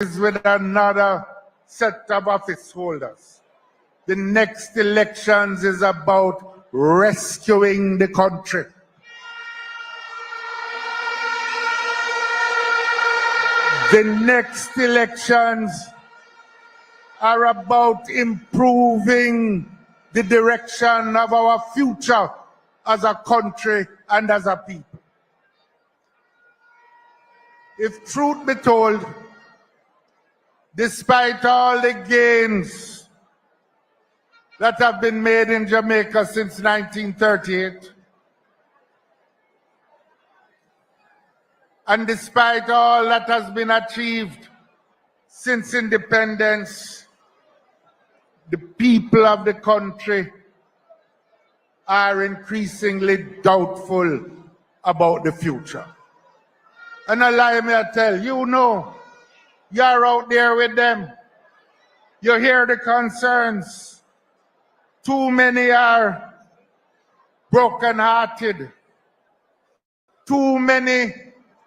is with another set of office holders. The next elections is about rescuing the country. The next elections are about improving the direction of our future as a country and as a people. If truth be told, despite all the gains that have been made in Jamaica since 1938, and despite all that has been achieved since independence, the people of the country are increasingly doubtful about the future. And allow me to tell you, you're out there with them. You hear the concerns. Too many are broken-hearted. Too many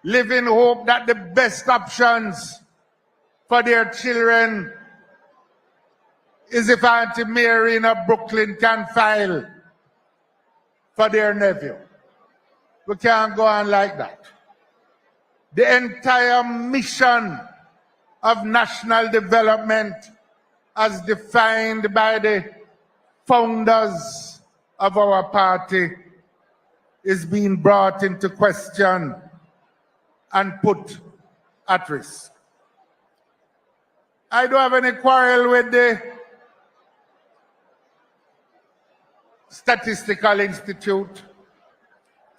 live in hope that the best options for their children is if Auntie Mary in Brooklyn can file for their nephew. We can't go on like that. The entire mission of national development as defined by the founders of our party is being brought into question and put at risk. I don't have any quarrel with the Statistical Institute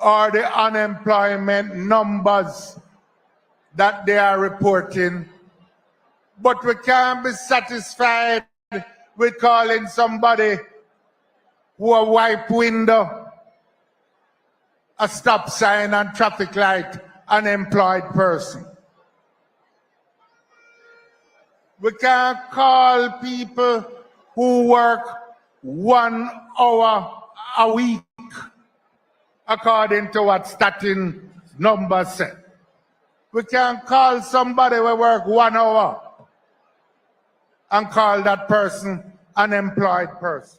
or the unemployment numbers that they are reporting, but we can't be satisfied with calling somebody who a wipe window, a stop sign and traffic light, unemployed person. We can't call people who work 1 hour a week according to what statin numbers say. We can't call somebody who work 1 hour and call that person an unemployed person.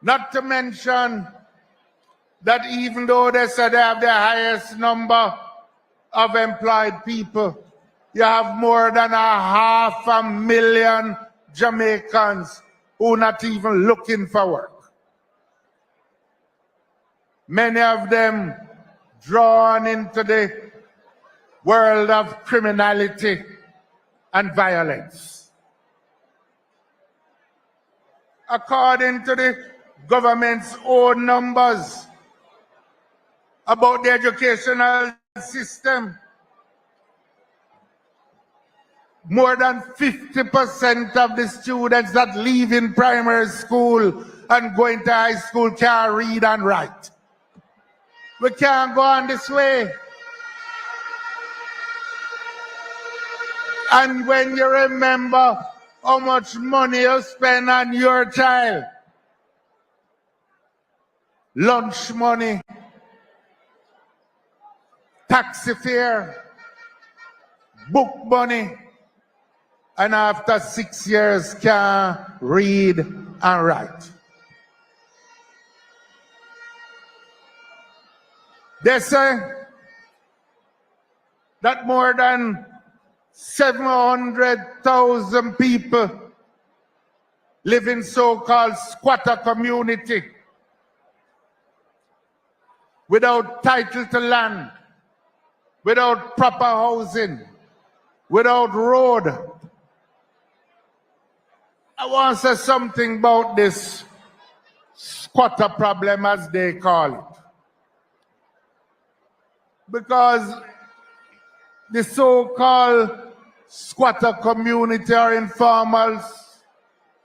Not to mention that even though they say they have the highest number of employed people, you have more than 500,000 Jamaicans who are not even looking for work. Many of them drawn into the world of criminality and violence. According to the government's own numbers about the educational system, more than 50% of the students that leave in primary school and go into high school can't read and write. We can't go on this way. And when you remember how much money you spend on your child, lunch money, taxi fare, book money, and after 6 years can't read and write. They say that more than 700,000 people live in so-called squatter community without title to land, without proper housing, without road. I want to say something about this squatter problem, as they call it. Because the so-called squatter community or informal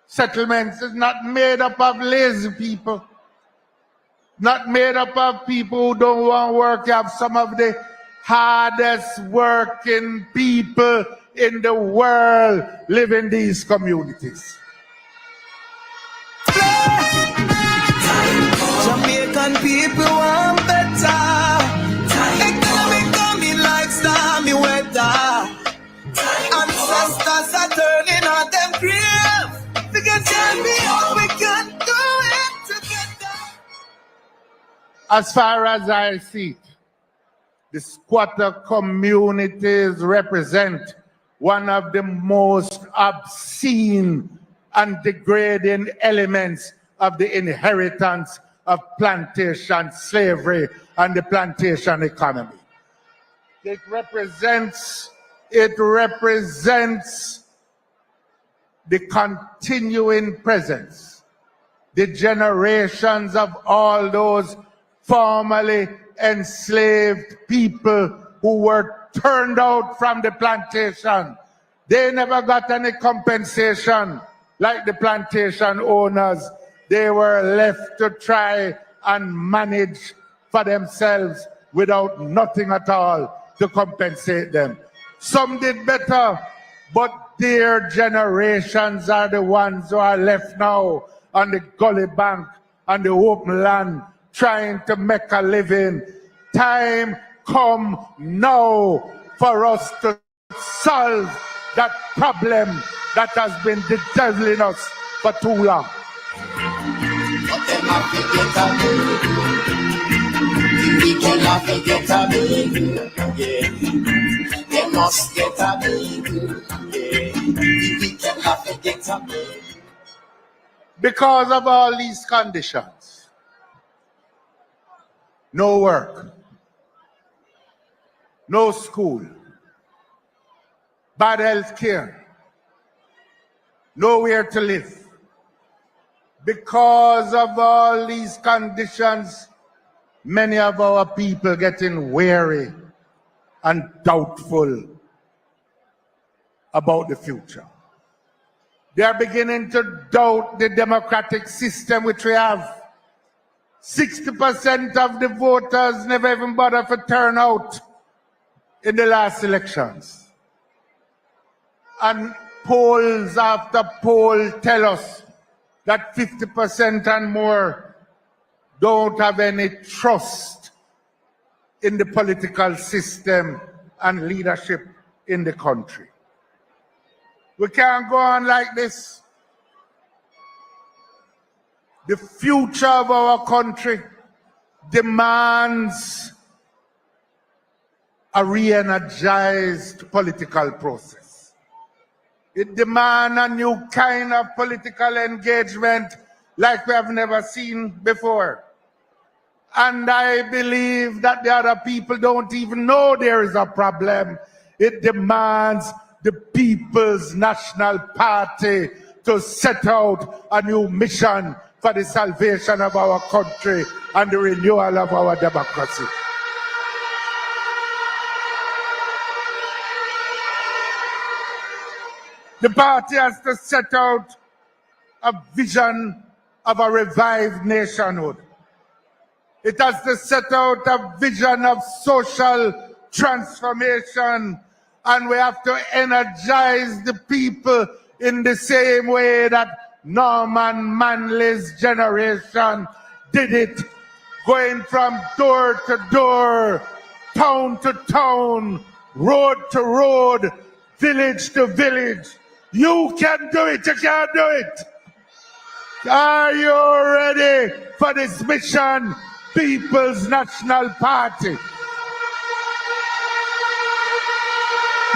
settlements is not made up of lazy people, not made up of people who don't want to work. You have some of the hardest working people in the world live in these communities. Jamaican people want better. Economic coming like stormy weather. As far as I see it, the squatter communities represent one of the most obscene and degrading elements of the inheritance of plantation slavery and the plantation economy. It represents the continuing presence, the generations of all those formerly enslaved people who were turned out from the plantation. They never got any compensation like the plantation owners. They were left to try and manage for themselves without nothing at all to compensate them. Some did better, but their generations are the ones who are left now on the gully bank, on the open land, trying to make a living. Time come now for us to solve that problem that has been bedeviling us for too long. But them have to get a bill. The wicked have to get a bill. Yeah. They must get a bill. Yeah. The wicked have to get a bill. Because of all these conditions, no work, no school, bad health care, nowhere to live. Because of all these conditions, many of our people getting weary and doubtful about the future. They are beginning to doubt the democratic system which we have. 60% of the voters never even bothered to turn out in the last elections. And polls after poll tell us that 50% and more don't have any trust in the political system and leadership in the country. We can't go on like this. The future of our country demands a re-energized political process. It demands a new kind of political engagement like we have never seen before. And I believe that the other people don't even know there is a problem. It demands the People's National Party to set out a new mission for the salvation of our country and the renewal of our democracy. The party has to set out a vision of a revived nationhood. It has to set out a vision of social transformation, and we have to energize the people in the same way that Norman Manley's generation did it, going from door to door, town to town, road to road, village to village. You can do it, you can do it. Are you ready for this mission, People's National Party?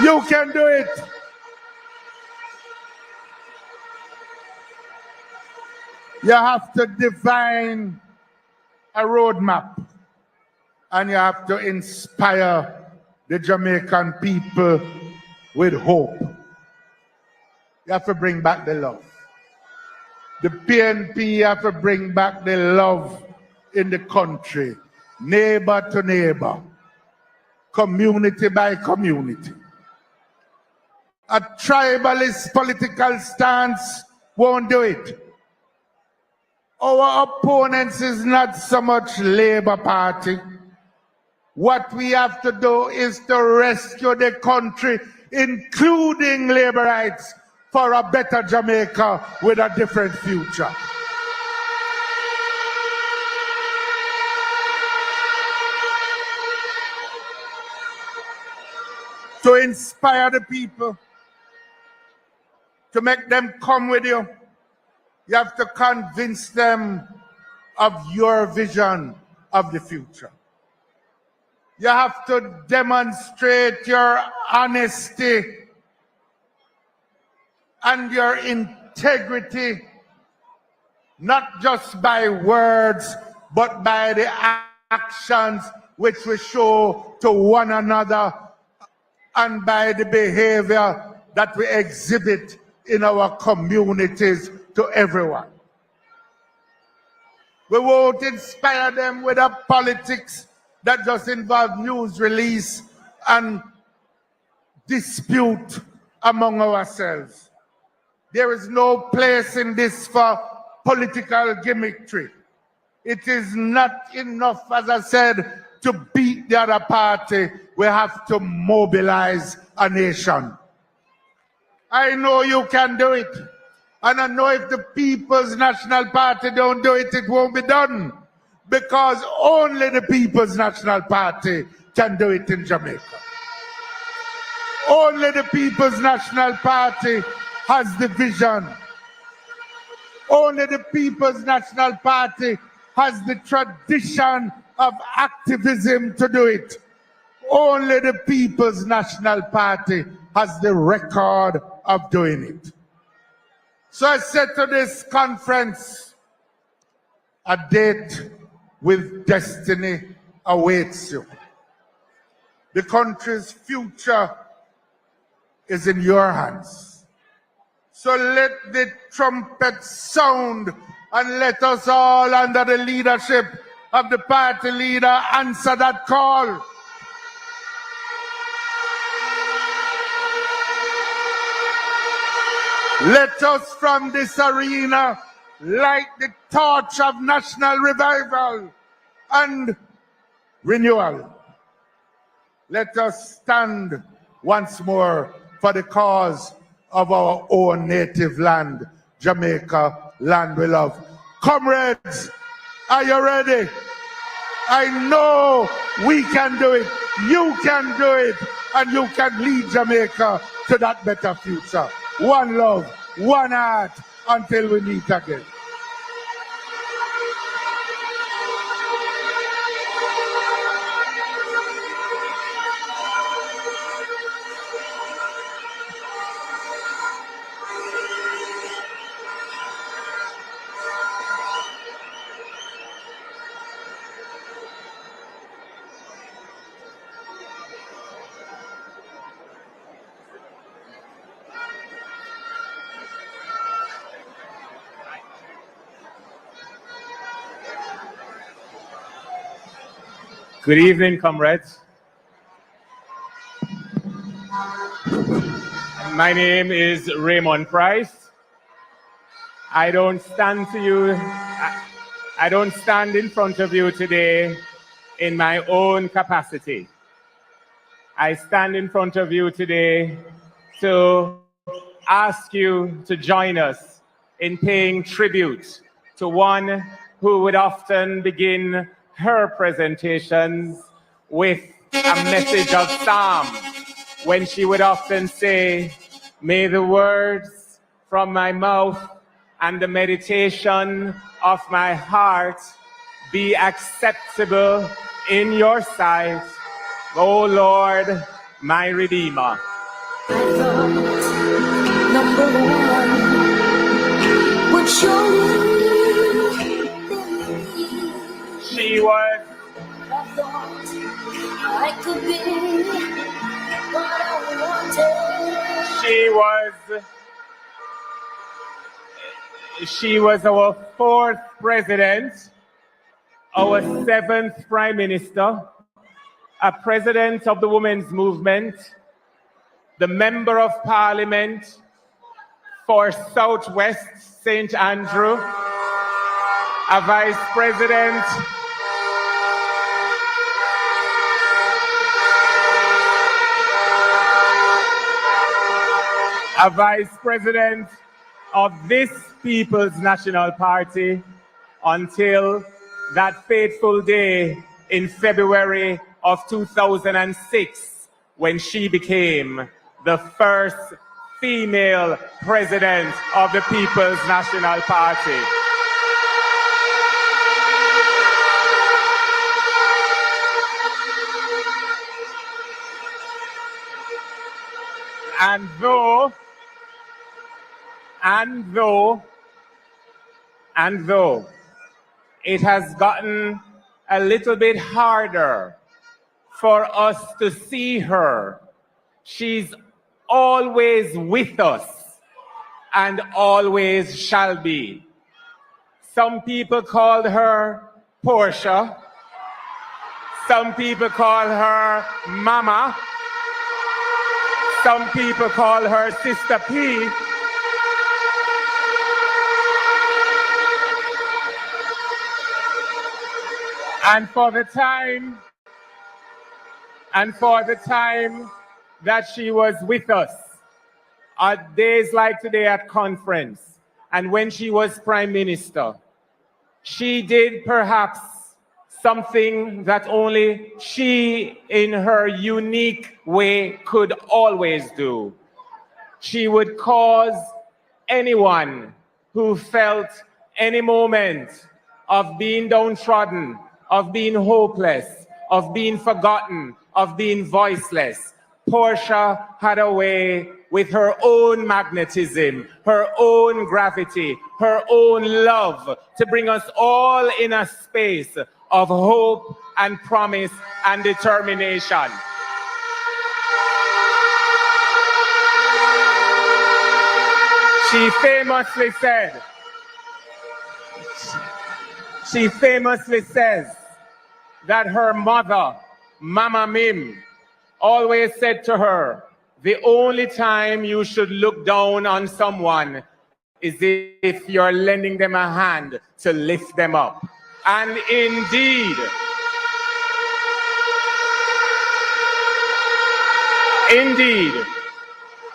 You can do it. You have to define a roadmap, and you have to inspire the Jamaican people with hope. You have to bring back the love. The PNP have to bring back the love in the country, neighbor to neighbor, community by community. A tribalist political stance won't do it. Our opponents is not so much Labour Party. What we have to do is to rescue the country, including labor rights, for a better Jamaica with a different future. To inspire the people, to make them come with you, you have to convince them of your vision of the future. You have to demonstrate your honesty and your integrity, not just by words, but by the actions which we show to one another and by the behavior that we exhibit in our communities to everyone. We won't inspire them with a politics that just involves news release and dispute among ourselves. There is no place in this for political gimmickry. It is not enough, as I said, to beat the other party. We have to mobilize a nation. I know you can do it. And I know if the People's National Party don't do it, it won't be done. Because only the People's National Party can do it in Jamaica. Only the People's National Party has the vision. Only the People's National Party has the tradition of activism to do it. Only the People's National Party has the record of doing it. So I said to this conference, a date with destiny awaits you. The country's future is in your hands. So let the trumpet sound and let us all, under the leadership of the party leader, answer that call. Let us from this arena light the torch of national revival and renewal. Let us stand once more for the cause of our own native land, Jamaica, land we love. Comrades, are you ready? I know we can do it. You can do it. And you can lead Jamaica to that better future. One love, one heart, until we meet again. Good evening, comrades. My name is Raymond Price. I don't stand in front of you today in my own capacity. I stand in front of you today to ask you to join us in paying tribute to one who would often begin her presentations with a message of psalm, when she would often say, "May the words from my mouth and the meditation of my heart be acceptable in your sight, O Lord, my Redeemer." I thought number one would surely She was I thought I could be what I wanted. She was our fourth president, our seventh prime minister, a president of the women's movement, the member of parliament for Southwest St. Andrew, a vice president of this People's National Party until that fateful day in February of 2006, when she became the first female president of the People's National Party. And though it has gotten a little bit harder for us to see her, she's always with us and always shall be. Some people called her Portia. Some people call her Mama. Some people call her Sister P. And for the time that she was with us at days like today at conference, and when she was Prime Minister, she did perhaps something that only she in her unique way could always do. She would cause anyone who felt any moment of being downtrodden, of being hopeless, of being forgotten, of being voiceless. Portia had a way with her own magnetism, her own gravity, her own love to bring us all in a space of hope and promise and determination. She famously says that her mother, Mama Mim, always said to her, the only time you should look down on someone is if you're lending them a hand to lift them up. And indeed,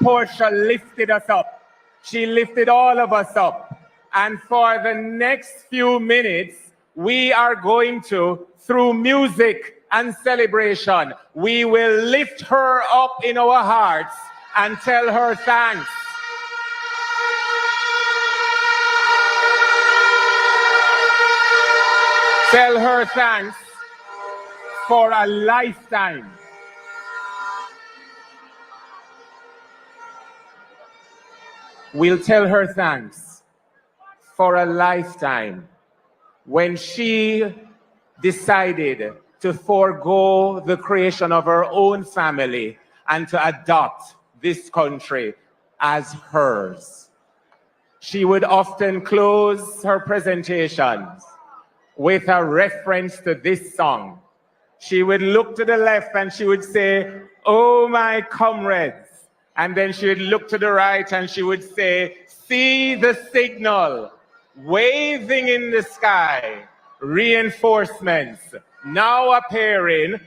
Portia lifted us up. She lifted all of us up. And for the next few minutes, we are going to, through music and celebration, we will lift her up in our hearts and tell her thanks. Tell her thanks for a lifetime. We'll tell her thanks for a lifetime when she decided to forego the creation of her own family and to adopt this country as hers. She would often close her presentations with a reference to this song. She would look to the left and she would say, "Oh, my comrades." And then she would look to the right and she would say, "See the signal waving in the sky. Reinforcements now appearing.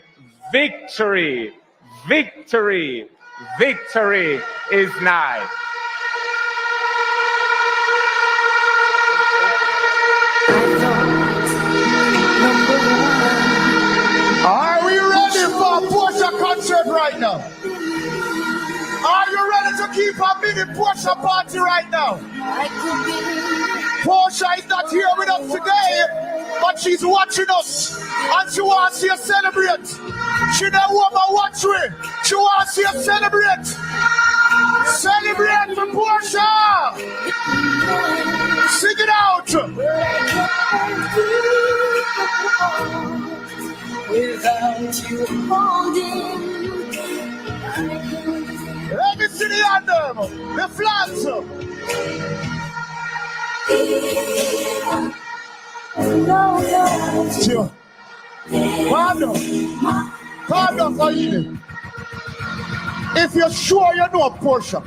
Victory, victory, victory is nigh." Are we ready for a Portia concert right now? Are you ready to keep a mini Portia party right now? Portia is not here with us today, but she's watching us and she wants to see us celebrate. She don't want to watch me. She wants to see us celebrate. Celebrate for Portia. Sing it out. Without you holding, let me see the anthem, the flags. Sure. Pardon for you. If you're sure you know Portia,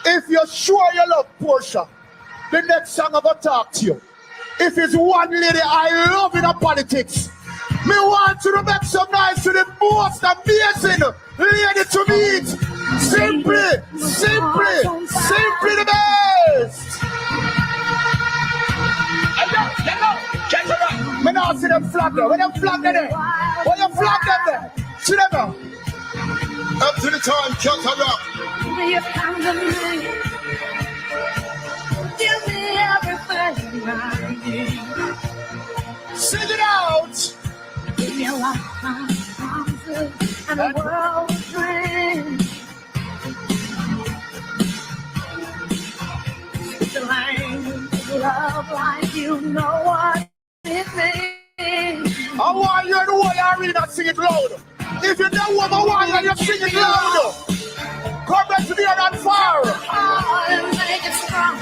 if you're sure you love Portia, the next song I'm gonna talk to you. If it's one lady I love in a politics, me want you to make some noise to the most amazing lady to meet. Simply, simply, simply the best. Me now see them flag there. Where them flag there? Where them flag them there? See them now. Up to the time, cut her up. give me everything I need. Sing it out. Give me a lifetime promises and a world of dreams. You know what it means. I want you in the whole arena sing it loud. If you know what I want, you sing it loud. Come back to the air and fire. Oh, and make it strong.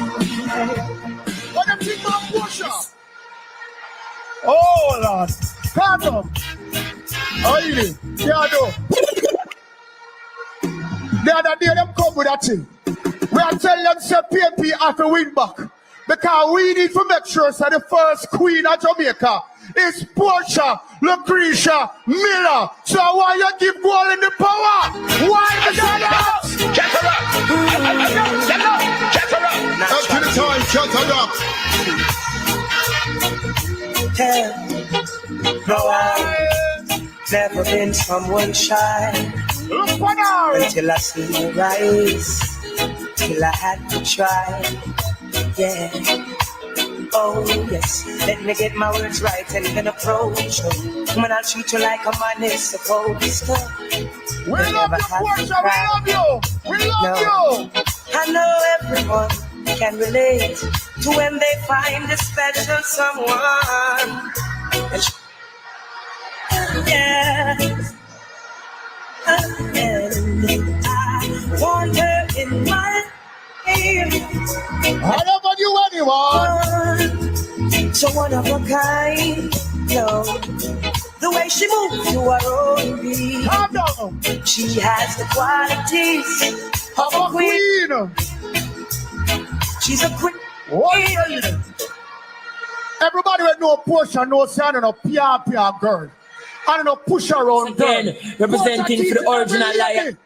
What do you think about push-up? Oh, Lord. Calm down. Oh, you yeah, do. The other day, them come with that thing. We are telling them, say, PNP have to win back. Because we need to make sure that the first queen of Jamaica is Portia Lucretia Miller. So why you give goal in the power? Why the that? Get her up! Get her up! Up to the time, shut her up. No, I've never been someone shy. Look for now. Until I see you rise, till I had to try. Yeah. Oh yes, let me get my words right and then approach you. When I'll treat you like a man is supposed to. We love you, Portia. We love you. We love you. I know everyone can relate to when they find a special someone. Yes. And I want her in my life. I never knew anyone. So one of a kind, no. The way she moves to her own beat. Calm down. She has the qualities of a queen. She's a queen. What? Everybody will know Portia, no son, and a PR girl. And no push around girl. Again, representing for the original lion.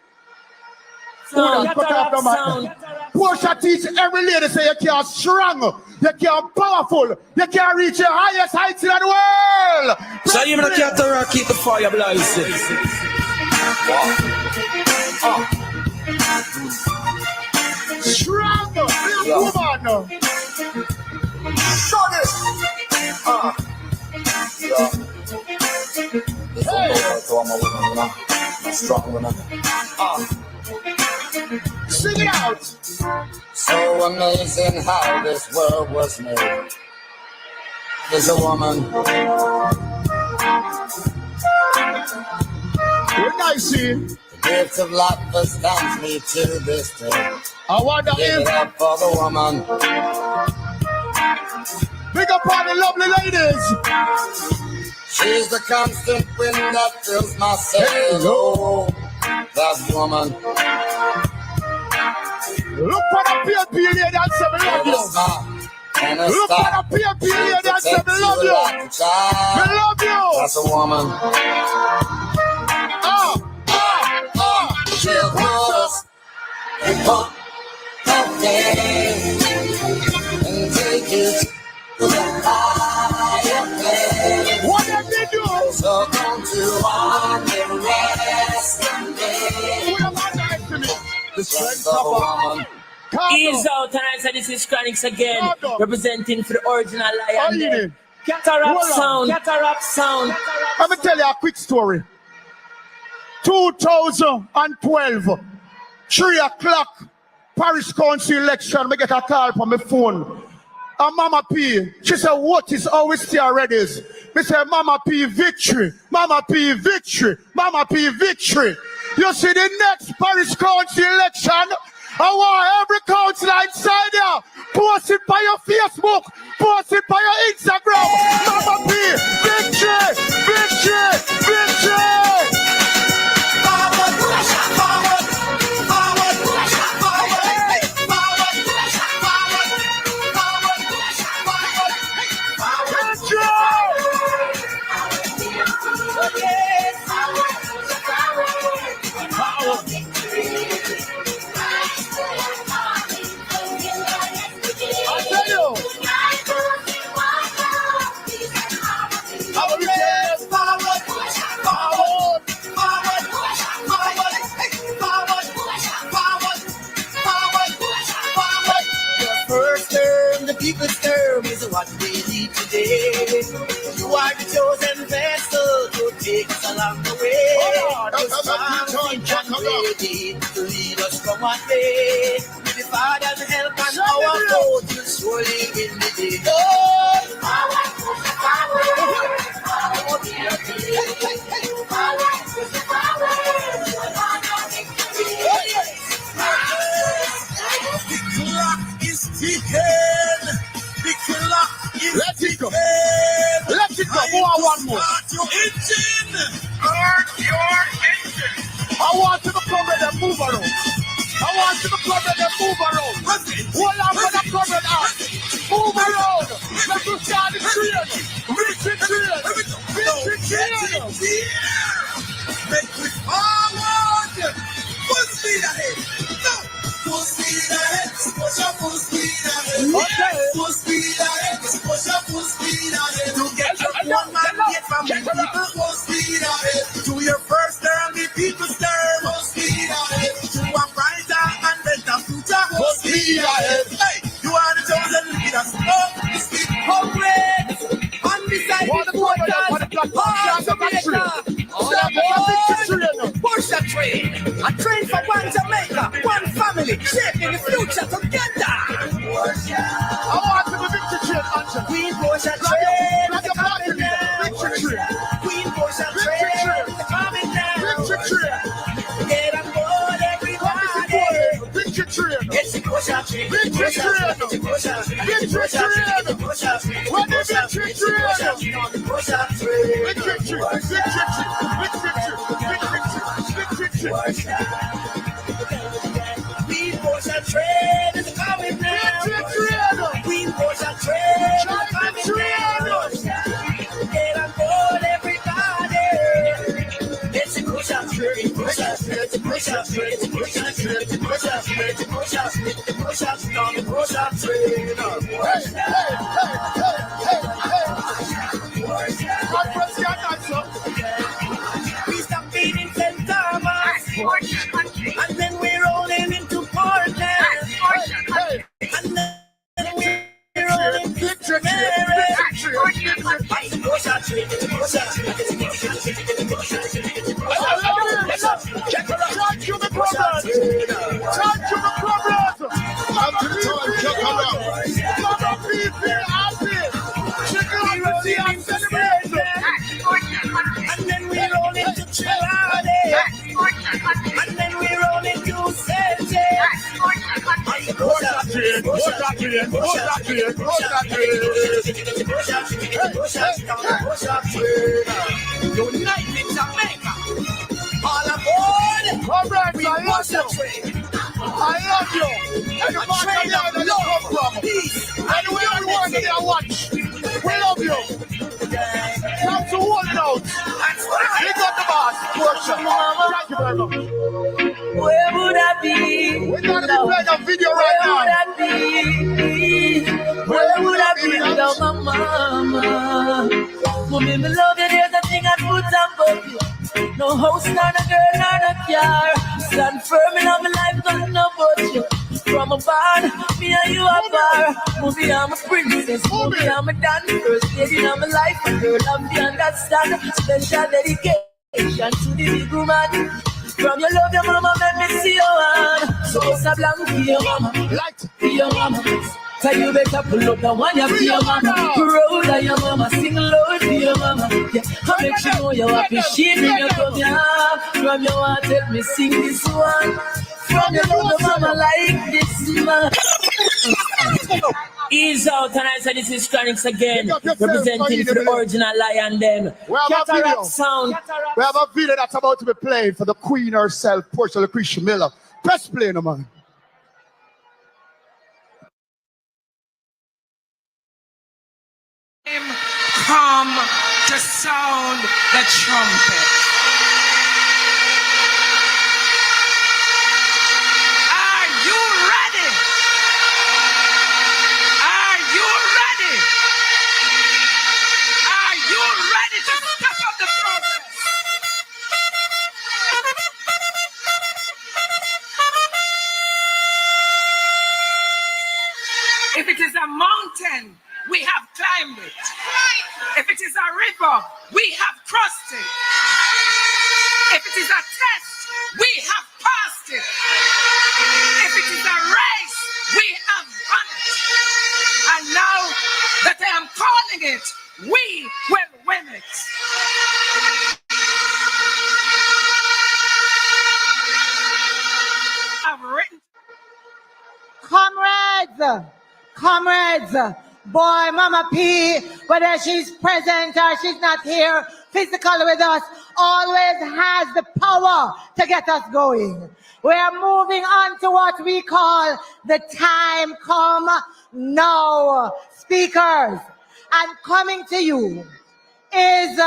Portia teach every lady say you can't strong, you can't powerful, you can't reach the highest heights in the world. So you don't care to keep the fire blazing. Strong, big woman. Shut it. Sing it out. So amazing how this world was made. There's a woman. When I see The gift of life astounds me to this day. I wonder Give it if up for the woman. big up all the lovely ladies. She's the constant wind that fills my sail. That woman. Look for the PNP lady and say we love you. Look for the PNP lady and say we love you. We love you. That's a woman. She'll put us on a day and take it to the higher place. What did they do? So come to one and rest in me. Who am I nice to me? The strength Of a of a woman. Ease out, and I said this is Chronics again, representing for the original How you lion. doing? Catarap Hold on. sound, catarap sound. Let me tell you a quick story. 2012, 3 o'clock, Parish Council election, I get a call from my phone. And Mama P, she said, what is always still ready? Me say, Mama P, victory. Mama P, victory. Mama P, victory. You see the next Parish Council election, I want every council inside there. Post it by your Facebook. Post it by your Instagram. Mama P, victory, victory, victory. Forward, push, forward, forward, push, forward, forward, push, forward, forward, push, forward, I tell you, I will say forward, push, forward, forward, push, forward, forward, push, forward, forward, push, forward. The first term, the people's term is what we need today. You are the chosen vessel to take us along the way. Hold on, You're strong and ready to lead us from one way. With the Father's help and our hope, you'll surely win the day. Oh, The killer is let it go. Let it go. Go on one more. Start your engine. Start your engine. I want you to come and move around. I want you to come and move around. Hold on for the current out. Move around. Let us start the train. Reach the train. Reach the train. Make it forward. Full speed ahead. No. Full speed ahead. Push up full speed ahead. Okay. Full speed ahead. Push up full speed ahead. To get your one man get from the people. Full speed ahead. To your first term, the people serve. Full speed ahead. To a brighter and better future. Full speed ahead. Hey, you are the chosen leaders. Oh, speed hungry. On the side of the push a train. A train for one Jamaica, one family, shaping the future together. I want to be victory train, Angela. Queen push a train. Victory train. Queen push a train. Coming down. Victory train. Get on board, everybody. Victory train. It's a push a train. Victory train. Victory train. What is victory train? Push a train. Victory train. Queen push a train is coming now. Queen push a train is coming now. Get on board, everybody. It's a push a train. Push a train. It's a push a train. It's a push a train. It's a push a train. It's a push a train. It's a push a train. It's a push a train. We stop beating St. Thomas, and then we're rolling into Portland, and then we're rolling to Mary. Thank you, the brothers. Thank you, the brothers. And then we roll into Chilade. And then we roll into Sente. United Jamaica. All aboard. All right, I love you. I love you. And the train of love. Peace. Anywhere you want to watch. We love you. Come to one note. We got the boss. Workshop. Thank you very much. Where would I be? We're going to be playing a video right now. Where would I be without my mama? Mommy, me love you, there's a thing I put above you. No house, nor a girl, nor a car. Stand firm in my life, got no but you. From a barn, me and you are bar. Movie, I'm a princess. Movie, I'm a dance. First lady in my life, a girl, I'm the understand. Special dedication to the big woman. From your love, your mama, let me see your hand. So it's a blank for your mama. Light for your mama. So you better pull up the one you for your mama. Proud of your mama, sing loud for your mama. Yeah, I make sure you know you appreciate when you come here. From your heart, let me sing this one. From your love, your mama like this man. Ease out, and I said this is Chronics again, representing for the original Lion Den. Cataract sound. We have a video that's about to be played for the Queen herself, Portia Lucretia Miller. Press play, no man. Come to sound the trumpet. Are you ready? Are you ready? Are you ready to step up the progress? If it is a mountain, we have climbed it. If it is a river, we have crossed it. If it is a test, we have passed it. If it is a race, we have won it. And now that I am calling it, we will win it. I've written. Comrades, Comrades, boy, Mama P, whether she's present or she's not here physically with us, always has the power to get us going. We are moving on to what we call the time come now. Speakers, and coming to you is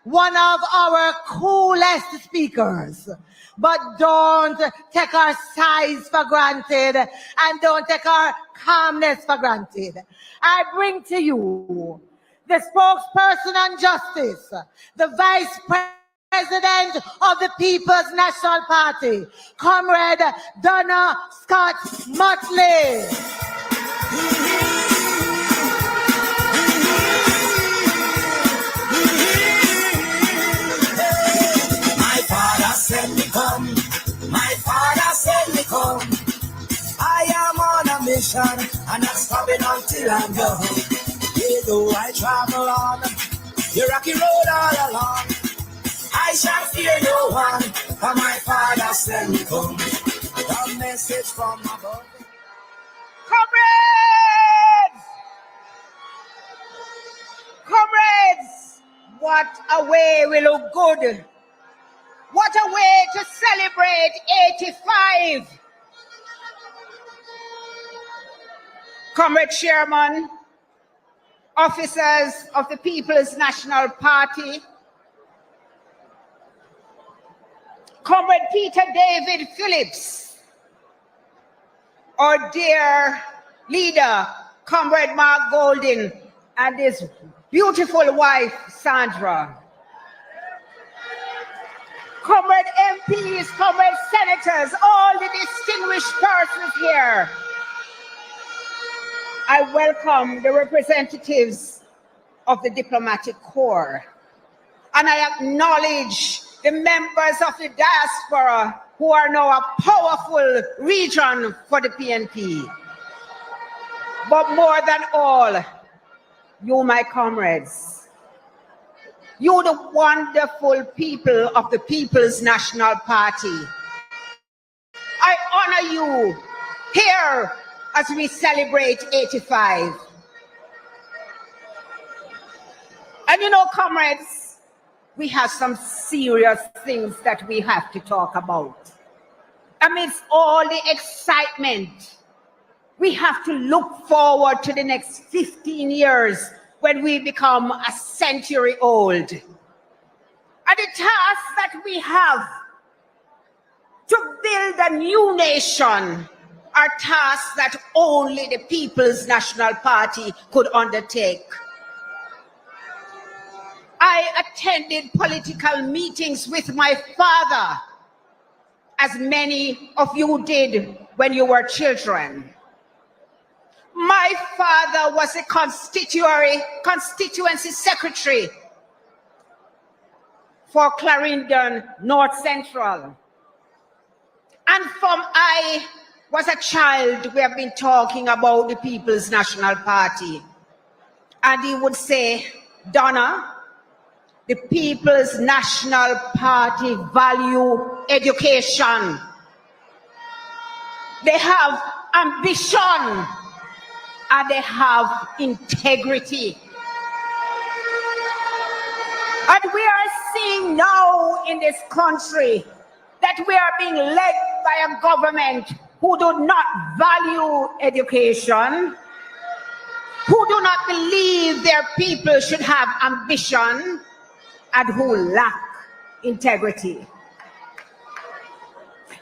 one of our coolest speakers. But don't take our size for granted and don't take our calmness for granted. I bring to you the spokesperson on justice, the vice president of the People's National Party, Comrade Donna Scott Motley. Send me come. My father send me come. I am on a mission and not stopping until I'm done. Though I travel on the rocky road all along, I shall fear no one, for my father send me come. A message from above. Comrades! Comrades! What a way we look good. What a way to celebrate 85. Comrade Chairman, officers of the People's National Party, Comrade Peter David Phillips, our dear leader, Comrade Mark Golding, and his beautiful wife, Sandra. Comrade MPs, comrade senators, all the distinguished persons here. I welcome the representatives of the diplomatic corps, and I acknowledge the members of the diaspora who are now a powerful region for the PNP. But more than all, you, my comrades, you, the wonderful people of the People's National Party. I honor you here as we celebrate 85. And you know, comrades, we have some serious things that we have to talk about. Amidst all the excitement, we have to look forward to the next 15 years when we become a century old. And the task that we have to build a new nation are tasks that only the People's National Party could undertake. I attended political meetings with my father, as many of you did when you were children. My father was a constituency secretary for Clarendon North Central. And from I was a child, we have been talking about the People's National Party. And he would say, Donna, the People's National Party value education. They have ambition and they have integrity. And we are seeing now in this country that we are being led by a government who do not value education, who do not believe their people should have ambition, and who lack integrity.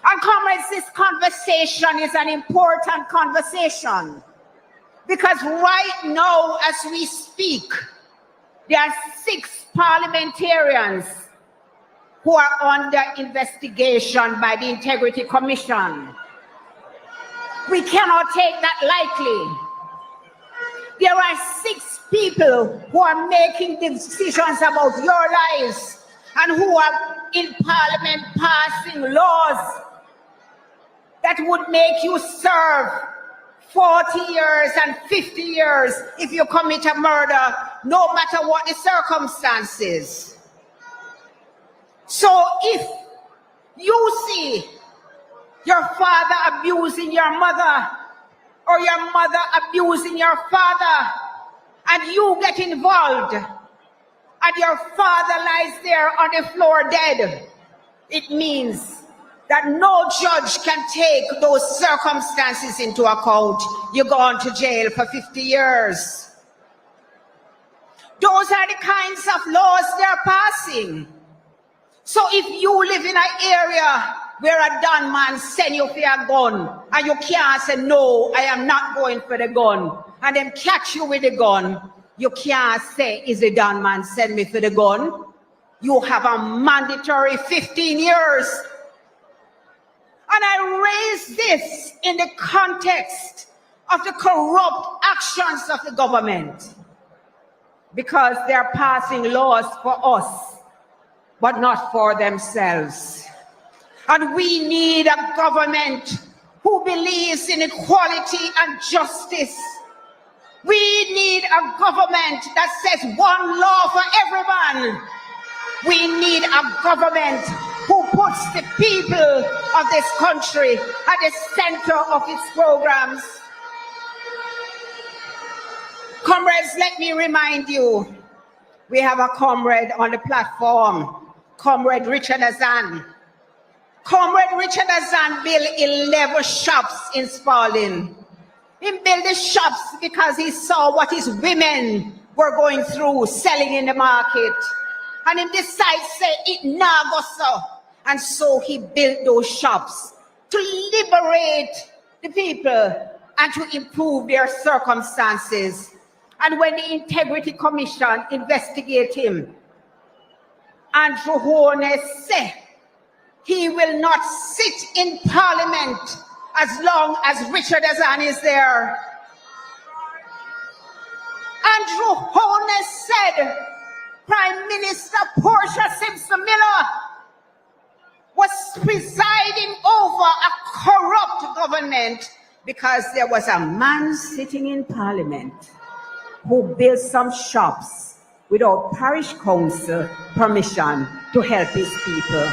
And comrades, this conversation is an important conversation because right now as we speak, there are 6 parliamentarians who are under investigation by the Integrity Commission. We cannot take that lightly. There are 6 people who are making decisions about your lives and who are in Parliament passing laws that would make you serve 40 years and 50 years if you commit a murder, no matter what the circumstances. So if you see your father abusing your mother, or your mother abusing your father, and you get involved, and your father lies there on the floor dead, it means that no judge can take those circumstances into account. You go on to jail for 50 years. Those are the kinds of laws they're passing. So if you live in an area where a Don man send you for a gun, and you can't say, no, I am not going for the gun, and then catch you with the gun, you can't say, is the Don man send me for the gun? You have a mandatory 15 years. And I raise this in the context of the corrupt actions of the government, because they're passing laws for us, but not for themselves. And we need a government who believes in equality and justice. We need a government that says one law for everyone. We need a government who puts the people of this country at the center of its programs. Comrades, let me remind you, we have a comrade on the platform, Comrade Richard Azan. Comrade Richard Azan built 11 shops in Spalding. He built the shops because he saw what his women were going through selling in the market. And he decided, say, it now go so. And so he built those shops to liberate the people and to improve their circumstances. And when the Integrity Commission investigated him, Andrew Horner said he will not sit in Parliament as long as Richard Azan is there. Andrew Horner said Prime Minister Portia Simpson-Miller was presiding over a corrupt government because there was a man sitting in Parliament who built some shops without parish council permission to help his people.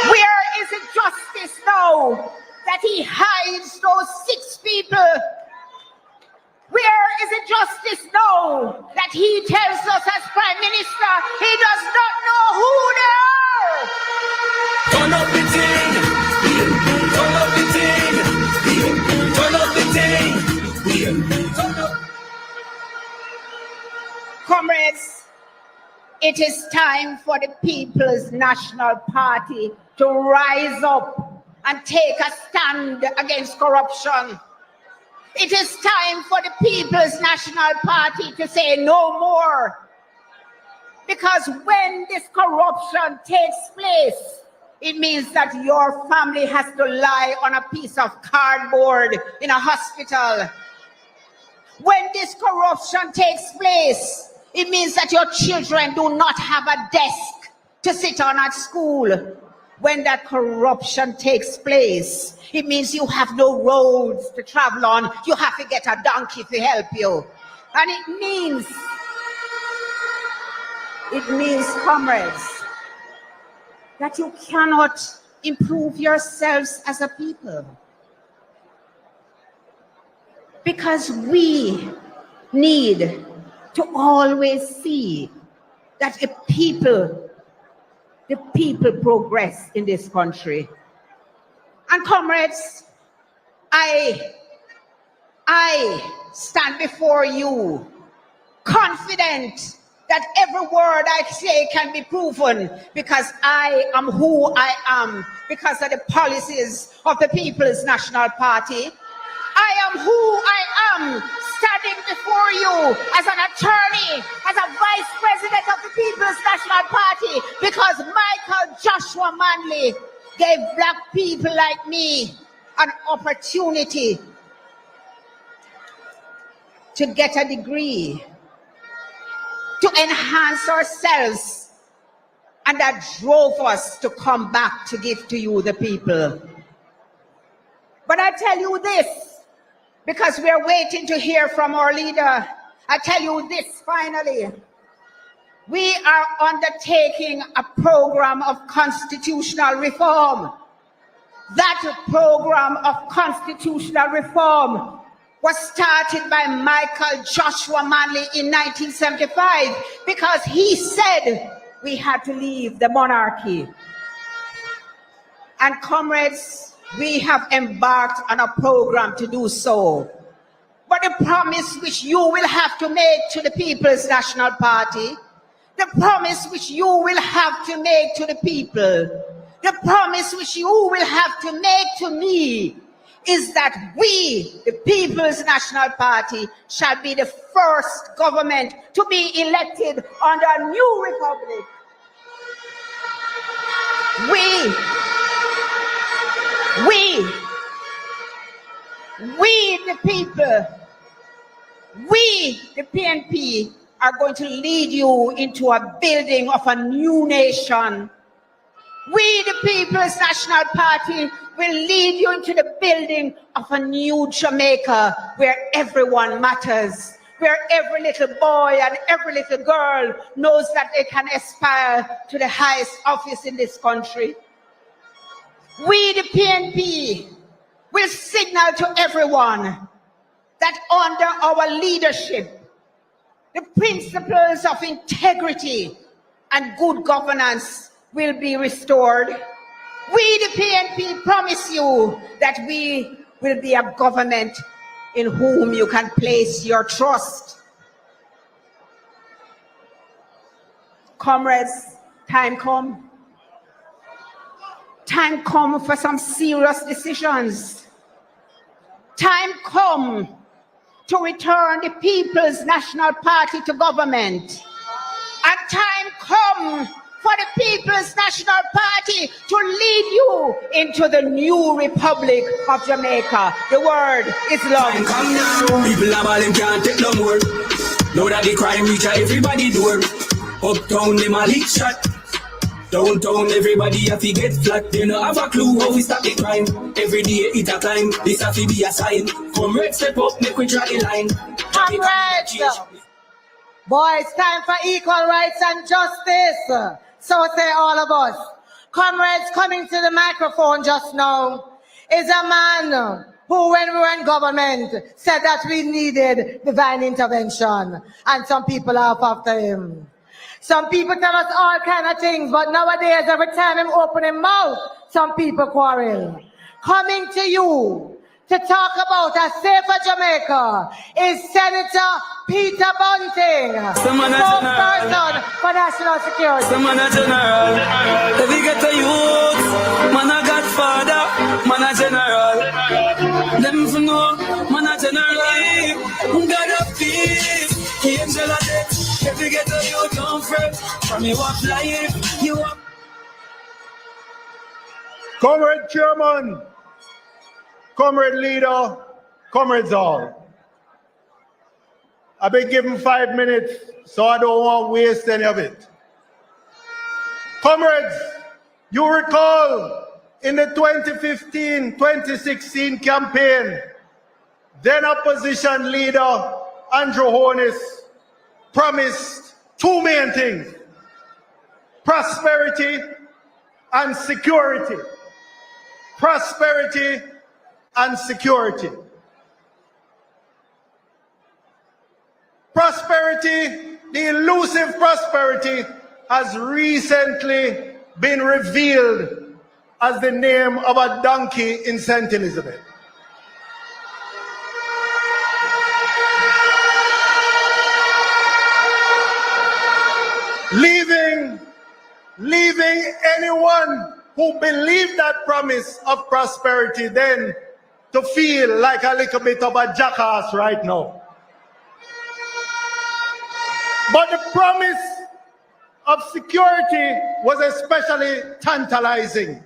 Where is the justice now that he hides those 6 people? Where is the justice now that he tells us as Prime Minister he does not know who they are? Turn up the thing, turn up the thing, turn up the thing, turn up. Comrades, it is time for the People's National Party to rise up and take a stand against corruption. It is time for the People's National Party to say no more. Because when this corruption takes place, it means that your family has to lie on a piece of cardboard in a hospital. When this corruption takes place, it means that your children do not have a desk to sit on at school. When that corruption takes place, it means you have no roads to travel on. You have to get a donkey to help you. And it means, comrades, that you cannot improve yourselves as a people. Because we need to always see that the people progress in this country. And comrades, I stand before you confident that every word I say can be proven, because I am who I am because of the policies of the People's National Party. I am who I am standing before you as an attorney, as a vice president of the People's National Party, because Michael Joshua Manley gave black people like me an opportunity to get a degree, to enhance ourselves, and that drove us to come back to give to you, the people. But I tell you this, because we are waiting to hear from our leader, I tell you this finally. We are undertaking a program of constitutional reform. That program of constitutional reform was started by Michael Joshua Manley in 1975 because he said we had to leave the monarchy. And comrades, we have embarked on a program to do so. But the promise which you will have to make to the People's National Party, the promise which you will have to make to the people, the promise which you will have to make to me is that we, the People's National Party, shall be the first government to be elected under a new republic. We, the people, we, the PNP, are going to lead you into a building of a new nation. We, the People's National Party, will lead you into the building of a new Jamaica where everyone matters, where every little boy and every little girl knows that they can aspire to the highest office in this country. We, the PNP, will signal to everyone that under our leadership, the principles of integrity and good governance will be restored. We, the PNP, promise you that we will be a government in whom you can place your trust. Comrades, time come. Time come for some serious decisions. Time come to return the People's National Party to government. And time come for the People's National Party to lead you into the new Republic of Jamaica. The word is love. Come now, people are balling, can't take no more. Know that the crime reach everybody door. Uptown, them a leak shot. Downtown, everybody have to get flat. They don't have a clue how we stop the crime. Every day it a climb, this have to be a sign. Comrades, step up, make we try the line. Comrades! Boy, it's time for equal rights and justice. So say all of us. Comrades, coming to the microphone just now is a man who, when we were in government, said that we needed divine intervention. And some people are up after him. Some people tell us all kind of things, but nowadays, every time him open his mouth, some people quarrel. Coming to you to talk about a safer Jamaica is Senator Peter Bunting, spokesperson for national security. Someone a general, if we get a youth, man a godfather, man a general. Them for know, man a general. God of peace, angel of death. If we get a youth, don't fret. From you up life, you up. Comrade Chairman, Comrade Leader, Comrades all. I've been given 5 minutes, so I don't want to waste any of it. Comrades, you recall in the 2015-2016 campaign, then opposition leader Andrew Holness promised two main things: prosperity and security. Prosperity and security. Prosperity, the elusive prosperity, has recently been revealed as the name of a donkey in St. Elizabeth. Leaving anyone who believed that promise of prosperity then to feel like a little bit of a jackass right now. But the promise of security was especially tantalizing.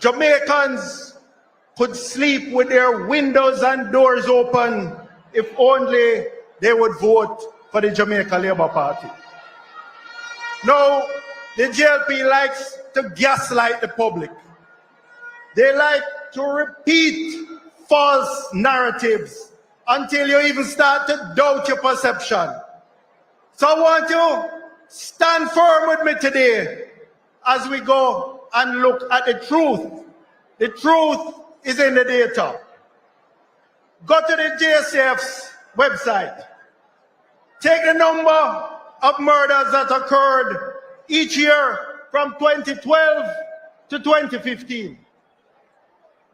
Jamaicans could sleep with their windows and doors open if only they would vote for the Jamaica Labour Party. Now, the JLP likes to gaslight the public. They like to repeat false narratives until you even start to doubt your perception. So I want you to stand firm with me today as we go and look at the truth. The truth is in the data. Go to the JSF's website. Take the number of murders that occurred each year from 2012 to 2015.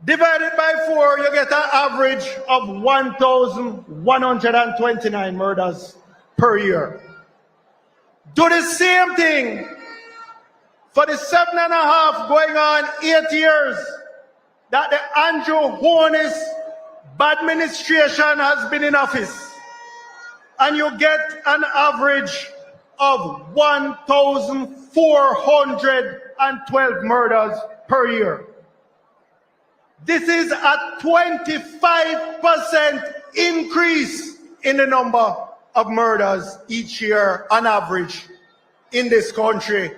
Divided by 4, you get an average of 1,129 murders per year. Do the same thing for the 7.5 going on 8 years that the Andrew Holness administration has been in office, and you get an average of 1,412 murders per year. This is a 25% increase in the number of murders each year on average in this country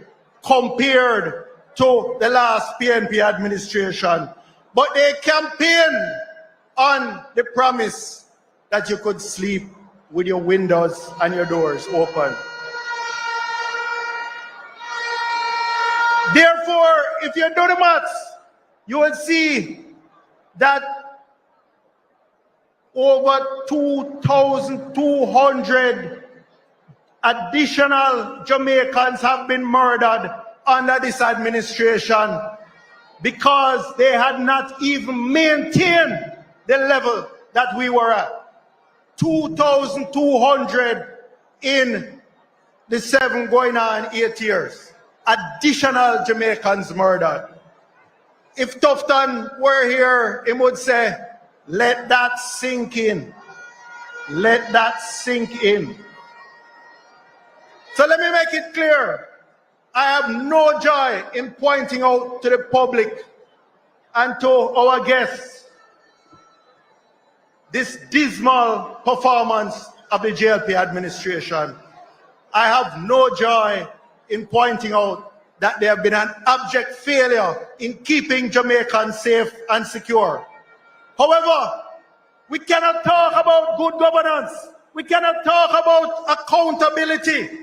compared to the last PNP administration. But they campaign on the promise that you could sleep with your windows and your doors open. Therefore, if you do the maths, you will see that over 2,200 additional Jamaicans have been murdered under this administration because they had not even maintained the level that we were at. 2,200 in the 7 going on 8 years. Additional Jamaicans murdered. If Tufton were here, he would say, let that sink in. Let that sink in. So let me make it clear. I have no joy in pointing out to the public and to our guests this dismal performance of the JLP administration. I have no joy in pointing out that there have been an abject failure in keeping Jamaicans safe and secure. However, we cannot talk about good governance. We cannot talk about accountability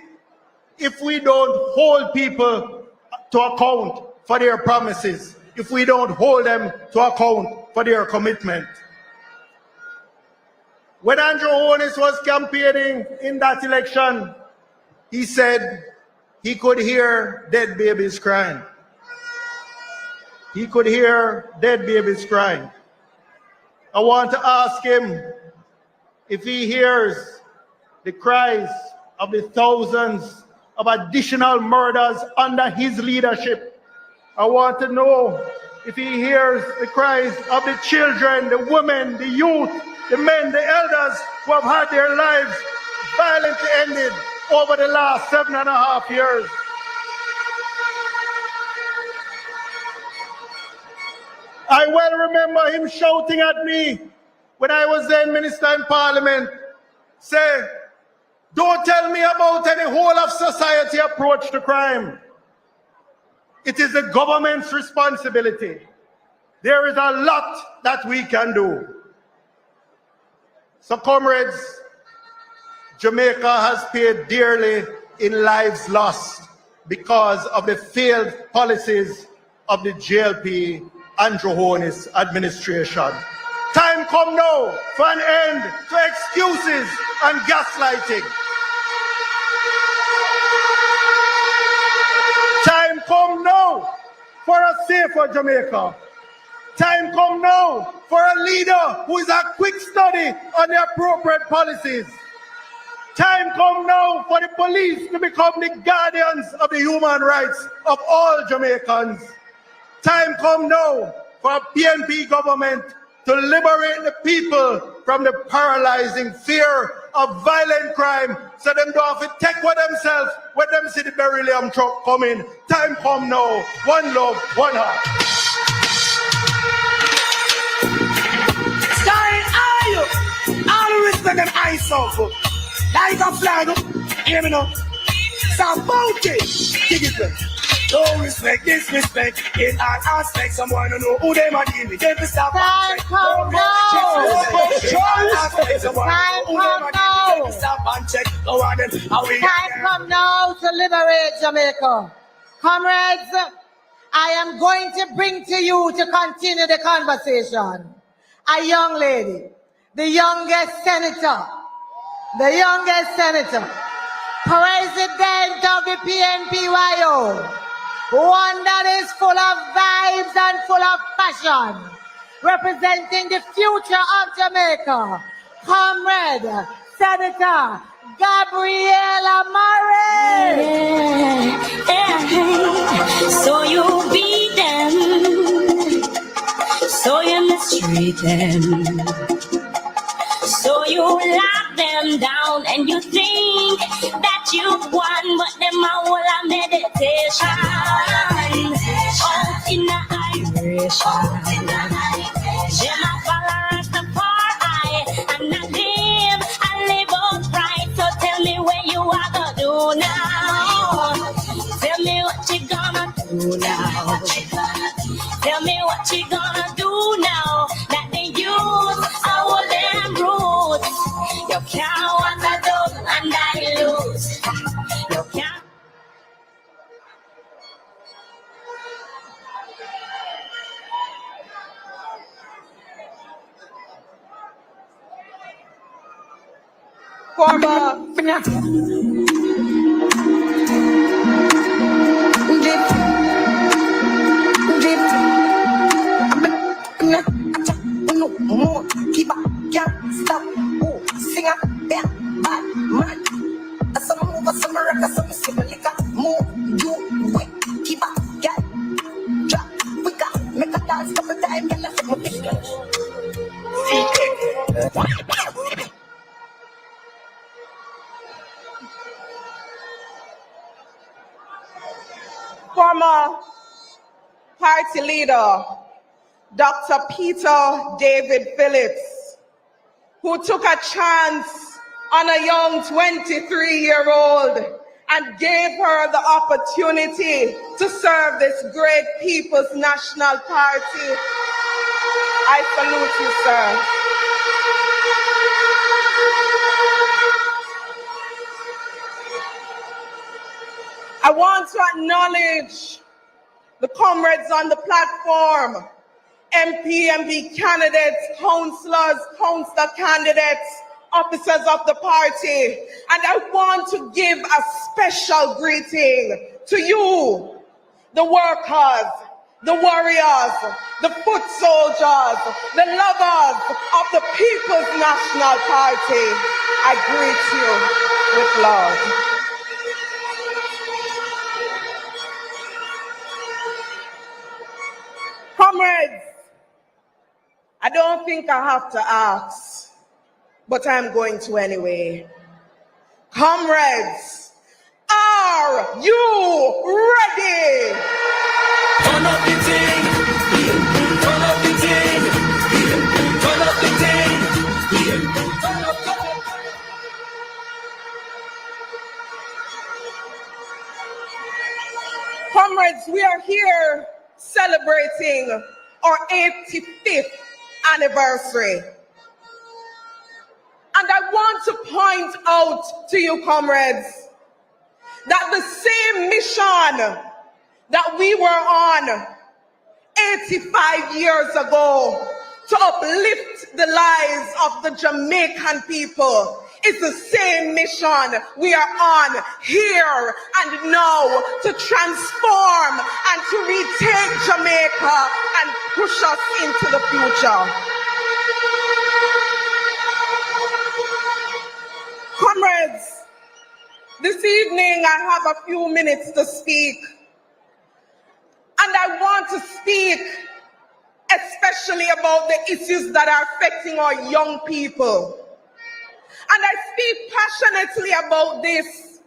if we don't hold people to account for their promises, if we don't hold them to account for their commitment. When Andrew Holness was campaigning in that election, he said he could hear dead babies crying. He could hear dead babies crying. I want to ask him if he hears the cries of the thousands of additional murders under his leadership. I want to know if he hears the cries of the children, the women, the youth, the men, the elders who have had their lives violently ended over the last 7.5 years. I well remember him shouting at me when I was then Minister in Parliament, say, don't tell me about any whole of society approach to crime. It is the government's responsibility. There is a lot that we can do. So comrades, Jamaica has paid dearly in lives lost because of the failed policies of the JLP Andrew Holness administration. Time come now for an end to excuses and gaslighting. Time come now for a safer Jamaica. Time come now for a leader who is a quick study on the appropriate policies. Time come now for the police to become the guardians of the human rights of all Jamaicans. Time come now for a PNP government to liberate the people from the paralyzing fear of violent crime so them don't have to take for themselves when them see the beryllium truck coming. Time come now. One love, one heart. Starring all the respect and eyes off. Like a flag, hear me now. Some monkey, dig it back. No respect, disrespect in all aspects. Someone to know who they might deal with. They will stop. Time come now. Time come now to liberate Jamaica. Comrades, I am going to bring to you to continue the conversation a young lady, the youngest senator, president of the PNPYO, one that is full of vibes and full of passion, representing the future of Jamaica, Comrade Senator Gabriela Murray. So you beat them, so you mistreat them, so you lock them down, and you think that you've won, but them a whole a meditation, out in the vibration. Them a follow Rastafari, and not them a live upright. So tell me where you are gonna do now. Tell me what you gonna do now. Tell me what you gonna do now. That the youth are them roots. You can't want the dog and I lose. You can't. Keep up, can't stop. Oh, singer, yeah, bad man. Some move, some rock, some simulika. Move, you wait. Keep up, get drop, quicker. Make a dance couple times, get left from the Former party leader Dr. Peter David Phillips, who took a chance on a young 23-year-old and gave her the opportunity to serve this great People's National Party. I salute you, sir. I want to acknowledge the comrades on the platform, MPMB candidates, councillors, councillor candidates, officers of the party. And I want to give a special greeting to you, the workers, the warriors, the foot soldiers, the lovers of the People's National Party. I greet you with love. Comrades, I don't think I have to ask, but I'm going to anyway. Comrades, are you ready? Turn up the thing, turn up the thing, turn up the thing, turn up. Comrades, we are here celebrating our 85th anniversary. And I want to point out to you, comrades, that the same mission that we were on 85 years ago to uplift the lives of the Jamaican people is the same mission we are on here and now to transform and to retake Jamaica and push us into the future. Comrades, this evening I have a few minutes to speak. And I want to speak especially about the issues that are affecting our young people. And I speak passionately about this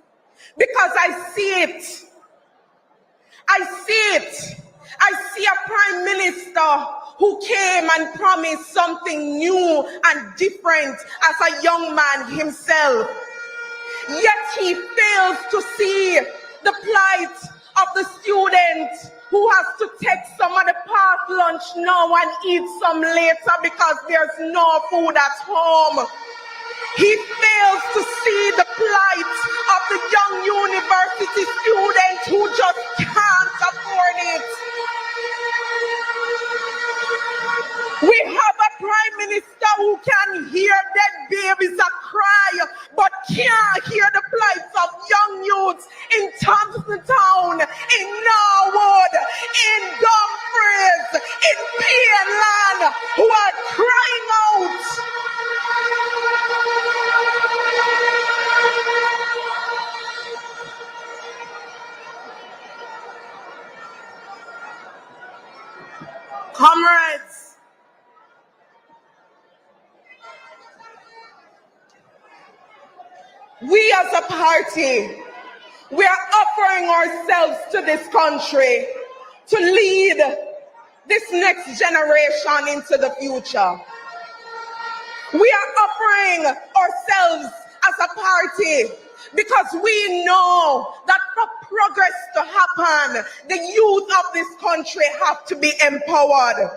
because I see it. I see it. I see a prime minister who came and promised something new and different as a young man himself. Yet he fails to see the plight of the student who has to take some of the past lunch now and eat some later because there's no food at home. He fails to see the plight of the young university student who just can't afford it. in PN land who are crying out. Comrades, we as a party, we are offering ourselves to this country to lead this next generation into the future. We are offering ourselves as a party because we know that for progress to happen, the youth of this country have to be empowered.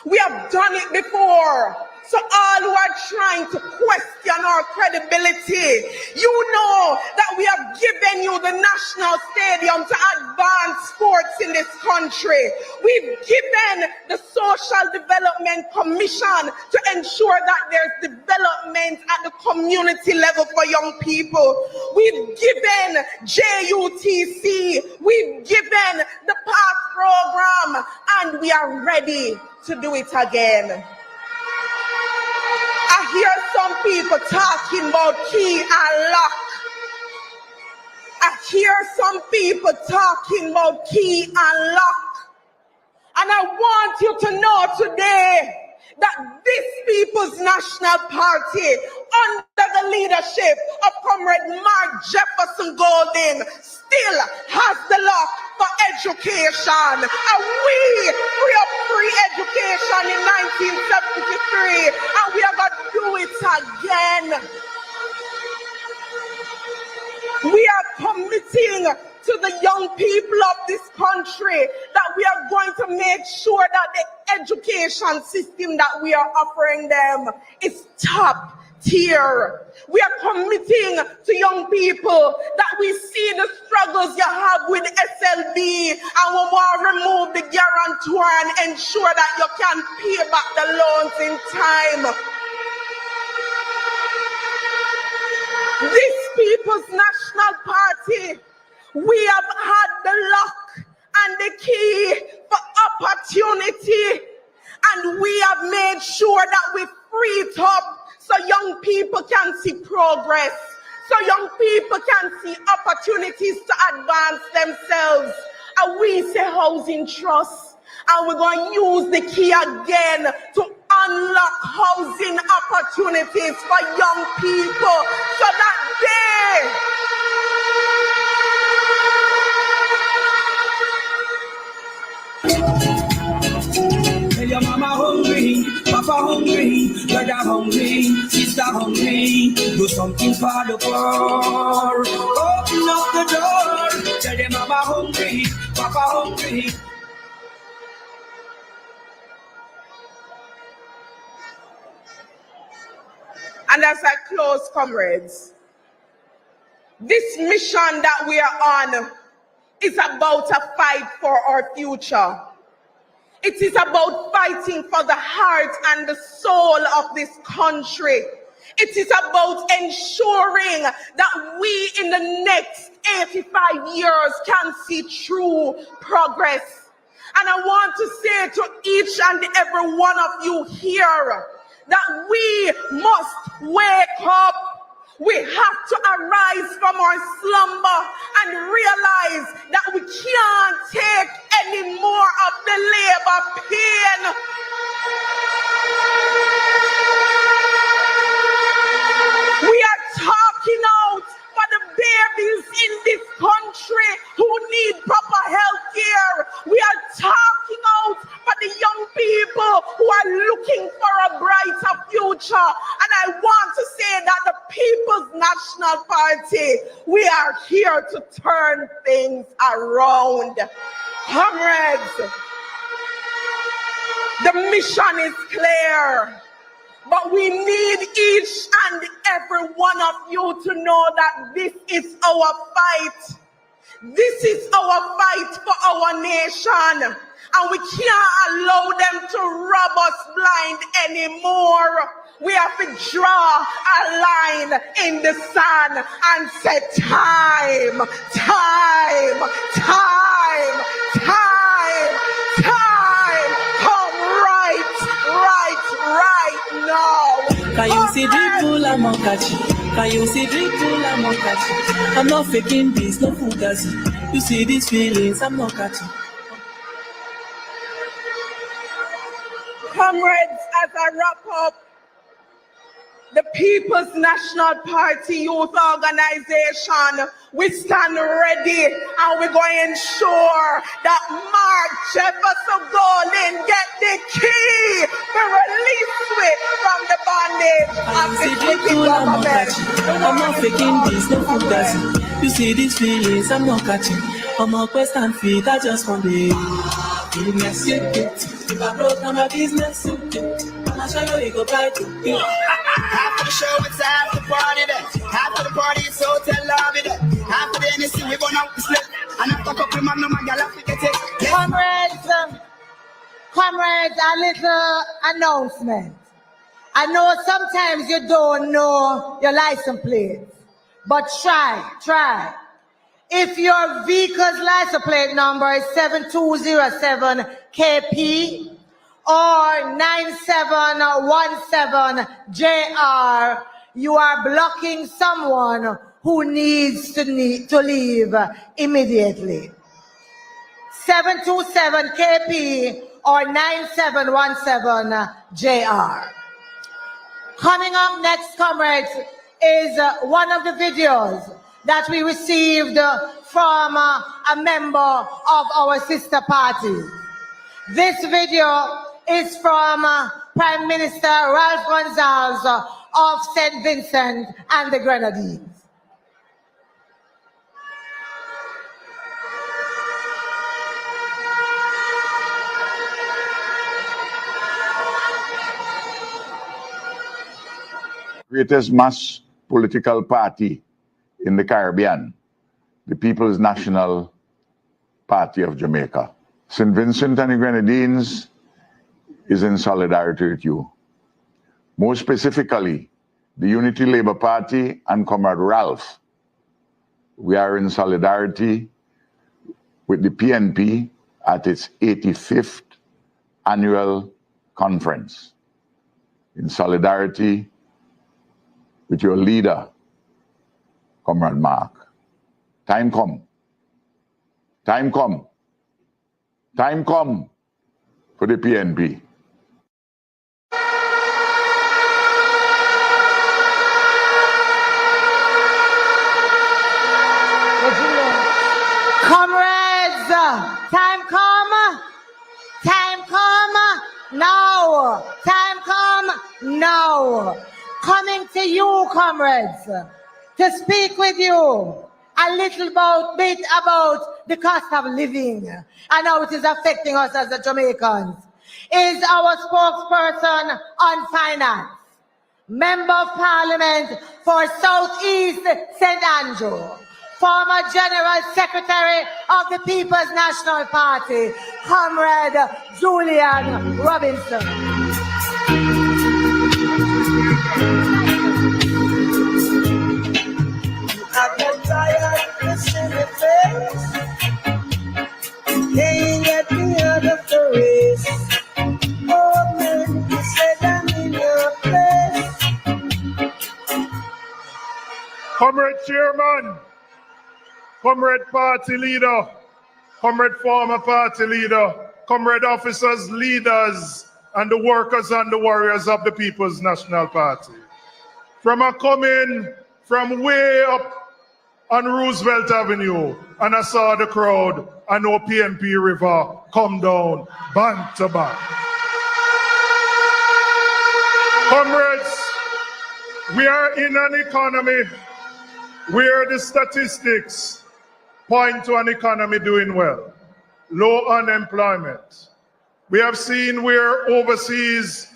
We have done it before. So all who are trying to question our credibility, you know that we have given you the national stadium to advance sports in this country. We've given the Social Development Commission to ensure that there's development at the community level for young people. We've given JUTC, we've given the PATH program, and we are ready to do it again. I hear some people talking about key and lock. I hear some people talking about key and lock. And I want you to know today that this People's National Party, under the leadership of Comrade Mark Jefferson Golding, still has the lock for education. And we free up free education in 1973, and we are going to do it again. We are committing to the young people of this country that we are going to make sure that the education system that we are offering them is top tier. We are committing to young people that we see the struggles you have with SLB, and we want to remove the guarantor and ensure that you can pay back the loans in time. This People's National Party, we have had the lock and the key for opportunity, and we have made sure that we free it up so young people can see progress, so young people can see opportunities to advance themselves. And we say housing trust, and we're going to use the key again to unlock housing opportunities for young people so that Tell your mama hungry, papa hungry, brother hungry, sister hungry. Do something for the poor. Open up the door. Tell your mama hungry, papa hungry. And as I close, comrades, this mission that we are on is about a fight for our future. It is about fighting for the heart and the soul of this country. It is about ensuring that we in the next 85 years can see true progress. And I want to say to each and every one of you here that we must wake up. We have to arise from our slumber and realize that we can't take any more of the labor pain. We are talking out for the babies in this country who need proper health care. We are talking out for the young people who are looking for a brighter future. And I want to say that the People's National Party, we are here to turn things around. Comrades, the mission is clear. But we need each and every one of you to know that this is our fight. This is our fight for our nation. And we can't allow them to rub us blind anymore. We have to draw a line in the sand and say time, time, time, time, time, see dripple, I'm not catching. Can you see dripple, I'm not catching. I'm not faking this, no fugazi. You see these feelings, I'm not catching. Comrades, as I wrap up, the People's National Party Youth Organization, we stand ready and we're going to ensure that Mark Jefferson Golden get the key to release it from the bondage of this wicked government. I'm not faking this, no fugazi. You see these feelings, I'm not catching. I'm on quest and feet, I just want to business, if I broke down my business, I'ma show you go bright. After the show, it's after the party then. After the party, it's hotel lobby then. After the NSC, we burn out the slip. And after a couple man, no man, y'all have to get it. Comrades, a little announcement. I know sometimes you don't know your license plate, but try. If your vehicle's license plate number is 7207 KP or 9717 JR, you are blocking someone who needs to leave immediately. 727 KP or 9717 JR. Coming up next, comrades, is one of the videos that we received from a member of our sister party. This video is from Prime Minister Ralph Gonsalves of St. Vincent and the Grenadines. Greatest mass political party in the Caribbean, the People's National Party of Jamaica. St. Vincent and the Grenadines is in solidarity with you. More specifically, the Unity Labour Party and Comrade Ralph. We are in solidarity with the PNP at its 85th annual conference. In solidarity with your leader, Comrade Mark. Time come for the PNP. Comrades, time come now. Time come now. Coming to you, comrades, to speak with you a little bit about the cost of living and how it is affecting us as the Jamaicans, is our spokesperson on finance, Member of Parliament for Southeast St. Andrew, former General Secretary of the People's National Party, Comrade Julian Robinson. I get tired of seeing your face. Can't get me out of the race. Oh man, you said I'm in your place. Comrade Chairman, Comrade Party Leader, Comrade Former Party Leader, Comrade Officers, Leaders, and the workers and the warriors of the People's National Party. From a coming from way up on Roosevelt Avenue, and I saw the crowd, I know PNP River come down, bank to bank. Comrades, we are in an economy where the statistics point to an economy doing well. Low unemployment. We have seen where overseas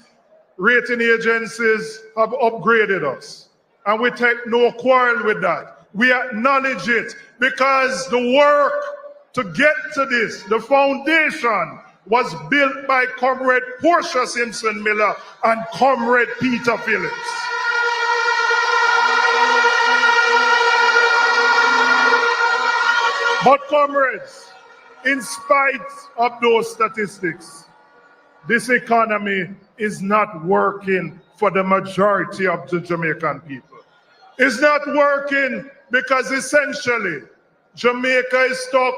rating agencies have upgraded us, and we take no quarrel with that. We acknowledge it because the work to get to this, the foundation, was built by Comrade Portia Simpson Miller and Comrade Peter Phillips. But comrades, in spite of those statistics, this economy is not working for the majority of the Jamaican people. It's not working because essentially Jamaica is stuck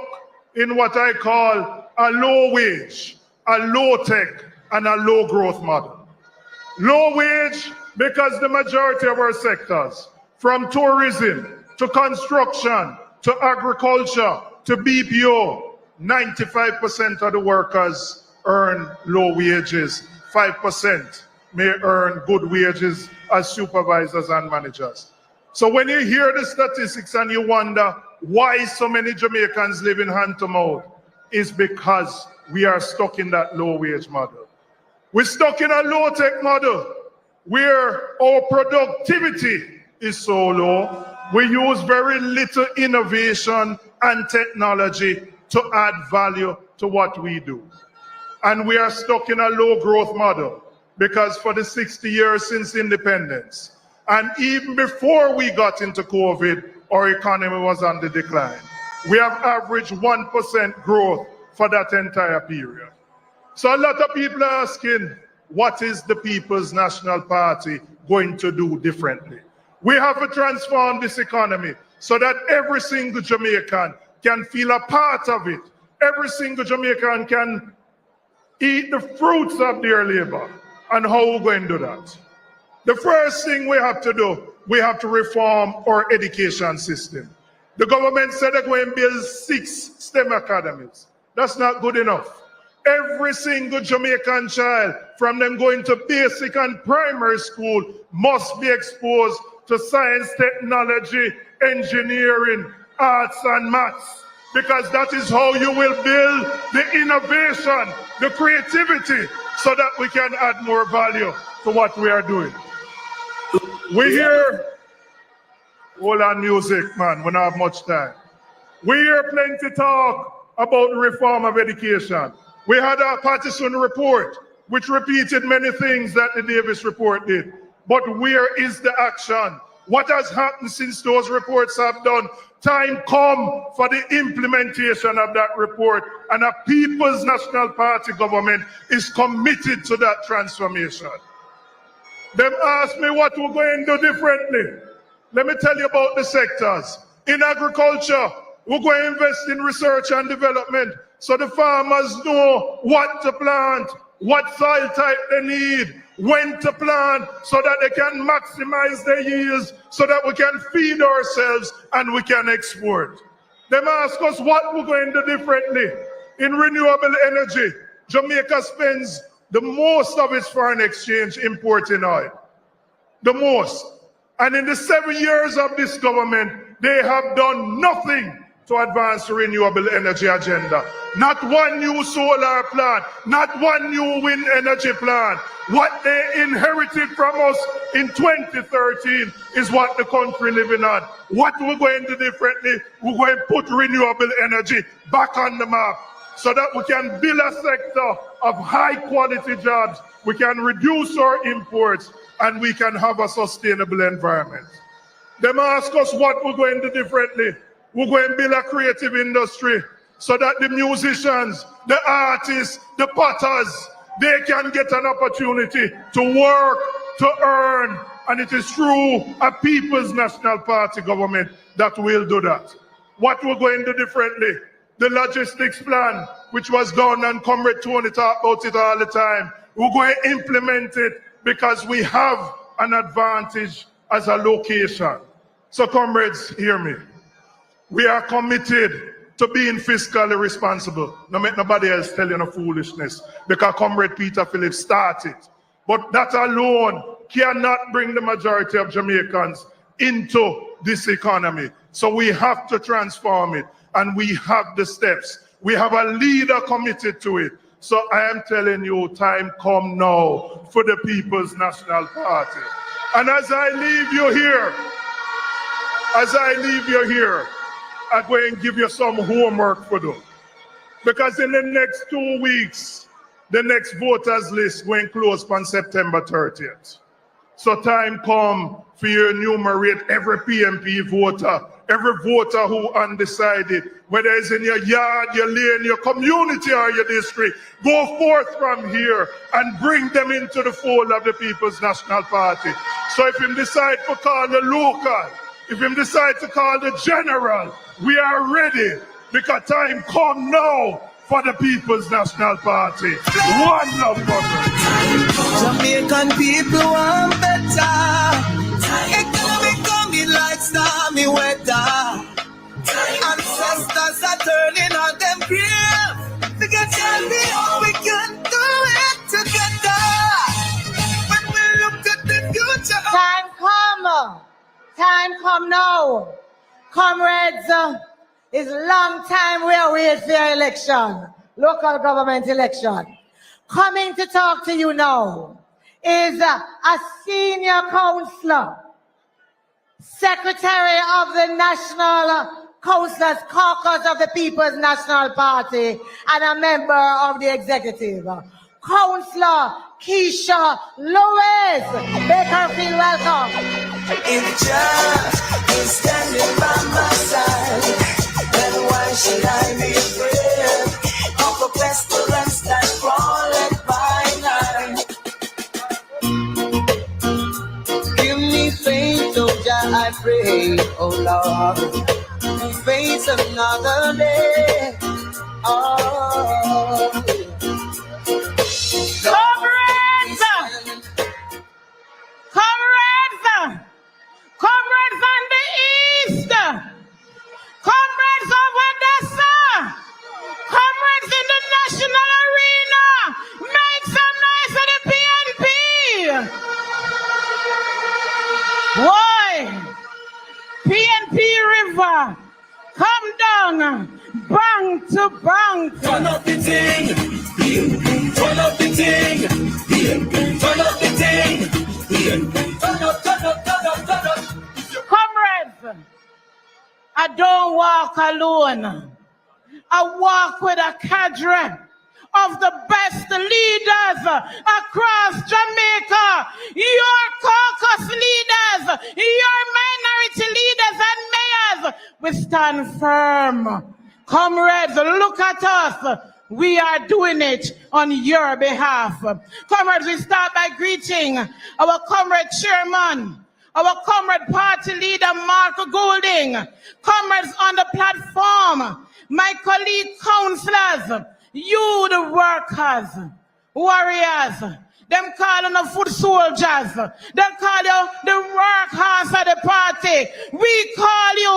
in what I call a low wage, a low tech, and a low growth model. Low wage because the majority of our sectors, from tourism to construction to agriculture to BPO, 95% of the workers earn low wages. 5% may earn good wages as supervisors and managers. So when you hear the statistics and you wonder why so many Jamaicans live in hand to mouth, it's because we are stuck in that low wage model. We're stuck in a low tech model where our productivity is so low. We use very little innovation and technology to add value to what we do. And we are stuck in a low growth model because for the 60 years since independence, and even before we got into COVID, our economy was on the decline. We have averaged 1% growth for that entire period. So a lot of people are asking, what is the People's National Party going to do differently? We have to transform this economy so that every single Jamaican can feel a part of it. Every single Jamaican can eat the fruits of their labor. And how are we going to do that? The first thing we have to do, we have to reform our education system. The government said they're going to build 6 STEM academies. That's not good enough. Every single Jamaican child, from them going to basic and primary school, must be exposed to science, technology, engineering, arts, and maths. Because that is how you will build the innovation, the creativity, so that we can add more value to what we are doing. We hear, hold on music, man, we don't have much time. We hear plenty talk about the reform of education. We had a partition report, which repeated many things that the Davis report did. But where is the action? What has happened since those reports have done? Time come for the implementation of that report, and a People's National Party government is committed to that transformation. Them ask me what we're going to do differently. Let me tell you about the sectors. In agriculture, we're going to invest in research and development so the farmers know what to plant, what soil type they need, when to plant, so that they can maximize their yields, so that we can feed ourselves and we can export. Them ask us what we're going to do differently. In renewable energy, Jamaica spends the most of its foreign exchange importing oil. The most. And in the 7 years of this government, they have done nothing to advance the renewable energy agenda. Not one new solar plant, not one new wind energy plant. What they inherited from us in 2013 is what the country living on. What we're going to do differently, we're going to put renewable energy back on the map so that we can build a sector of high quality jobs, we can reduce our imports, and we can have a sustainable environment. Them ask us what we're going to do differently. We're going to build a creative industry so that the musicians, the artists, the potters, they can get an opportunity to work, to earn, and it is through a People's National Party government that will do that. What we're going to do differently, the logistics plan, which was done, and Comrade Tony talk about it all the time, we're going to implement it because we have an advantage as a location. So comrades, hear me. We are committed to being fiscally responsible. Don't make nobody else tell you no foolishness, because Comrade Peter Phillips started. But that alone cannot bring the majority of Jamaicans into this economy. So we have to transform it, and we have the steps. We have a leader committed to it. So I am telling you, time come now for the People's National Party. And as I leave you here, I'm going to give you some homework to do. Because in the next 2 weeks, the next voters list going to close on September 30th. So time come for you to enumerate every PNP voter every voter who undecided, whether it's in your yard, your lane, your community, or your district, go forth from here and bring them into the fold of the People's National Party. So if him decide to call the local, if him decide to call the general, we are ready, because time come now for the People's National Party. One love, brother. Jamaican people want better. Economy coming like stormy weather. Ancestors are turning on them grave. We can tell me how we can do it together. When we look at the future. Time come now. Comrades, it's long time we are waiting for your election, local government election. Coming to talk to you now is a senior councillor, secretary of the National Councillors Caucus of the People's National Party, and a member of the executive. Councillor Keisha Lewis. Bakerfield, welcome. If Jah is standing by my side, then why should I be afraid of a pestilence that crawleth by night? Give me faith, oh Jah, I pray, oh Lord, to face another day. Oh. Comrades on the east, comrades of Odessa, comrades in the national arena, make some noise for the PNP. Why? PNP River, come down, bang to bang. Turn up the thing, turn up the thing, turn up the thing, turn up. Comrades, I don't walk alone. I walk with a cadre of the best leaders across Jamaica. Your caucus leaders, your minority leaders and mayors, we stand firm. Comrades, look at us. We are doing it on your behalf. Comrades, we start by greeting our comrade chairman, our comrade party leader, Mark Golding, comrades on the platform, my colleague councillors, you the workers, warriors, them call on the foot soldiers, them call you the workhorse of the party. We call you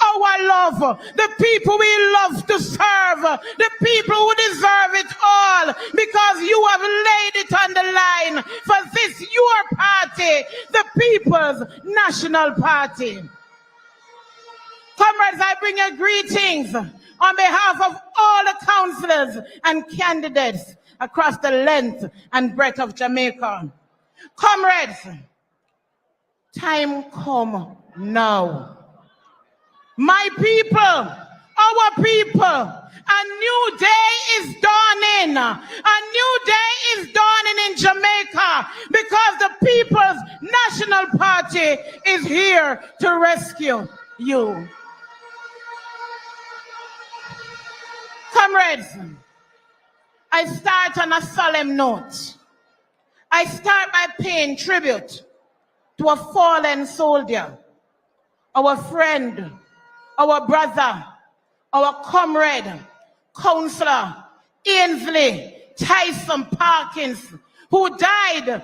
our love, the people we love to serve, the people who deserve it all, because you have laid it on the line for this your party, the People's National Party. Comrades, I bring you greetings on behalf of all the councillors and candidates across the length and breadth of Jamaica. Comrades, time come now. My people, our people, a new day is dawning. A new day is dawning in Jamaica because the People's National Party is here to rescue you. Comrades, I start on a solemn note. I start by paying tribute to a fallen soldier, our friend, our brother, our comrade, Councillor Ainsley Tyson Parkins, who died,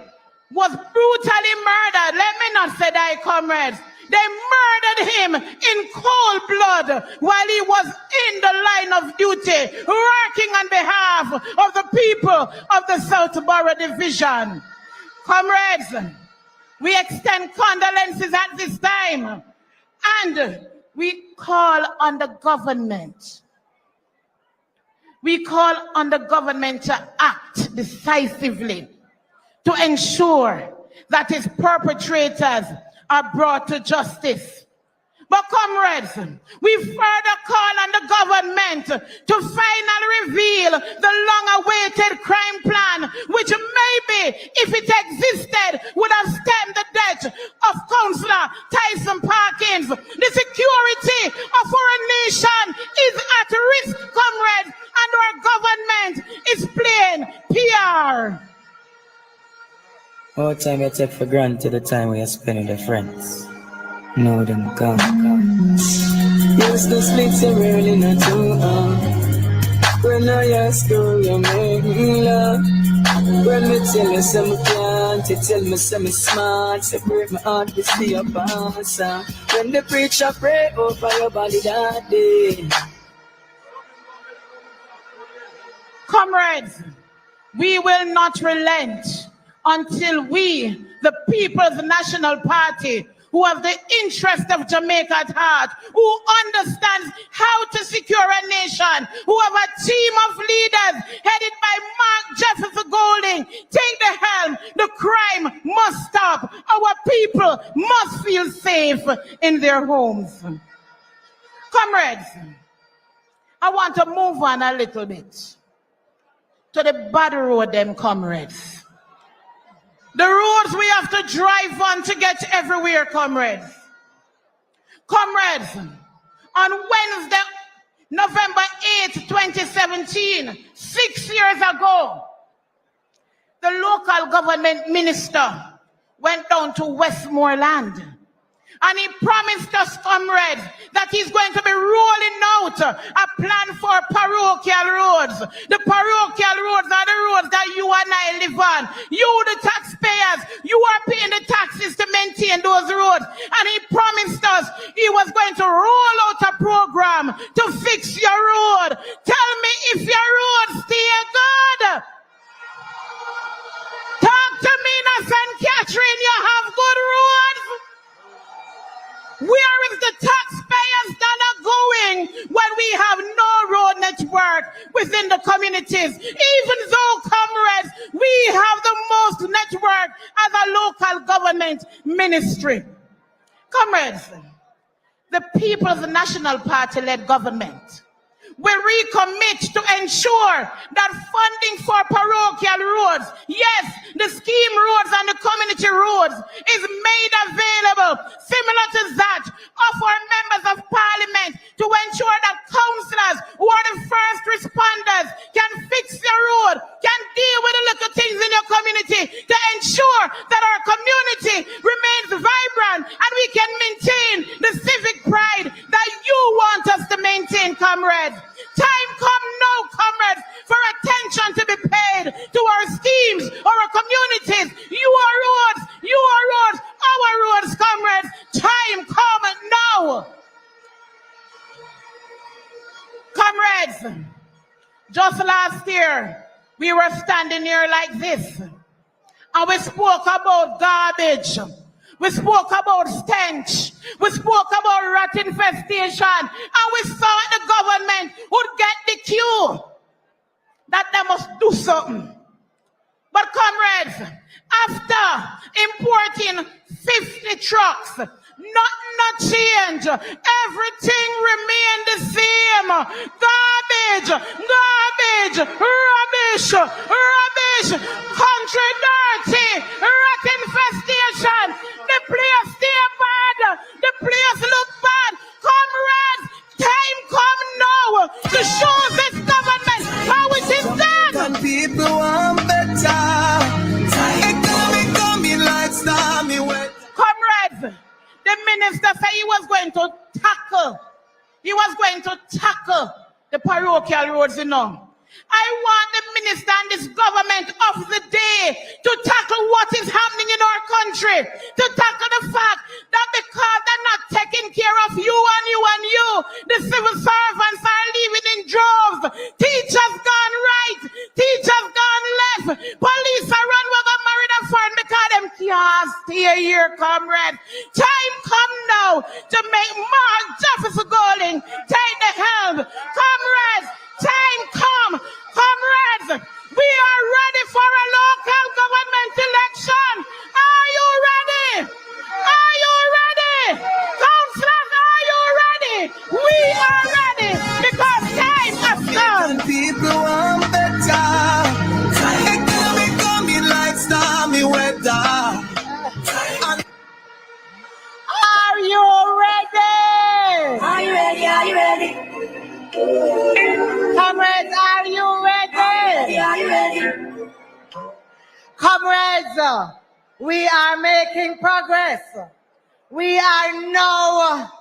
was brutally murdered. Let me not say die, comrades. They murdered him in cold blood while he was in the line of duty, working on behalf of the people of the Southborough Division. Comrades, we extend condolences at this time, and we call on the government. We call on the government to act decisively to ensure that its perpetrators are brought to justice. But comrades, we further call on the government to finally reveal the long-awaited crime plan, which maybe, if it existed, would have stemmed the death of Councillor Tyson Parkins. The security Governor. What time you take for granted the time we spend with your friends? No, them come. Used to sleep so early, not too long. When I ask you, you make me laugh. When me tell you some can't, you tell me some smart. Separate my heart to see your answer. When the preacher pray over your body that day. Comrades, we will not relent until we, the People's National Party, who have the interest of Jamaica at heart, who understands how to secure a nation, who have a team of leaders headed by Mark Jefferson Golding, take the helm. The crime must stop. Our people must feel safe in their homes. Comrades, I want to move on a little bit to the bad road, them comrades. The roads we have to drive on to get everywhere, comrades. Comrades, on Wednesday, November 8th, 2017, 6 years ago, the local government minister went down to Westmoreland. And he promised us, comrades, that he's going to be rolling out a plan for parochial roads. The parochial roads are the roads that you and I live on. You, the taxpayers, you are paying the taxes to maintain those roads. And he promised us he was going to roll out a program to fix your road. Tell me if your roads still good. Talk to me, St. Catherine, you have good roads. Where is the taxpayers that are going when we have no road network within the communities? Even though, comrades, we have the most network as a local government ministry. Comrades, the People's National Party-led government will recommit to ensure that funding for parochial roads, yes, the scheme roads and the community roads, is made available, similar to that of our members of parliament, to ensure that councillors who are the first responders can fix your road, can deal with the little things in your community to ensure that our community remains vibrant and we can maintain the civic pride that you want us to maintain, comrades. Time come now, comrades, for attention to be paid to our schemes, our communities, our roads, our roads, comrades. Time come now. Comrades, just last year, we were standing here like this, and we spoke about garbage. We spoke about stench. We spoke about rat infestation. And we thought the government would get the cue that they must do something. But comrades, after importing 50 trucks, nothing changed. Everything remained the same. Garbage, garbage, rubbish, rubbish, country dirty, rat infestation. The place stay bad. The place look bad. Comrades, time come now to show this government how it is done. When people want better, it coming like stormy weather. Comrades, the minister said he was going to tackle the parochial roads, you know. I want the minister and this government of the day to tackle what is happening in our country, to tackle the fact that because they're not taking care of you and you and you, the civil servants are leaving in droves. Teachers gone right, teachers gone left, police are run with a married and foreign because them can't stay here, comrade. Time come now to make Mark Jefferson Golding take the helm. Comrades, time come. Comrades, we are ready for a local government election. Are you ready? Are you ready? Councillors, are you ready? We are ready because time has come. People want better. It coming like stormy weather. Are you ready? Are you ready? Are you ready? Comrades, we are making progress. We are now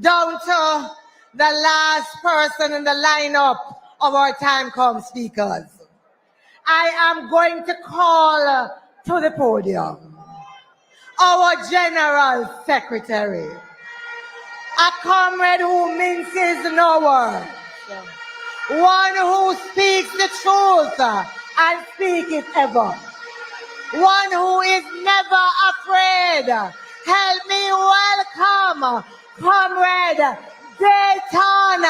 down to the last person in the lineup of our time come speakers. I am going to call to the podium our General Secretary, a comrade who minces no words, one who speaks the truth and speaks it ever, one who is never afraid. Help me welcome Comrade Dayton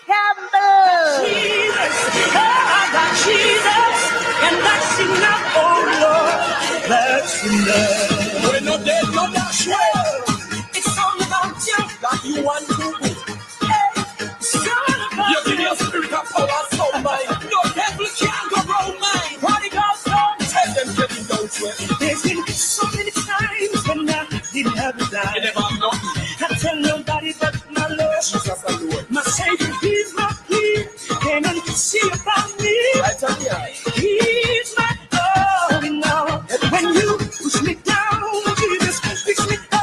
Campbell. Jesus, I got Jesus, and that's enough, oh Lord, that's enough. We're not dead, no dash well. It's all about you, that you want to do. It's all about you. Give me a spirit of power, so mind. No devil can't go wrong, mine. Holy Ghost, don't tell them, get it down to it. There's been so many times when I didn't have a dime. You never have nothing. I tell nobody but my Lord. Jesus alone. My Savior, He's my King. Came and see about me. Right on here. He's my all in all. When you push me down, Jesus picks me up.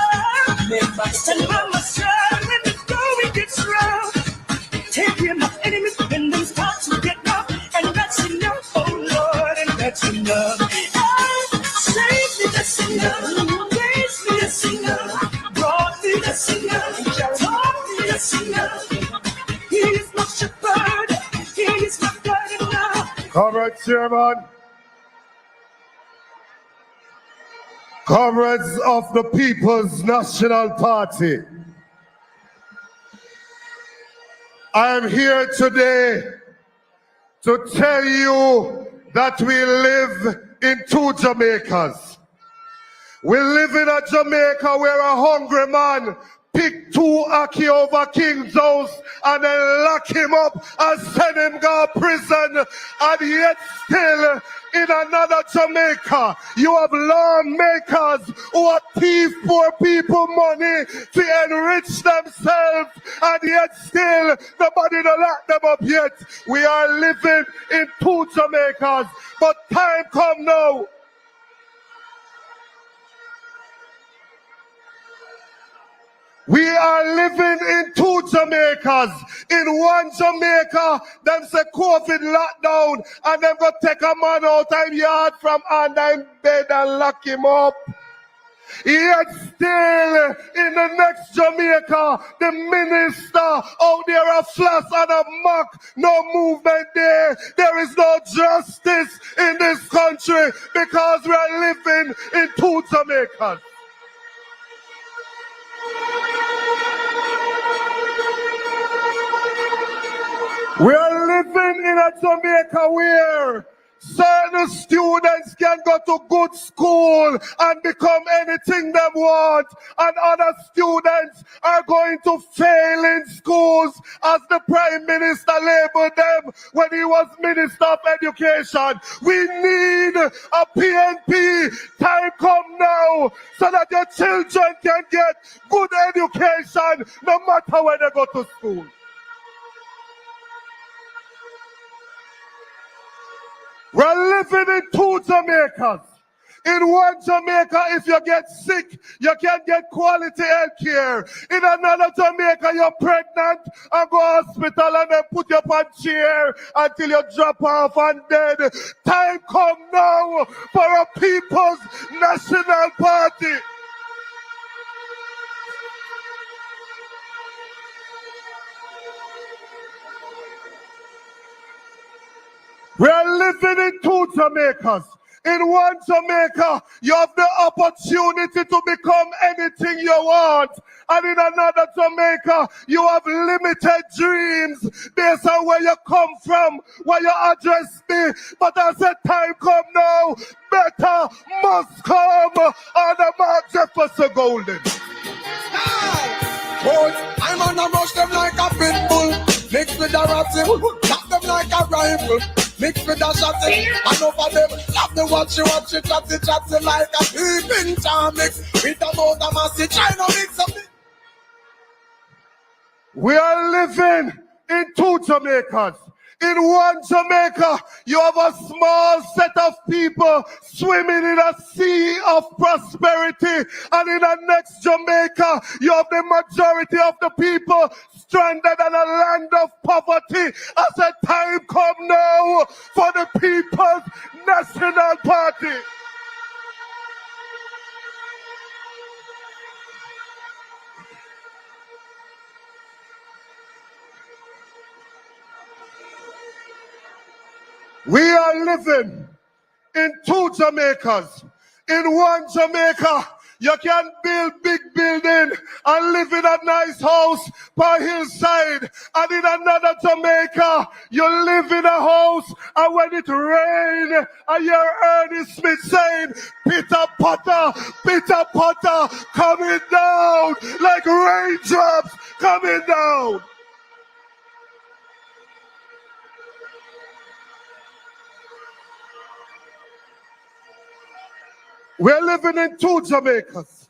And Mama said, when the going gets rough, take him my enemies when they start to get rough. And that's enough, oh Lord, and that's enough. Save me, that's enough. Raise me, that's enough. Brought me, that's enough. Taught me, that's enough. He is my shepherd. He is my burden now. Comrade Chairman, comrades of the People's National Party, I am here today to tell you that we live in two Jamaicas. We live in a Jamaica where a hungry man pick two Aki over King's house and then lock him up and send him to prison, and yet still in another Jamaica you have lawmakers who are thief poor people money to enrich themselves, and yet still nobody to lock them up yet. We are living in two Jamaicas, but time come now. We are living in two Jamaicas. In one Jamaica, them say COVID lockdown, and them go take a man out of yard from under him bed and lock him up. Yet still, in the next Jamaica, the minister out there a flash and a mock, no movement there. There is no justice in this country because we are living in two Jamaicas. We are living in a Jamaica where certain students can go to good school and become anything they want, and other students are going to fail in schools, as the Prime Minister labeled them when he was Minister of Education. We need a PNP. Time come now so that your children can get good education no matter where they go to school. We're living in two Jamaicas. In one Jamaica, if you get sick, you can get quality health care. In another Jamaica, you're pregnant and go to hospital and then put you on chair until you drop off and dead. Time come now for a People's National Party. We are living in two Jamaicas. In one Jamaica, you have the opportunity to become anything you want. And in another Jamaica, you have limited dreams based on where you come from, where you address me. But as the time come now, better must come on the Mark Jefferson Golden. Boy, I'm on a rush them like a pit bull. Mix with a ratty, knock them like a rifle. Mix with a shotty, and over them, love the watchy, chatty like a peeping Tom mix. With a motor massy, trying to mix up it. We are living in two Jamaicas. In one Jamaica, you have a small set of people swimming in a sea of prosperity. And in the next Jamaica, you have the majority of the people stranded in a land of poverty. As a time come now for the People's National Party. We are living in two Jamaicas. In one Jamaica, you can build big building and live in a nice house by hillside. And in another Jamaica, you live in a house, and when it rains, and you hear Ernie Smith saying, pitter patter, coming down like raindrops coming down. We're living in two Jamaicas.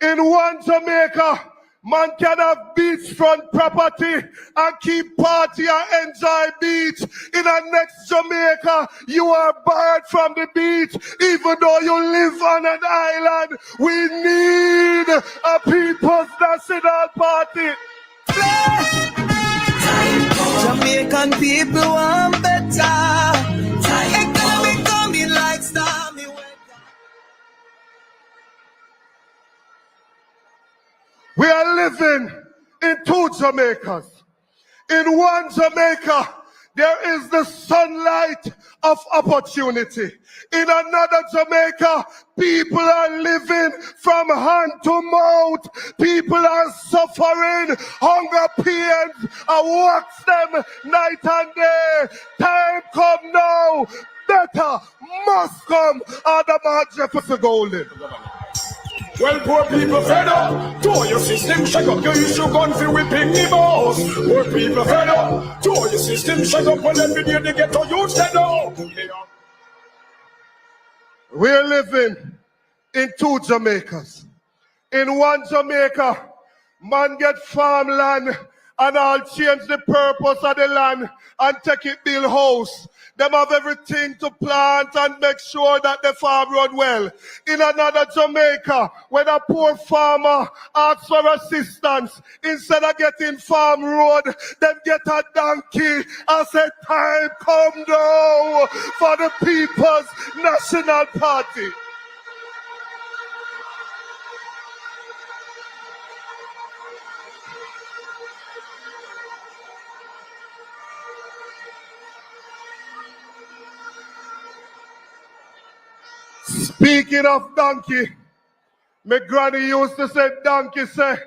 In one Jamaica, man can have beachfront property and keep party and enjoy beach. In the next Jamaica, you are barred from the beach, even though you live on an island. We need a People's National Party. Jamaican people want better. Economy coming like stormy weather. We are living in two Jamaicas. In one Jamaica, there is the sunlight of opportunity. In another Jamaica, people are living from hand to mouth. People are suffering hunger pains and walks them night and day. Time come now. Better must come. Adam Jefferson Golden. Well, poor people fed up. To your system, shut up. You issue gun for whipping the boss. Poor people fed up. To your system, shut up. And every day they get to use fed up. We're living in two Jamaicas. In one Jamaica, man get farmland and I'll change the purpose of the land and take it build house. Them have everything to plant and make sure that the farm run well. In another Jamaica, when a poor farmer asks for assistance, instead of getting farm road, them get a donkey. I said, time come now for the People's National Party. Speaking of donkey, my granny used to say, donkey say,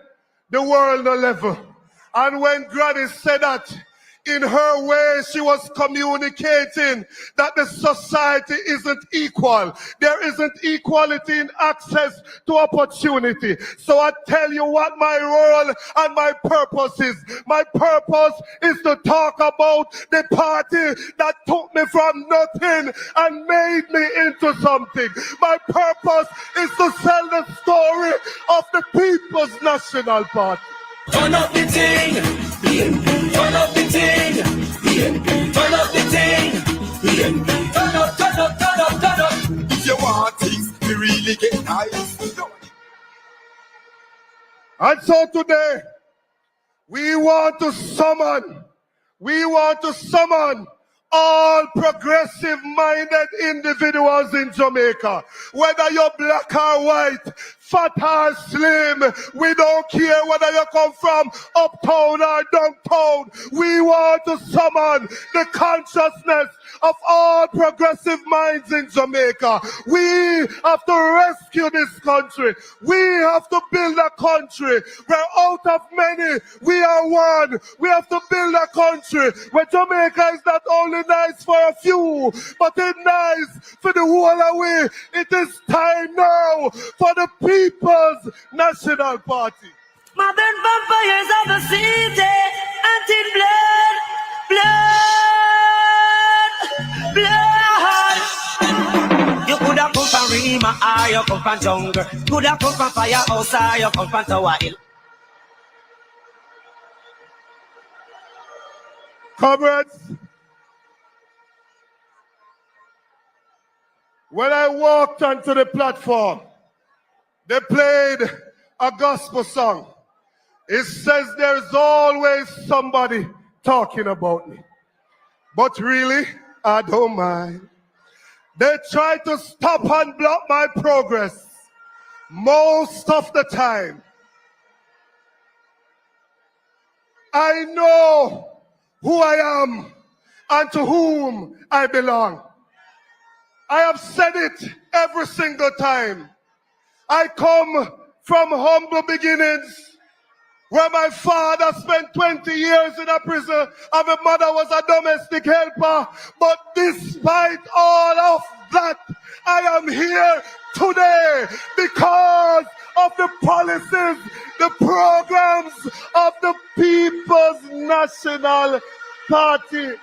the world no level. And when granny said that, in her way, she was communicating that the society isn't equal. There isn't equality in access to opportunity. So I tell you what my role and my purpose is. My purpose is to talk about the party that took me from nothing and made me into something. My purpose is to tell the story of the People's National Party. Turn up the thing, PNP. Turn up the thing, PNP. Turn up the thing, PNP. Turn up, turn up, turn up, turn up. If you want things to really get nice. And so today, we want to summon all progressive-minded individuals in Jamaica. Whether you're black or white, fat or slim, we don't care whether you come from uptown or downtown. We want to summon the consciousness of all progressive minds in Jamaica. We have to rescue this country. We have to build a country where out of many, we are one. We have to build a country where Jamaica is not only nice for a few, but it's nice for the whole of we. It is time now for the People's National Party. My burn vampires of the city, until blood. You could have come from Rima, or you come from jungle. Could have come from firehouse, or you come from Tower Hill. Comrades, When I walked onto the platform, they played a gospel song. It says there's always somebody talking about me. But really, I don't mind. They try to stop and block my progress most of the time. I know who I am and to whom I belong. I have said it every single time. I come from humble beginnings, where my father spent 20 years in a prison and my mother was a domestic helper. But despite all of that, I am here today because of the policies, the programs of the People's National Party.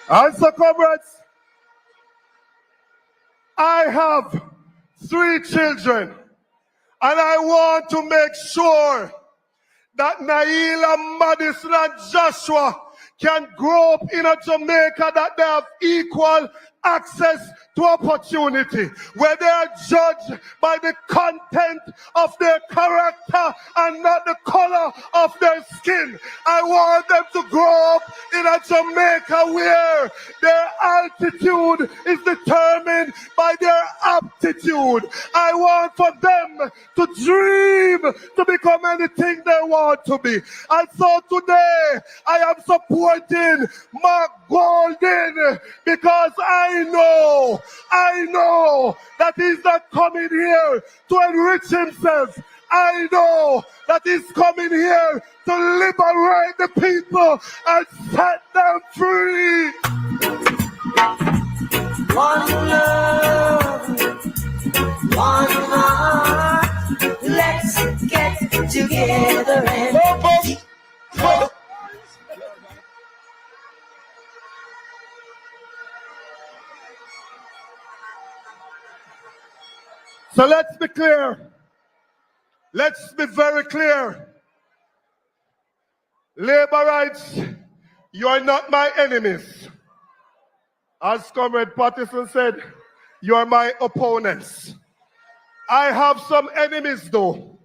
And so, comrades, I have 3 children, and I want to make sure that Naila, Madison, and Joshua can grow up in a Jamaica that they have equal access to opportunity, where they are judged by the content of their character and not the color of their skin. I want them to grow up in a Jamaica where their altitude is determined by their aptitude. I want for them to dream to become anything they want to be. And so today I am supporting Mark Golden because I know that he's not coming here to enrich himself. I know that he's coming here to liberate the people and set them free. One love, one heart, let's get together and So let's be clear. Let's be very clear. Laborites, you are not my enemies. As Comrade Patterson said, you are my opponents. I have some enemies though.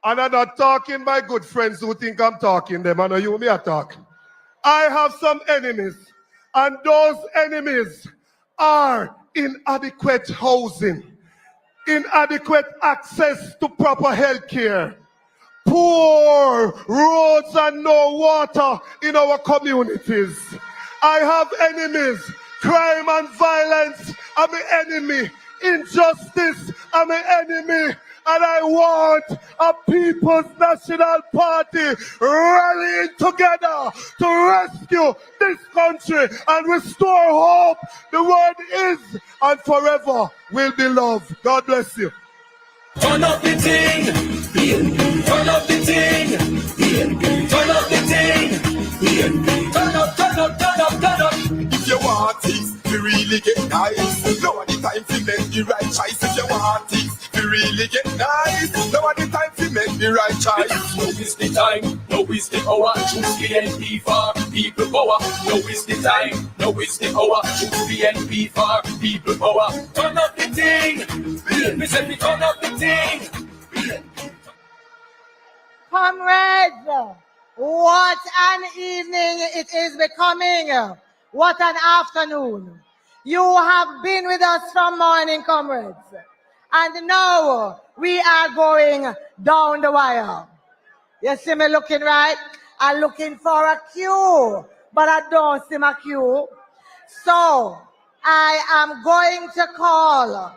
And I'm not talking my good friends who think I'm talking them. I know you me talk. I have some enemies. And those enemies are inadequate housing, inadequate access to proper health care, poor roads and no water in our communities. I have enemies. Crime and violence are my enemy. Injustice are my enemy. And I want a People's National Party rallying together to rescue this country and restore hope. The word is and forever will be love. God bless you. Turn up the thing, PNP. Turn up the thing, PNP. Turn up the thing, PNP. Turn up, turn up, turn up, turn up. If you want things to really get nice, now are the time to make the right choice. If you want things to really get nice, now are the time to make the right choice. Now is the time, now is the hour. Choose PNP for people power. Now is the time, now is the hour. Choose PNP for people power. Turn up the thing, PNP said we turn up the thing. Comrades, what an evening it is becoming. What an afternoon. You have been with us from morning, comrades. And now we are going down the wire. You see me looking right? I'm looking for a queue, but I don't see my queue. So I am going to call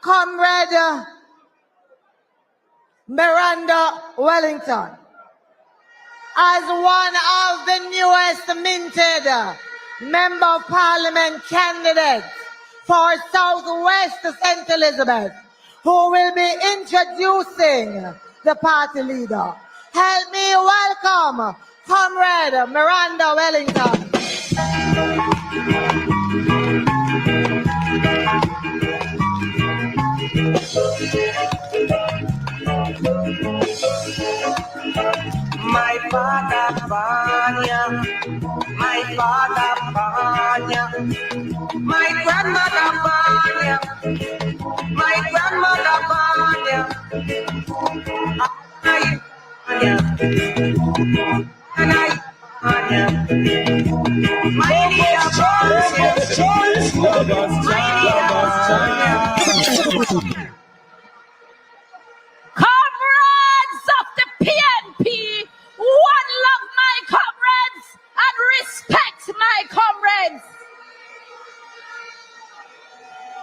Comrade Miranda Wellington as one of the newest minted Member of Parliament candidates for Southwest St. Elizabeth, who will be introducing the party leader. Help me welcome Comrade Miranda Wellington. My father Vanya, my father Vanya, my grandmother Vanya, my grandmother Vanya, my leader Comrades of the PNP, one love my comrades and respect my comrades.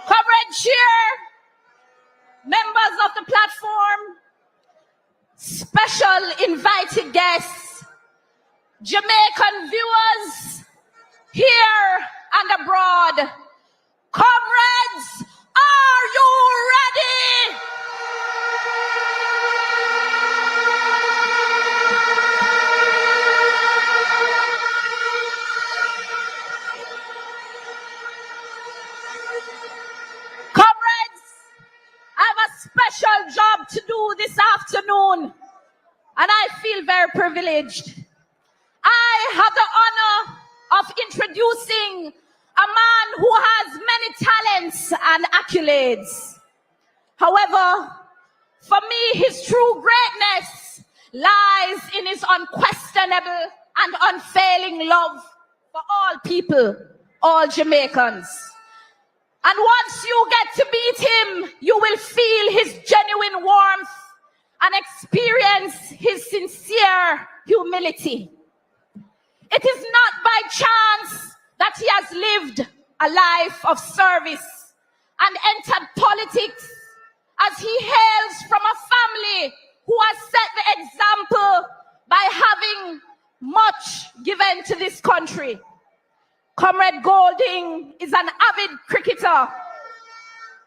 Comrade Cheer, members of the platform, special invited guests, Jamaican viewers here and abroad. Comrades, are you ready? Comrades, I have a special job to do this afternoon, and I feel very privileged. I have the honor of introducing a man who has many talents and accolades. However, for me, his true greatness lies in his unquestionable and unfailing love for all people, all Jamaicans. And once you get to meet him, you will feel his genuine warmth and experience his sincere humility. It is not by chance that he has lived a life of service and entered politics, as he hails from a family who has set the example by having much given to this country. Comrade Golding is an avid cricketer,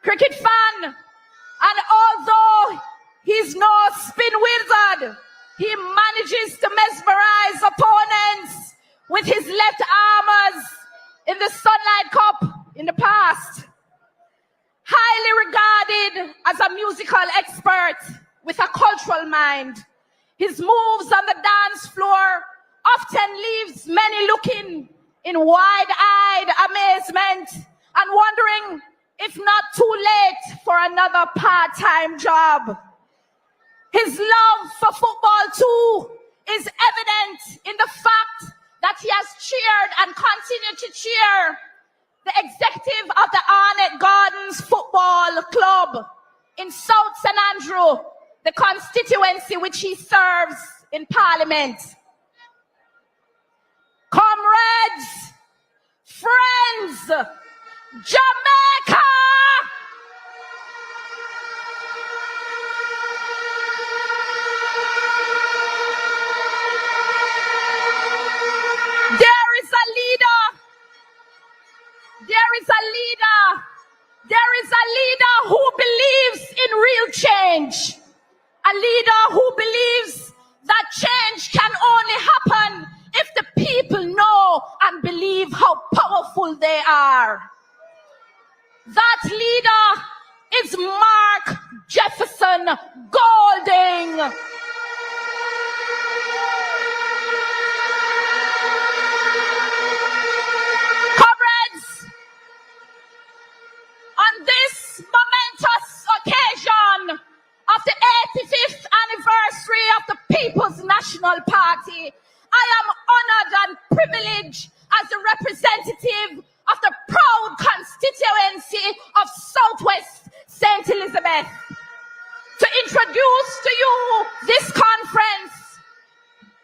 cricket fan, and although he's no spin wizard, he manages to mesmerize opponents with his left armers in the Sunlight Cup in the past. Highly regarded as a musical expert with a cultural mind, his moves on the dance floor often leaves many looking in wide-eyed amazement and wondering if not too late for another part-time job. His love for football too is evident in the fact that he has cheered and continued to cheer the executive of the Arnett Gardens Football Club in South St. Andrew, the constituency which he serves in Parliament. Comrades, friends, Jamaica! There is a leader who believes in real change. A leader who believes that change can only happen if the people know and believe how powerful they are. That leader is Mark Jefferson Golding. On this momentous occasion of the 85th anniversary of the People's National Party, I am honored and privileged as the representative of the proud constituency of Southwest St. Elizabeth to introduce to you this conference.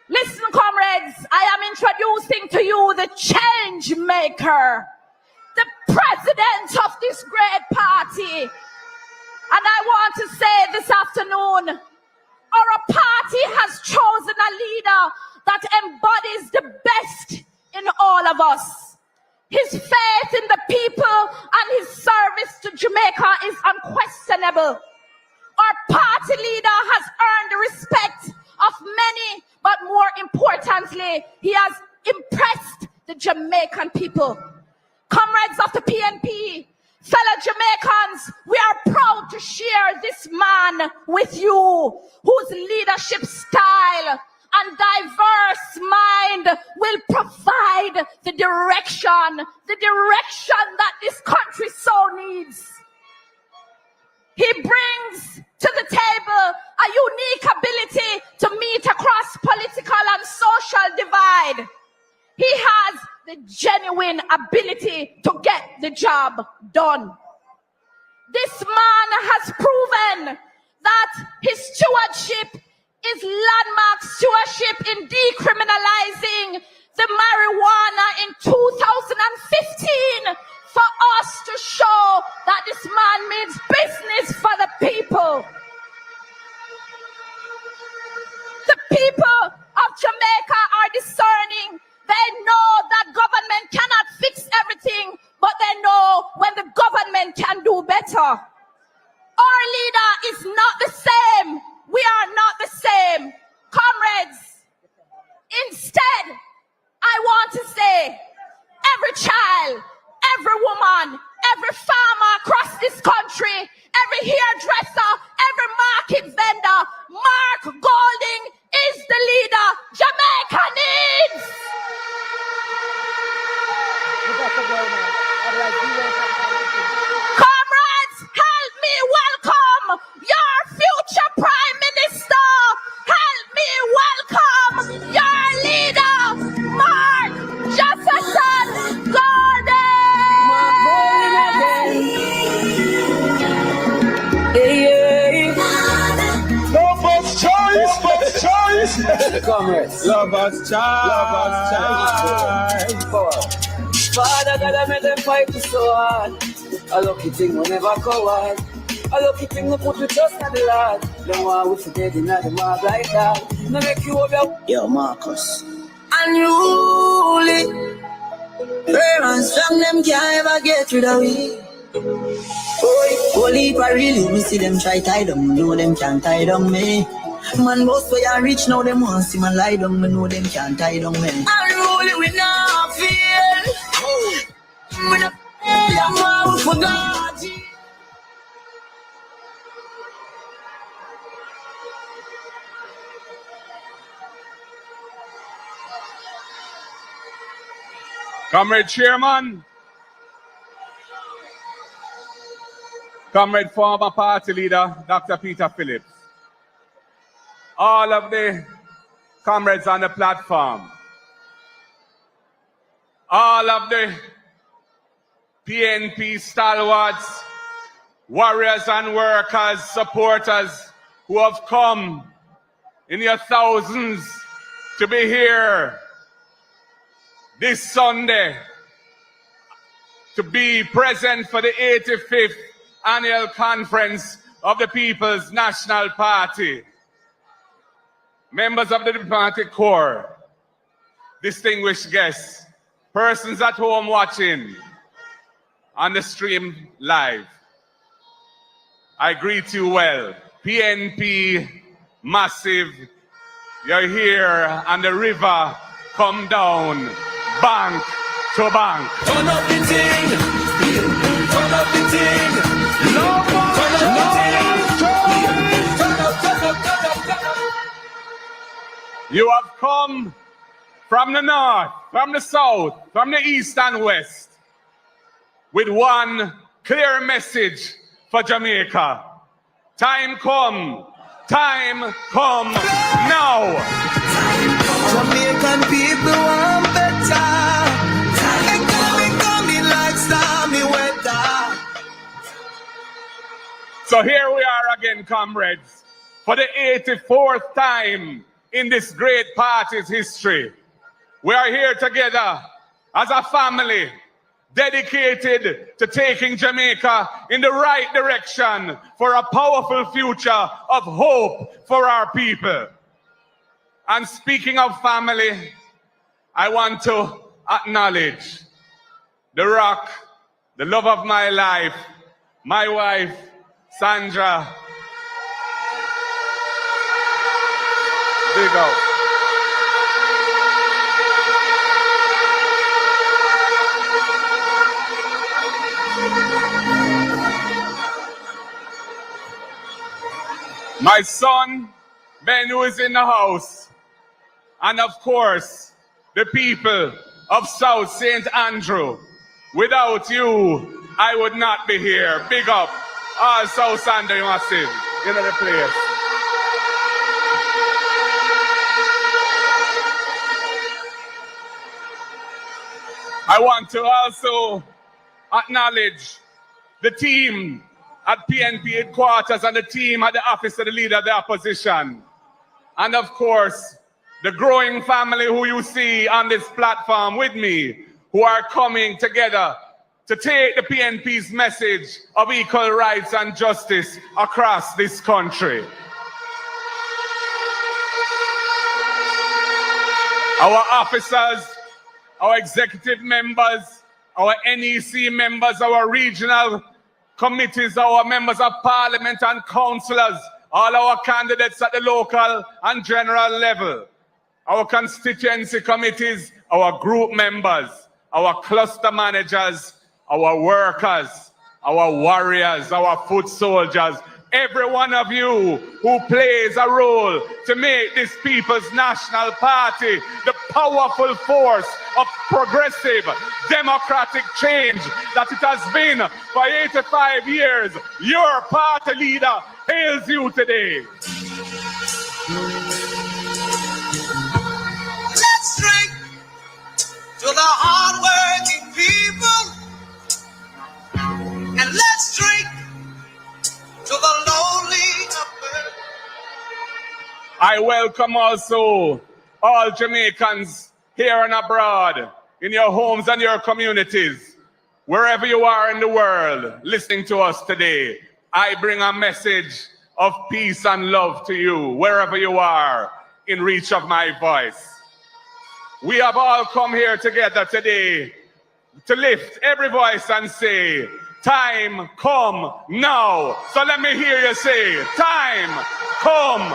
Listen, comrades, I am introducing to you the change maker, the president of this great party. And I want to say this afternoon, our party has chosen a leader that embodies the best in all of us. His faith in the people and his service to Jamaica is unquestionable. Our party leader has earned the respect of many, but more importantly, he has impressed the Jamaican people. Comrades of the PNP, Fellow Jamaicans, we are proud to share this man with you, whose leadership style and diverse mind will provide the direction that this country so needs. He brings to the table a unique ability to meet across political and social divide. He has the genuine ability to get the job done. This man has proven that his stewardship is landmark stewardship in decriminalizing the marijuana in 2015 for us to show that this man means business for the people. The people of Jamaica are discerning. They know that government cannot fix everything, but they know when the government can do better. Our leader is not the same. We are not the same. Comrades, instead, I want to say, every child, every woman, every farmer across this country, every hairdresser, every market vendor, Mark Golding is the leader Jamaica needs. Comrades, help me welcome your future Prime Minister. Help me welcome your leader, Mark Jefferson Golding. Lover's choice. Comrades. Lover's choice. Father God, I made them fight so hard. A lucky thing will never go hard. A lucky thing will put you trust in the Lord. Don't want to forget in the mark like that. No make you over. Yo, Marcus. Unruly. Parents from them can't ever get rid of me. Holy I really we see them try tie them. Know them can't tie down me. Man, most way I reach now, them want see man lie down. Me know them can't tie down me. Unruly we not feel. We not feel. For God. Comrade Chairman, Comrade former party leader, Dr. Peter Phillips, all of the comrades on the platform, all of the PNP stalwarts, warriors and workers, supporters who have come in your thousands to be here this Sunday to be present for the 85th annual conference of the People's National Party. Members of the diplomatic corps, distinguished guests, persons at home watching on the stream live, I greet you well. PNP Massive, you're here and the river come down bank to bank. Turn up the thing. Turn up the thing. Turn up. You have come from the north, from the south, from the east and west with one clear message for Jamaica. Time come now. Jamaican people want better. Economy coming like stormy weather. So here we are again, comrades, for the 84th time in this great party's history. We are here together as a family dedicated to taking Jamaica in the right direction for a powerful future of hope for our people. And speaking of family, I want to acknowledge the rock, the love of my life, my wife, Sandra. Big up. my son, Ben, who is in the house, and of course, the people of South St. Andrew. Without you, I would not be here. Big up all South Andrew massive in the place. I want to also acknowledge the team at PNP headquarters and the team at the office of the leader of the opposition. And of course, the growing family who you see on this platform with me, who are coming together to take the PNP's message of equal rights and justice across this country. Our officers, our executive members, our NEC members, our regional committees, our members of parliament and councillors, all our candidates at the local and general level, our constituency committees, our group members, our cluster managers, our workers, our warriors, our foot soldiers, every one of you who plays a role to make this People's National Party the powerful force of progressive democratic change that it has been for 85 years. Your party leader hails you today. Let's drink to the hard-working people, and let's drink to the lonely. I welcome also all Jamaicans here and abroad, in your homes and your communities, wherever you are in the world listening to us today. I bring a message of peace and love to you, wherever you are in reach of my voice. We have all come here together today to lift every voice and say, time come now. So let me hear you say, time come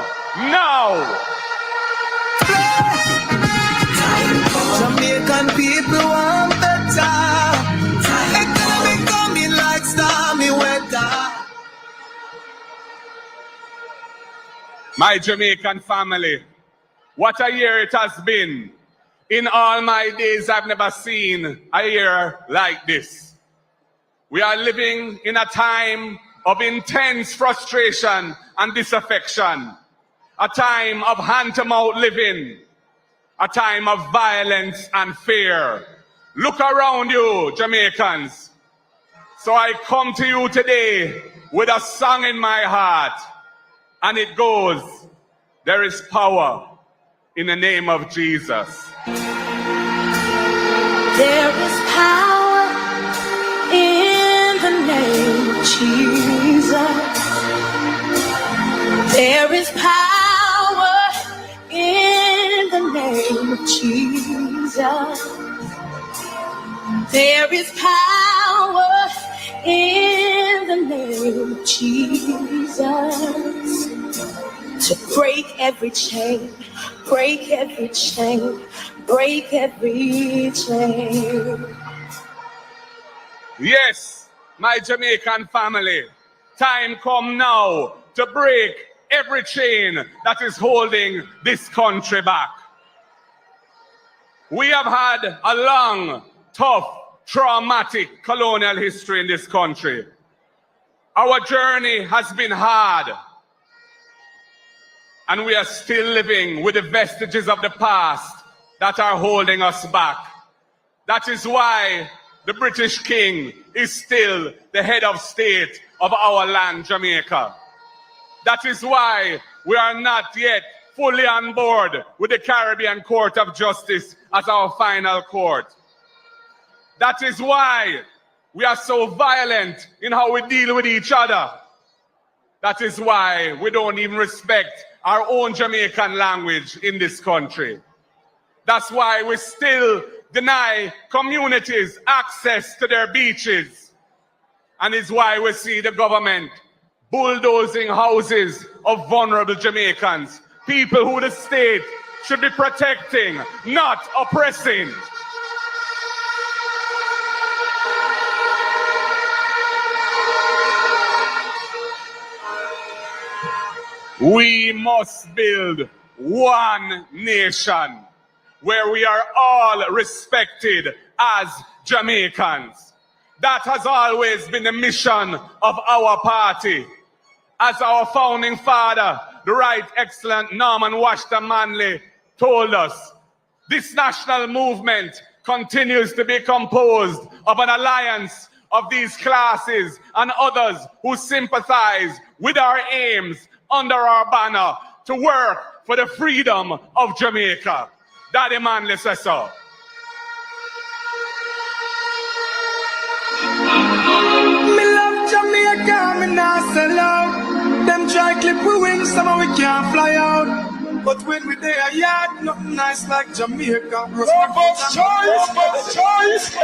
now. Jamaican people want better. Economy coming like stormy weather. My Jamaican family, what a year it has been. In all my days, I've never seen a year like this. We are living in a time of intense frustration and disaffection, a time of hand-to-mouth living, a time of violence and fear. Look around you, Jamaicans. So I come to you today with a song in my heart, and it goes, there is power in the name of Jesus. There is power in the name of Jesus. There is power in the name of Jesus. There is power in the name of Jesus to break every chain, break every chain, break every chain. Yes, my Jamaican family, time come now to break every chain that is holding this country back. We have had a long, tough, traumatic colonial history in this country. Our journey has been hard, and we are still living with the vestiges of the past that are holding us back. That is why the British King is still the head of state of our land, Jamaica. That is why we are not yet fully on board with the Caribbean Court of Justice as our final court. That is why we are so violent in how we deal with each other. That is why we don't even respect our own Jamaican language in this country. That's why we still deny communities access to their beaches. And it's why we see the government bulldozing houses of vulnerable Jamaicans, people who the state should be protecting, not oppressing. We must build one nation where we are all respected as Jamaicans. That has always been the mission of our party. As our founding father, the Right Excellent Norman Washington Manley, told us, this national movement continues to be composed of an alliance of these classes and others who sympathize with our aims under our banner to work for the freedom of Jamaica. Daddy Manley says so. Me love Jamaica, me not sell out. Them try clip we wings, somehow we can't fly out. But when we there, yard, nothing nice like Jamaica. First choice.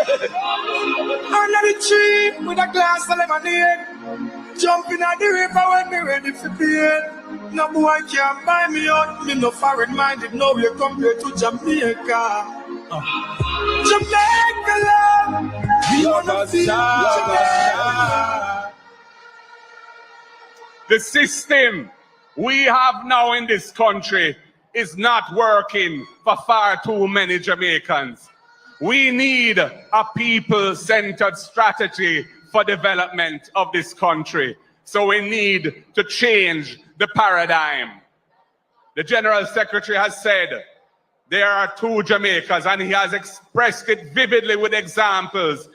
Under the tree with a glass of lemonade. Jumping at the river when me ready for bed. No boy can't buy me out. Me no foreign minded, no way compared to Jamaica. Jamaica love, we wanna feel Jamaica. The system we have now in this country is not working for far too many Jamaicans. We need a people-centered strategy for development of this country. So we need to change the paradigm. The General Secretary has said there are two Jamaicas, and he has expressed it vividly with examples.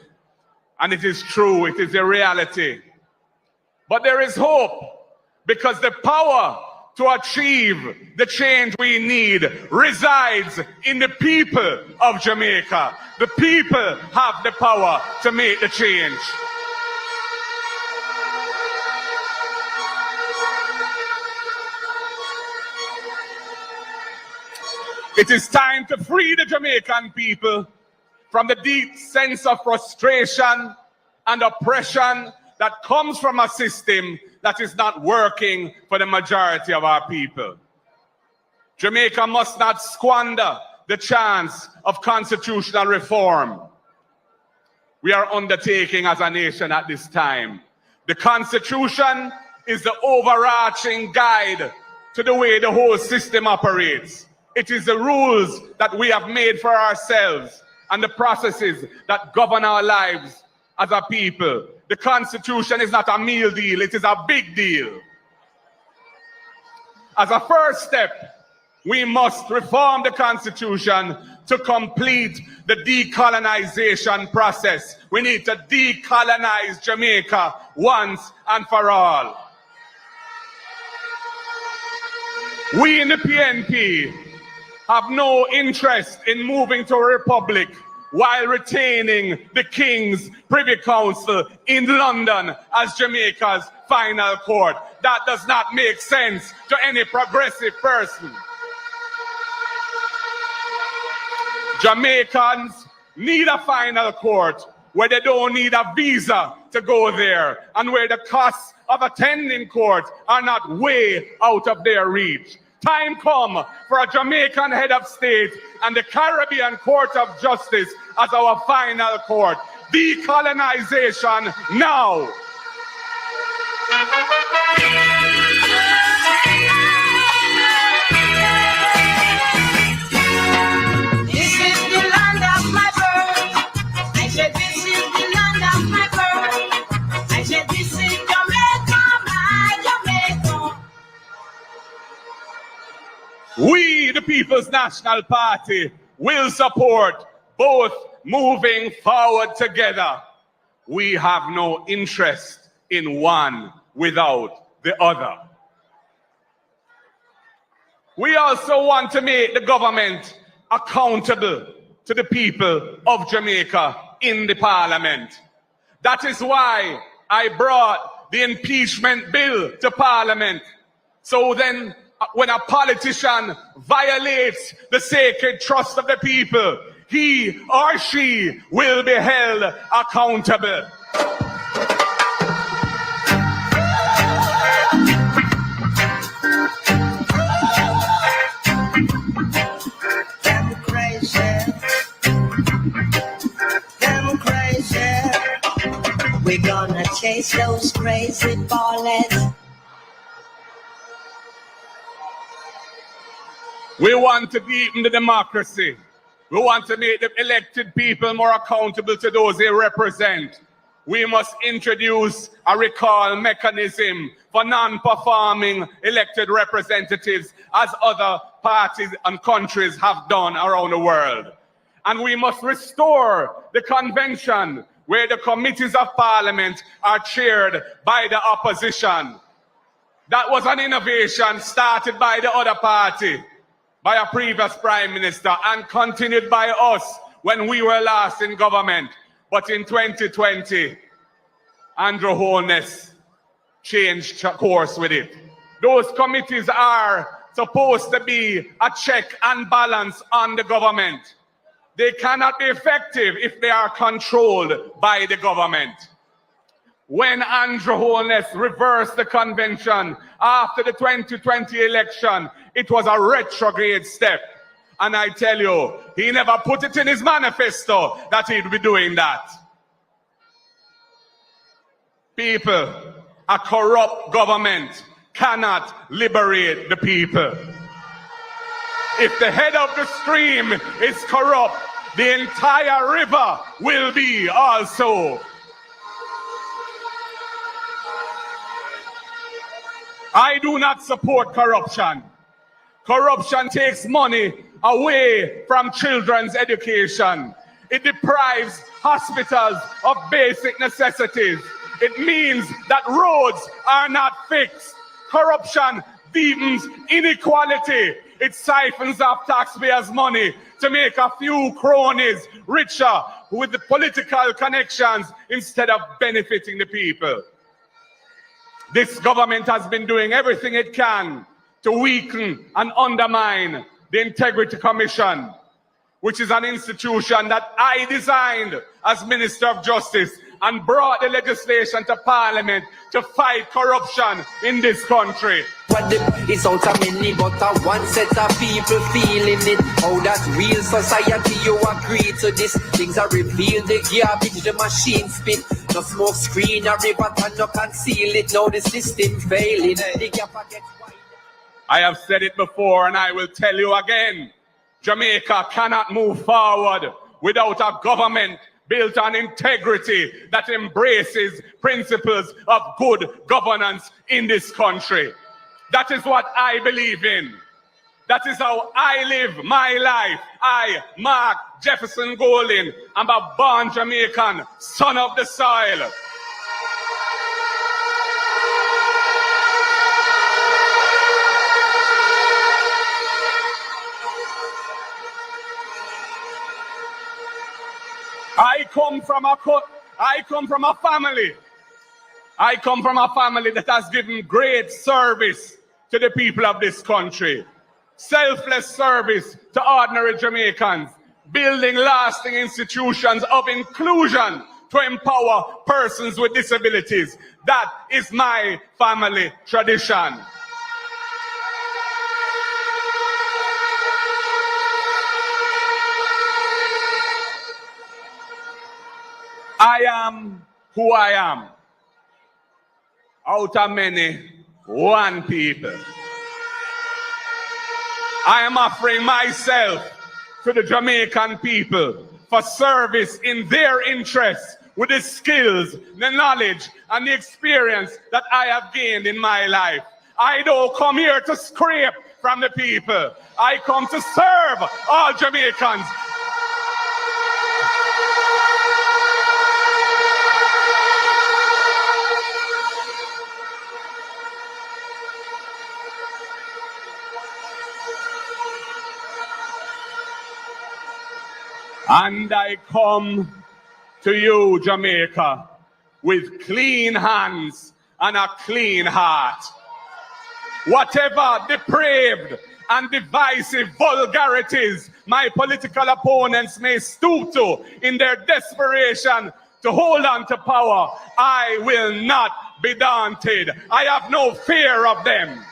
And it is true, it is a reality. But there is hope, because the power to achieve the change we need resides in the people of Jamaica. The people have the power to make the change. It is time to free the Jamaican people from the deep sense of frustration and oppression that comes from a system that is not working for the majority of our people. Jamaica must not squander the chance of constitutional reform we are undertaking as a nation at this time. The Constitution is the overarching guide to the way the whole system operates. It is the rules that we have made for ourselves and the processes that govern our lives as a people. The Constitution is not a meal deal, it is a big deal. As a first step, we must reform the Constitution to complete the decolonization process. We need to decolonize Jamaica once and for all. We in the PNP have no interest in moving to a republic while retaining the King's Privy Council in London as Jamaica's final court. That does not make sense to any progressive person. Jamaicans need a final court where they don't need a visa to go there and where the costs of attending court are not way out of their reach. Time come for a Jamaican head of state and the Caribbean Court of Justice as our final court. Decolonization now. This is the land of my birth. I said this is the land of my birth. I said this is Jamaica, my Jamaica. We, the People's National Party, will support both moving forward together. We have no interest in one without the other. We also want to make the government accountable to the people of Jamaica in the parliament. That is why I brought the impeachment bill to parliament. So then, when a politician violates the sacred trust of the people, he or she will be held accountable. Them crazy. We're gonna chase those crazy ballers. We want to deepen the democracy. We want to make the elected people more accountable to those they represent. We must introduce a recall mechanism for non-performing elected representatives, as other parties and countries have done around the world. And we must restore the convention where the committees of parliament are chaired by the opposition. That was an innovation started by the other party, by a previous prime minister, and continued by us when we were last in government. But in 2020, Andrew Holness changed course with it. Those committees are supposed to be a check and balance on the government. They cannot be effective if they are controlled by the government. When Andrew Holness reversed the convention after the 2020 election, it was a retrograde step. And I tell you, he never put it in his manifesto that he'd be doing that. People, a corrupt government cannot liberate the people. If the head of the stream is corrupt, the entire river will be also. I do not support corruption. Corruption takes money away from children's education. It deprives hospitals of basic necessities. It means that roads are not fixed. Corruption deepens inequality. It siphons off taxpayers' money to make a few cronies richer with the political connections instead of benefiting the people. This government has been doing everything it can to weaken and undermine the Integrity Commission, which is an institution that I designed as Minister of Justice and brought the legislation to Parliament to fight corruption in this country. What is out of many, but one set of people feeling it. How that real society, you agree to this? Things are revealed, the garbage, the machine spit. No smoke screen, a river, and no conceal it. Now the system failing. I have said it before and I will tell you again. Jamaica cannot move forward without a government built on integrity that embraces principles of good governance in this country. That is what I believe in. That is how I live my life. I, Mark Jefferson Golding, am a born Jamaican, son of the soil. I come from a family that has given great service to the people of this country. Selfless service to ordinary Jamaicans, building lasting institutions of inclusion to empower persons with disabilities. That is my family tradition. I am who I am. Out of many, one people. I am offering myself to the Jamaican people for service in their interests with the skills, the knowledge, and the experience that I have gained in my life. I don't come here to scrape from the people. I come to serve all Jamaicans. And I come to you, Jamaica, with clean hands and a clean heart. Whatever depraved and divisive vulgarities my political opponents may stoop to in their desperation to hold on to power, I will not be daunted. I have no fear of them.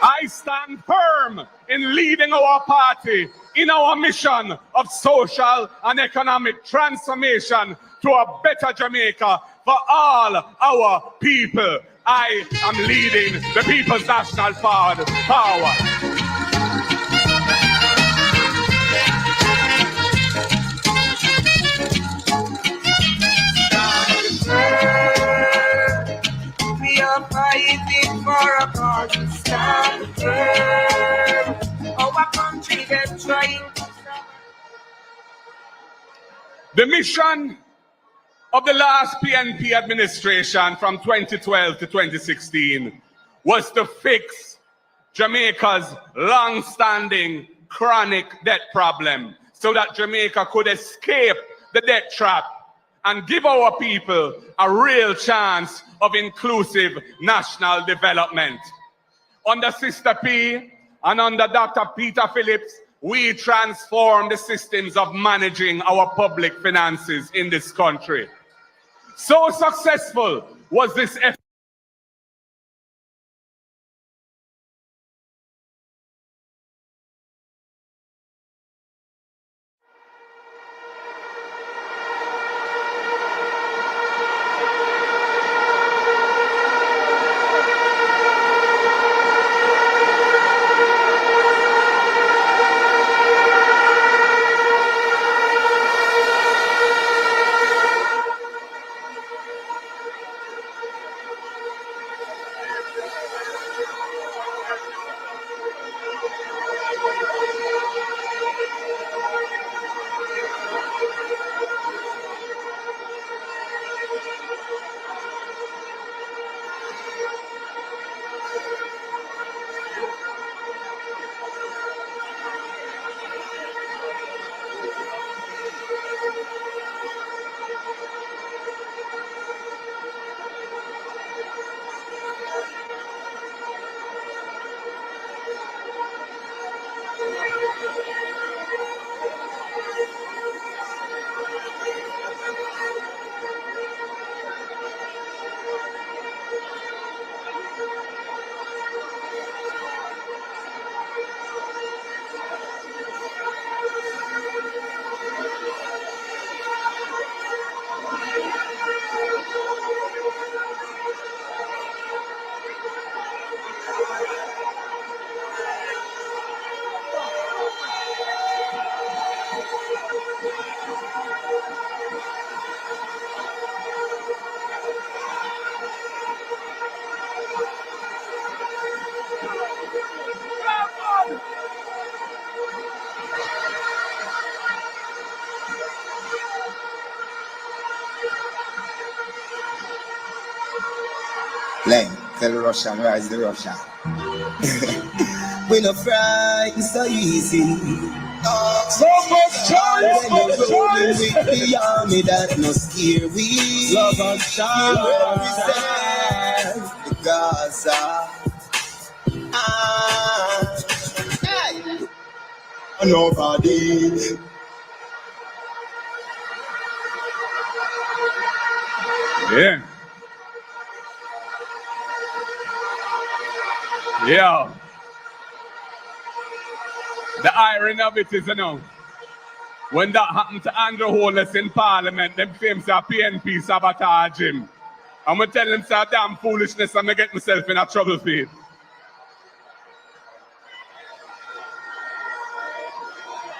I stand firm in in leading our party in our mission of social and economic transformation to a better Jamaica for all our people. I am leading the People's National Power. We are fighting for a cause to stand firm. Our country they're trying to stop. The mission of the last PNP administration from 2012 to 2016 was to fix Jamaica's long-standing chronic debt problem so that Jamaica could escape the debt trap and give our people a real chance of inclusive national development. Under Sister P and under Dr. Peter Phillips, we transformed the systems of managing our public finances in this country. So successful was this effort. Len, tell the Russian, where is the Russian? We no frightened so easy. So much choice, with the army that no scare we. Love and shine where we stand. The Gaza. Hey. Nobody. Yeah. Yeah. The irony of it is, when that happened to Andrew Holness in Parliament, them claims that PNP sabotage him. I'm going to tell him some damn foolishness and I get myself in a trouble field.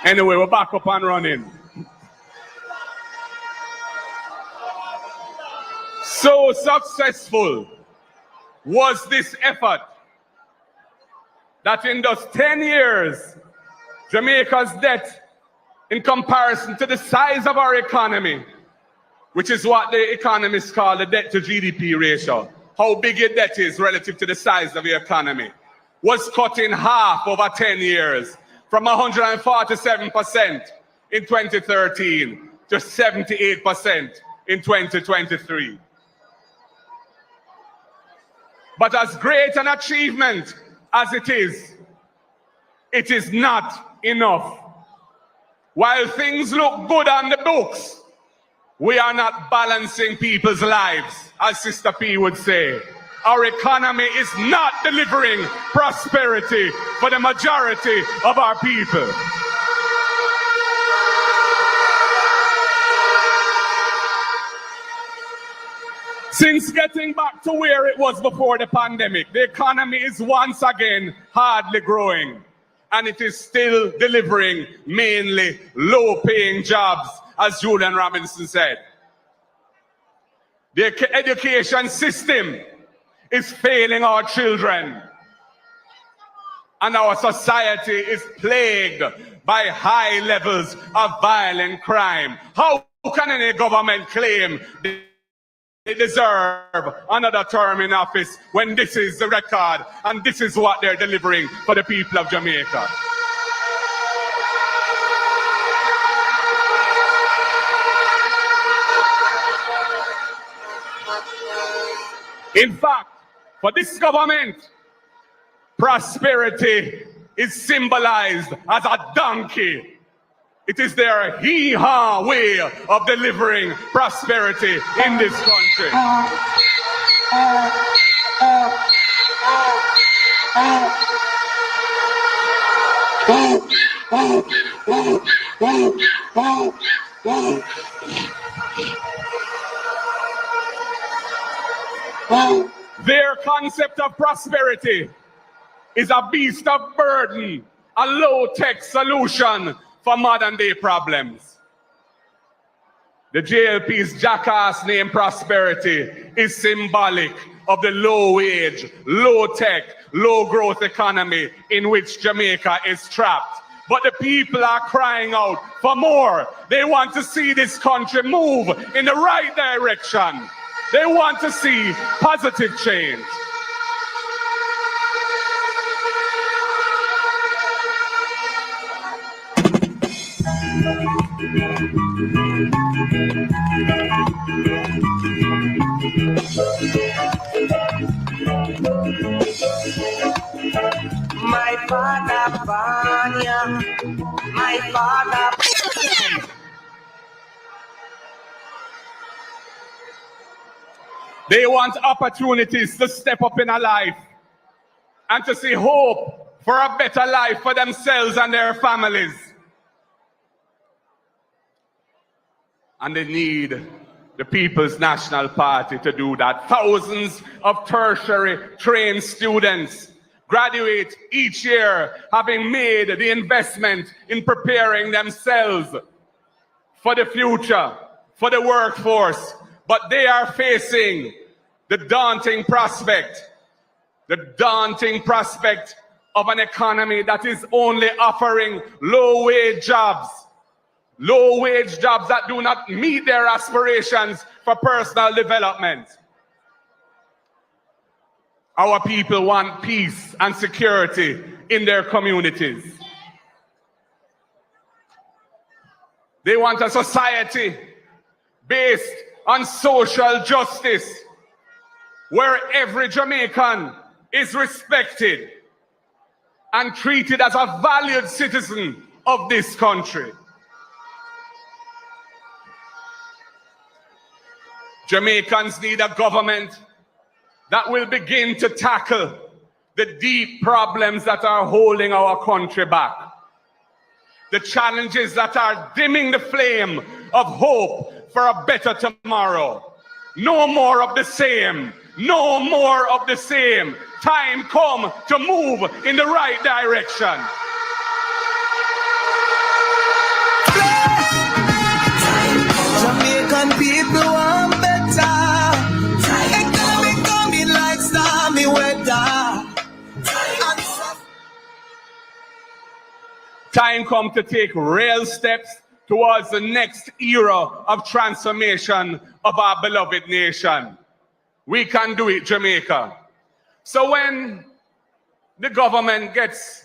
Anyway, we're back up and running. So successful was this effort that in just 10 years, Jamaica's debt in comparison to the size of our economy, which is what the economists call the debt to GDP ratio, how big your debt is relative to the size of your economy, was cut in half over 10 years, from 147% in 2013 to 78% in 2023. But as great an achievement as it is not enough. While things look good on the books, we are not balancing people's lives, as Sister P would say. our economy is not delivering prosperity for the majority of our people. Since getting back to where it was before the pandemic, the economy is once again hardly growing, and it is still delivering mainly low-paying jobs, as Julian Robinson said. The education system is failing our children, and our society is plagued by high levels of violent crime. How can any government claim they deserve another term in office when this is the record and this is what they're delivering for the people of Jamaica? In fact, for this government, prosperity is symbolized as a donkey. It is their hee-haw way of delivering prosperity in this country. Their concept of prosperity is a beast of burden, a low-tech solution for modern-day problems. The JLP's jackass name prosperity is symbolic of the low-wage, low-tech, low-growth economy in which Jamaica is trapped. But the people are crying out for more. They want to see this country move in the right direction. They want to see positive change. My father Vanya, my father. They want opportunities to step up in a life and to see hope for a better life for themselves and their families. And they need the People's National Party to do that. Thousands of tertiary trained students graduate each year having made the investment in preparing themselves for the future, for the workforce. But they are facing the daunting prospect of an economy that is only offering low-wage jobs that do not meet their aspirations for personal development. Our people want peace and security in their communities. They want a society based on social justice, where every Jamaican is respected and treated as a valued citizen of this country. Jamaicans need a government that will begin to tackle the deep problems that are holding our country back, the challenges that are dimming the flame of hope for a better tomorrow. No more of the same. No more of the same. Time come to move in the right direction. Jamaican people want better. Economic coming like stormy weather. Time come to take real steps towards the next era of transformation of our beloved nation. We can do it, Jamaica. So when the government gets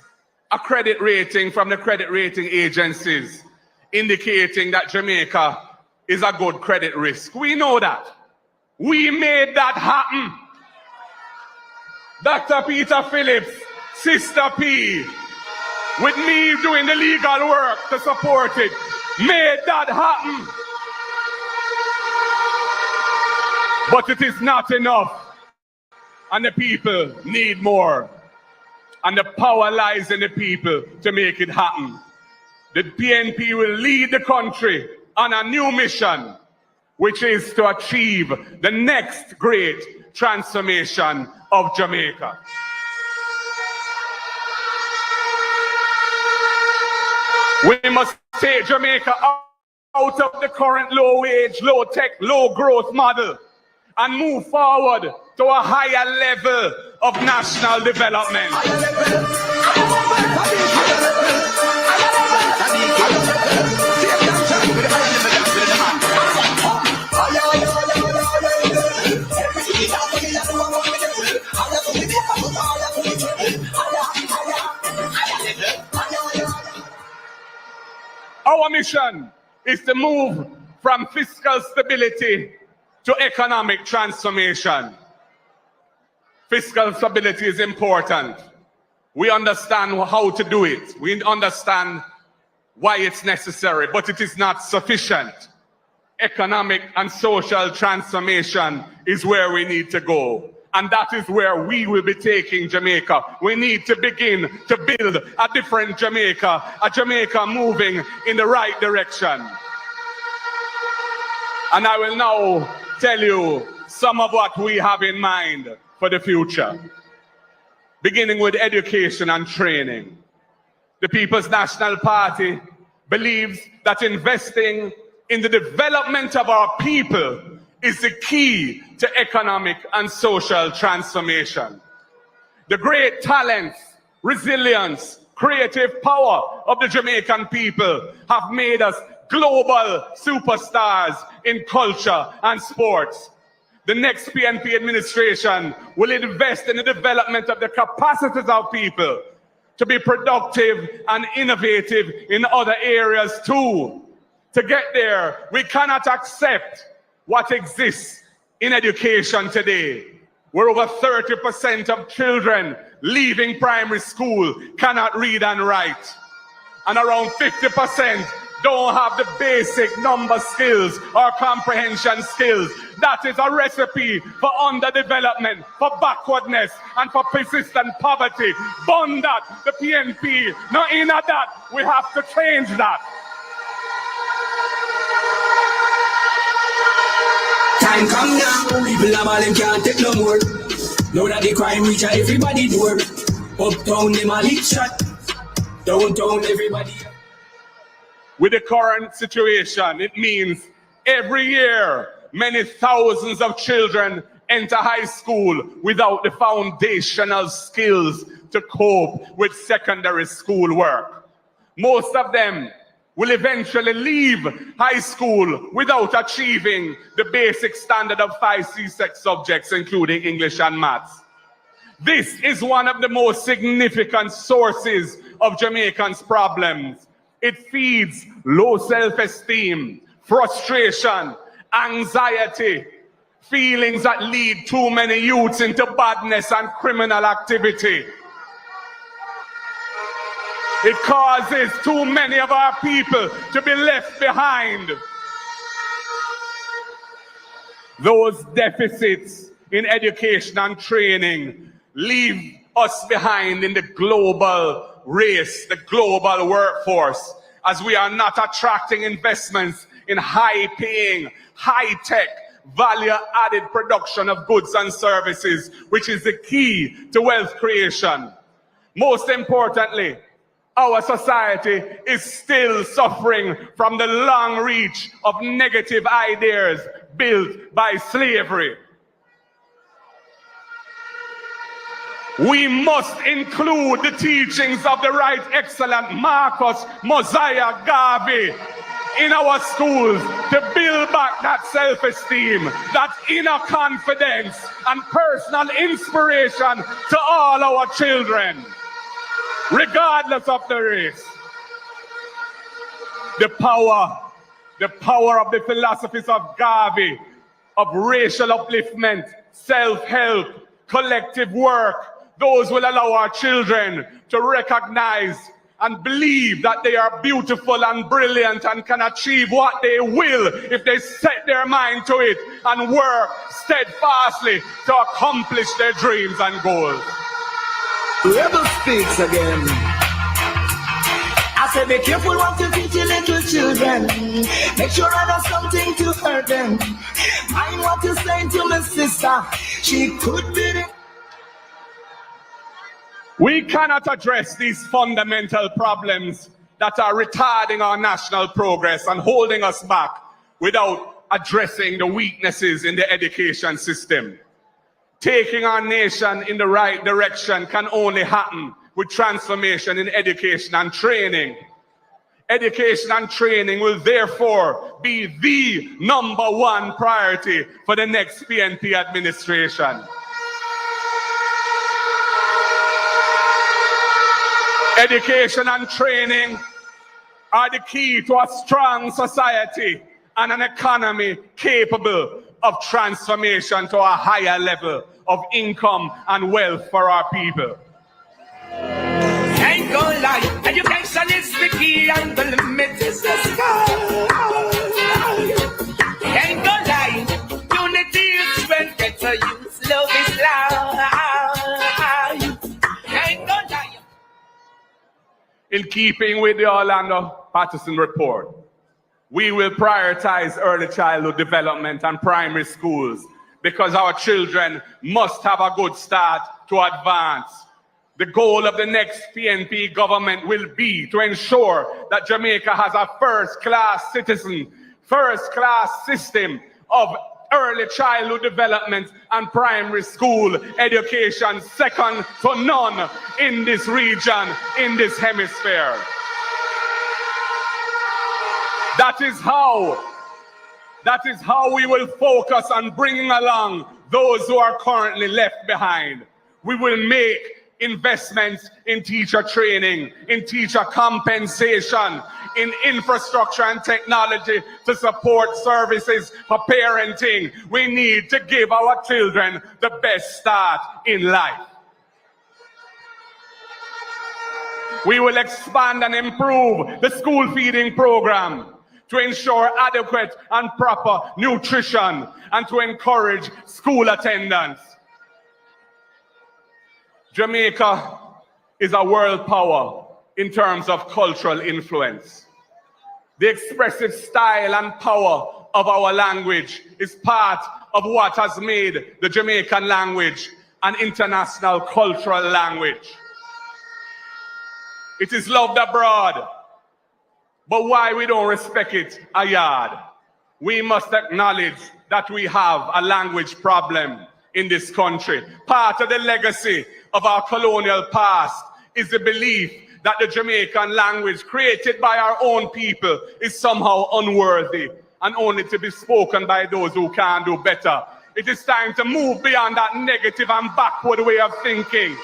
a credit rating from the credit rating agencies indicating that Jamaica is a good credit risk, we know that. We made that happen. Dr. Peter Phillips, Sister P, with me doing the legal work to support it, made that happen. But it is not enough. And the people need more. And the power lies in the people to make it happen. The PNP will lead the country on a new mission, which is to achieve the next great transformation of Jamaica. We must take Jamaica out of the current low wage, low tech, low growth model and move forward to a higher level of national development. Our mission is to move from fiscal stability to economic transformation. Fiscal stability is important. We understand how to do it. We understand why it's necessary, but it is not sufficient. Economic and social transformation is where we need to go. And that is where we will be taking Jamaica. We need to begin to build a different Jamaica, a Jamaica moving in the right direction. And I will now tell you some of what we have in mind for the future. Beginning with education and training. The People's National Party believes that investing in the development of our people is the key to economic and social transformation. The great talents, resilience, creative power of the Jamaican people have made us global superstars in culture and sports. The next PNP administration will invest in the development of the capacities of people to be productive and innovative in other areas too. To get there, we cannot accept what exists in education today, where over 30% of children leaving primary school cannot read and write, and around 50% don't have the basic number skills or comprehension skills. That is a recipe for underdevelopment, for backwardness, and for persistent poverty. Bond that, the PNP, not in that, we have to change that. Time come now, people are all them can't take no more. Now that the crime reach everybody door. Uptown them a lick shot, downtown everybody. With the current situation, it means every year many thousands of children enter high school without the foundational skills to cope with secondary school work. Most of them will eventually leave high school without achieving the basic standard of 5 C6 subjects, including English and maths. This is one of the most significant sources of Jamaicans' problems. It feeds low self-esteem, frustration, anxiety, feelings that lead too many youths into badness and criminal activity. It causes too many of our people to be left behind. Those deficits in education and training leave us behind in the global race, the global workforce, as we are not attracting investments in high-paying, high-tech, value-added production of goods and services, which is the key to wealth creation. Most importantly, our society is still suffering from the long reach of negative ideas built by slavery. We must include the teachings of the Right Excellent Marcus Mosiah Garvey in our schools to build back that self-esteem, that inner confidence and personal inspiration to all our children, regardless of the race. The power of the philosophies of Garvey, of racial upliftment, self-help, collective work, those will allow our children to recognize and believe that they are beautiful and brilliant and can achieve what they will if they set their mind to it and work steadfastly to accomplish their dreams and goals. Rebel speaks again. I said, be careful what you teach your little children. Make sure I know something to hurt them. Mind what you're saying to my sister. She could be the... We cannot address these fundamental problems that are retarding our national progress and holding us back without addressing the weaknesses in the education system. Taking our nation in the right direction can only happen with transformation in education and training. Education and training will therefore be the #1 priority for the next PNP administration. Education and training are the key to a strong society and an economy capable of transformation to a higher level of income and wealth for our people. Ain't gonna lie, education is the key and the limit is the sky. Ain't gonna lie, unity is strength, get to use, love is love. Ain't gonna lie. In keeping with the Orlando Patterson report, we will prioritize early childhood development and primary schools because our children must have a good start to advance. The goal of the next PNP government will be to ensure that Jamaica has a first-class citizen, first-class system of early childhood development and primary school education, second to none in this region, in this hemisphere. That is how we will focus on bringing along those who are currently left behind. We will make investments in teacher training, in teacher compensation, in infrastructure and technology to support services for parenting. We need to give our children the best start in life. We will expand and improve the school feeding program to ensure adequate and proper nutrition and to encourage school attendance. Jamaica is a world power in terms of cultural influence. The expressive style and power of our language is part of what has made the Jamaican language an international cultural language. It is loved abroad, but why we don't respect it a yard? We must acknowledge that we have a language problem in this country. Part of the legacy of our colonial past is the belief that the Jamaican language created by our own people is somehow unworthy and only to be spoken by those who can do better. It is time to move beyond that negative and backward way of thinking.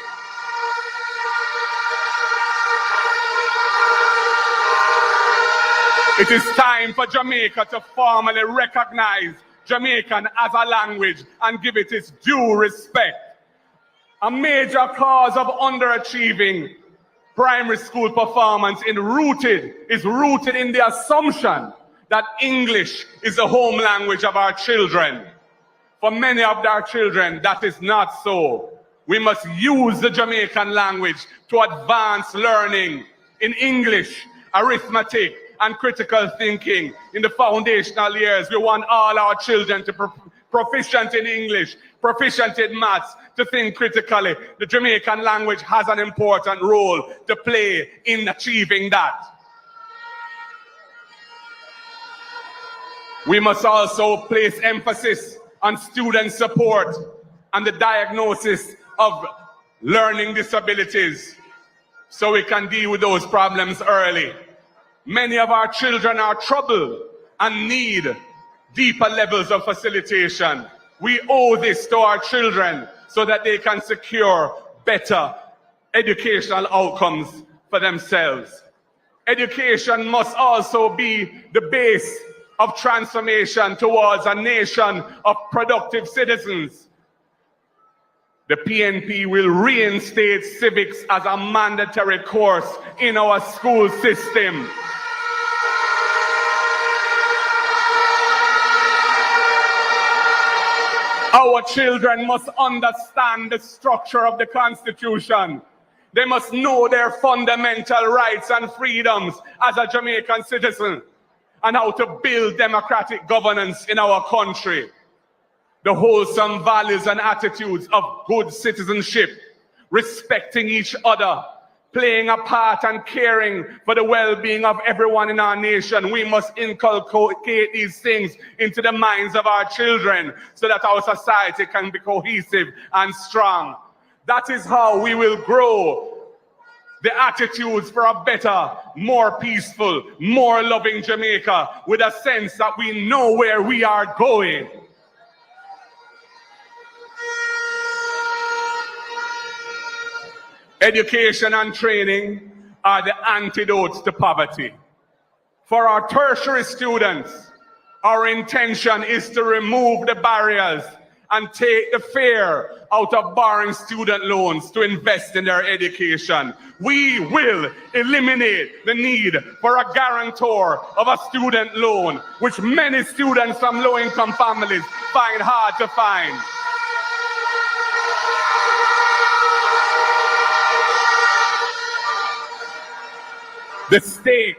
It is time for Jamaica to formally recognize Jamaican as a language and give it its due respect. A major cause of underachieving primary school performance is rooted in the assumption that English is the home language of our children. For many of our children, that is not so. We must use the Jamaican language to advance learning in English, arithmetic, and critical thinking. In the foundational years, we want all our children to be proficient in English, proficient in maths, to think critically. The Jamaican language has an important role to play in achieving that. We must also place emphasis on student support and the diagnosis of learning disabilities so we can deal with those problems early. Many of our children are troubled and need deeper levels of facilitation. We owe this to our children so that they can secure better educational outcomes for themselves. Education must also be the base of transformation towards a nation of productive citizens. The PNP will reinstate civics as a mandatory course in our school system. Our children must understand the structure of the Constitution. They must know their fundamental rights and freedoms as a Jamaican citizen and how to build democratic governance in our country. The wholesome values and attitudes of good citizenship, respecting each other, playing a part and caring for the well-being of everyone in our nation. We must inculcate these things into the minds of our children so that our society can be cohesive and strong. That is how we will grow the attitudes for a better, more peaceful, more loving Jamaica with a sense that we know where we are going. Education and training are the antidotes to poverty. For our tertiary students, our intention is to remove the barriers and take the fear out of borrowing student loans to invest in their education. We will eliminate the need for a guarantor of a student loan, which many students from low-income families find hard to find. The state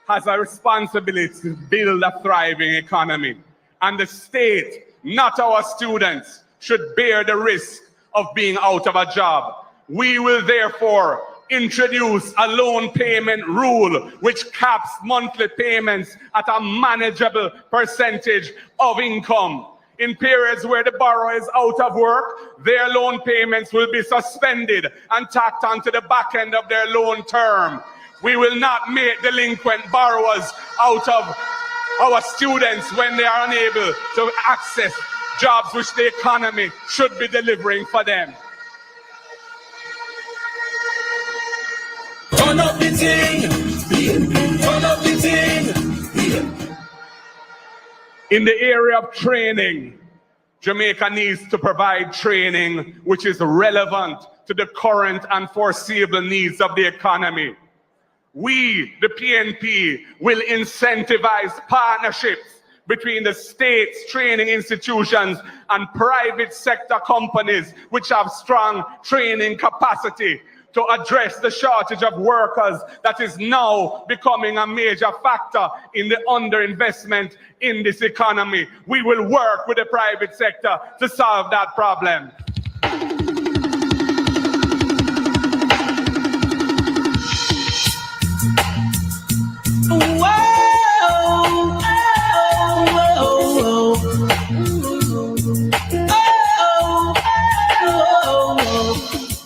has a responsibility to build a thriving economy, and the state, not our students, should bear the risk of being out of a job. We will therefore introduce a loan payment rule which caps monthly payments at a manageable percentage of income. In periods where the borrower is out of work, their loan payments will be suspended and tacked onto the back end of their loan term. We will not make delinquent borrowers out of our students when they are unable to access jobs which the economy should be delivering for them. Turn up the thing, turn up the thing. In the area of training, Jamaica needs to provide training which is relevant to the current and foreseeable needs of the economy. We, the PNP, will incentivize partnerships between the state's training institutions and private sector companies which have strong training capacity to address the shortage of workers that is now becoming a major factor in the underinvestment in this economy. We will work with the private sector to solve that problem.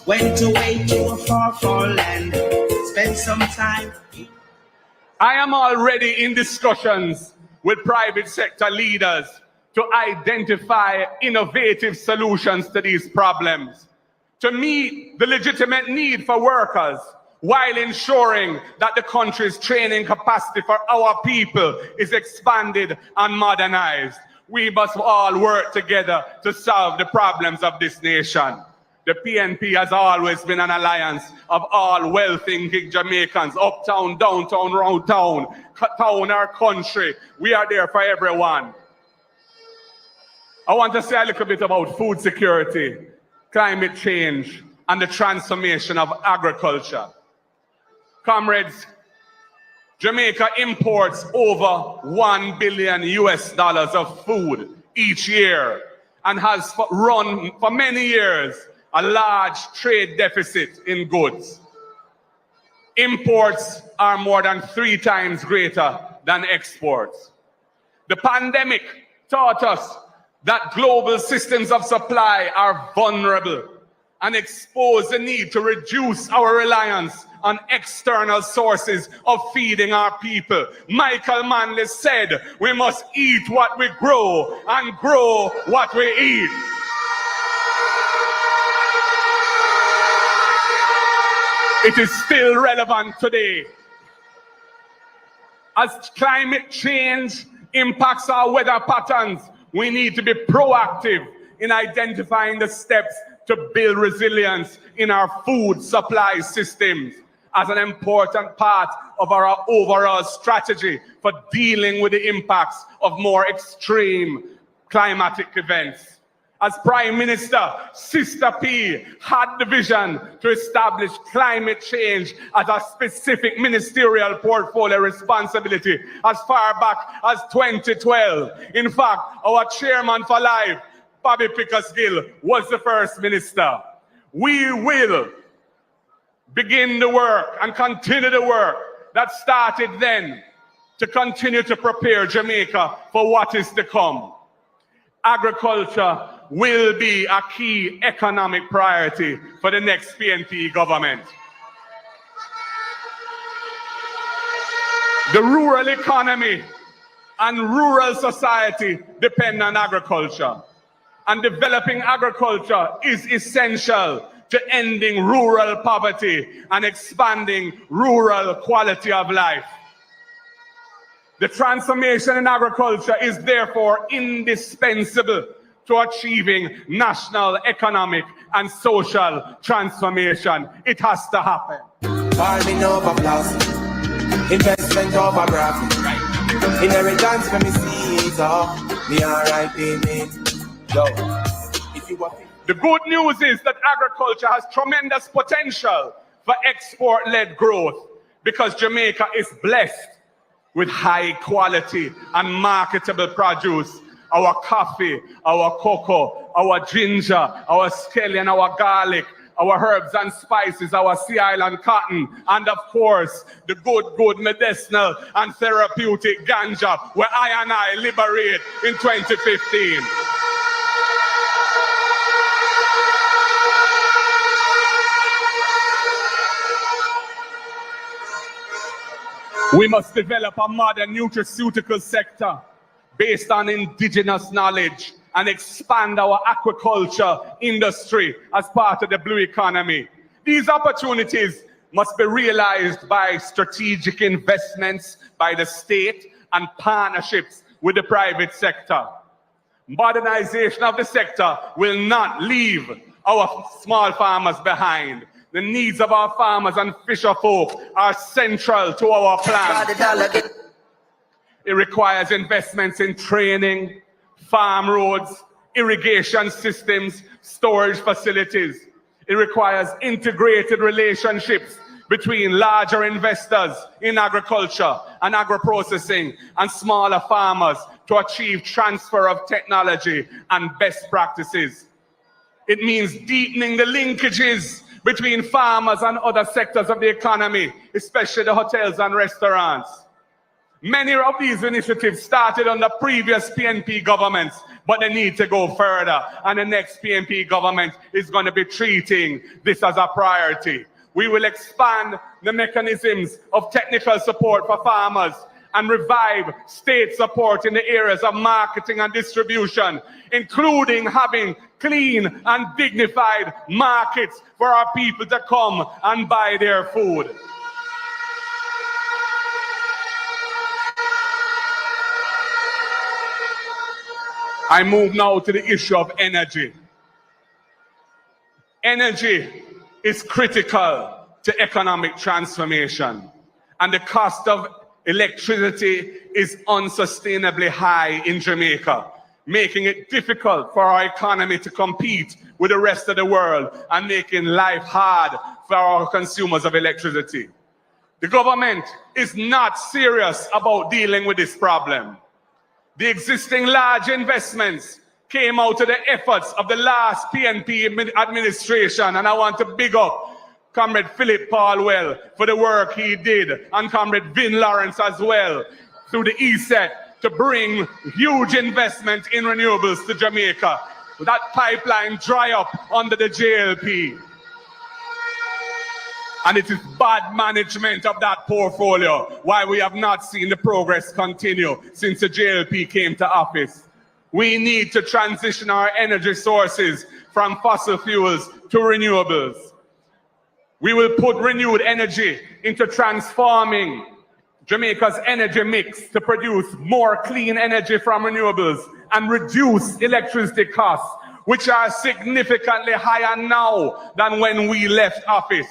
Went away to a far land, spend some time. I am already in discussions with private sector leaders to identify innovative solutions to these problems, to meet the legitimate need for workers while ensuring that the country's training capacity for our people is expanded and modernized. We must all work together to solve the problems of this nation. The PNP has always been an alliance of all well-thinking Jamaicans, uptown, downtown, round town, town or country. We are there for everyone. I want to say a little bit about food security, climate change, and the transformation of agriculture. Comrades, Jamaica imports over $1 billion of food each year and has run for many years a large trade deficit in goods. Imports are more than 3 times greater than exports. The pandemic taught us that global systems of supply are vulnerable and expose the need to reduce our reliance on external sources of feeding our people. Michael Manley said, we must eat what we grow and grow what we eat. It is still relevant today. As climate change impacts our weather patterns, we need to be proactive in identifying the steps to build resilience in our food supply systems as an important part of our overall strategy for dealing with the impacts of more extreme climatic events. As Prime Minister, Sister P had the vision to establish climate change as a specific ministerial portfolio responsibility as far back as 2012. In fact, our chairman for life, Bobby Pickersgill, was the first minister. We will begin the work and continue the work that started then to continue to prepare Jamaica for what is to come. Agriculture will be a key economic priority for the next PNP government. The rural economy and rural society depend on agriculture, and developing agriculture is essential to ending rural poverty and expanding rural quality of life. The transformation in agriculture is therefore indispensable to achieving national economic and social transformation. It has to happen. Farming over blossom, investment over profit, inheritance from me seeds up, me alright in it. Yo, if you want. The good news is that agriculture has tremendous potential for export-led growth because Jamaica is blessed with high quality and marketable produce. Our coffee, our cocoa, our ginger, our scallion, our garlic, our herbs and spices, our Sea Island cotton, and of course, the good medicinal and therapeutic ganja where I liberate in 2015. We must develop a modern nutraceutical sector based on indigenous knowledge and expand our aquaculture industry as part of the blue economy. These opportunities must be realized by strategic investments by the state and partnerships with the private sector. Modernization of the sector will not leave our small farmers behind. The needs of our farmers and fisher folk are central to our plan. It requires investments in training, farm roads, irrigation systems, storage facilities. It requires integrated relationships between larger investors in agriculture and agro-processing and smaller farmers to achieve transfer of technology and best practices. It means deepening the linkages between farmers and other sectors of the economy, especially the hotels and restaurants. Many of these initiatives started under previous PNP governments, but they need to go further, and the next PNP government is going to be treating this as a priority. We will expand the mechanisms of technical support for farmers and revive state support in the areas of marketing and distribution, including having clean and dignified markets for our people to come and buy their food. I move now to the issue of energy. Energy is critical to economic transformation, and the cost of electricity is unsustainably high in Jamaica, making it difficult for our economy to compete with the rest of the world and making life hard for our consumers of electricity. The government is not serious about dealing with this problem. The existing large investments came out of the efforts of the last PNP administration, and I want to big up Comrade Philip Paulwell for the work he did, and Comrade Vin Lawrence as well, through the ESET, to bring huge investment in renewables to Jamaica. That pipeline dry up under the JLP. And it is bad management of that portfolio why we have not seen the progress continue since the JLP came to office. We need to transition our energy sources from fossil fuels to renewables. We will put renewed energy into transforming Jamaica's energy mix to produce more clean energy from renewables and reduce electricity costs which are significantly higher now than when we left office.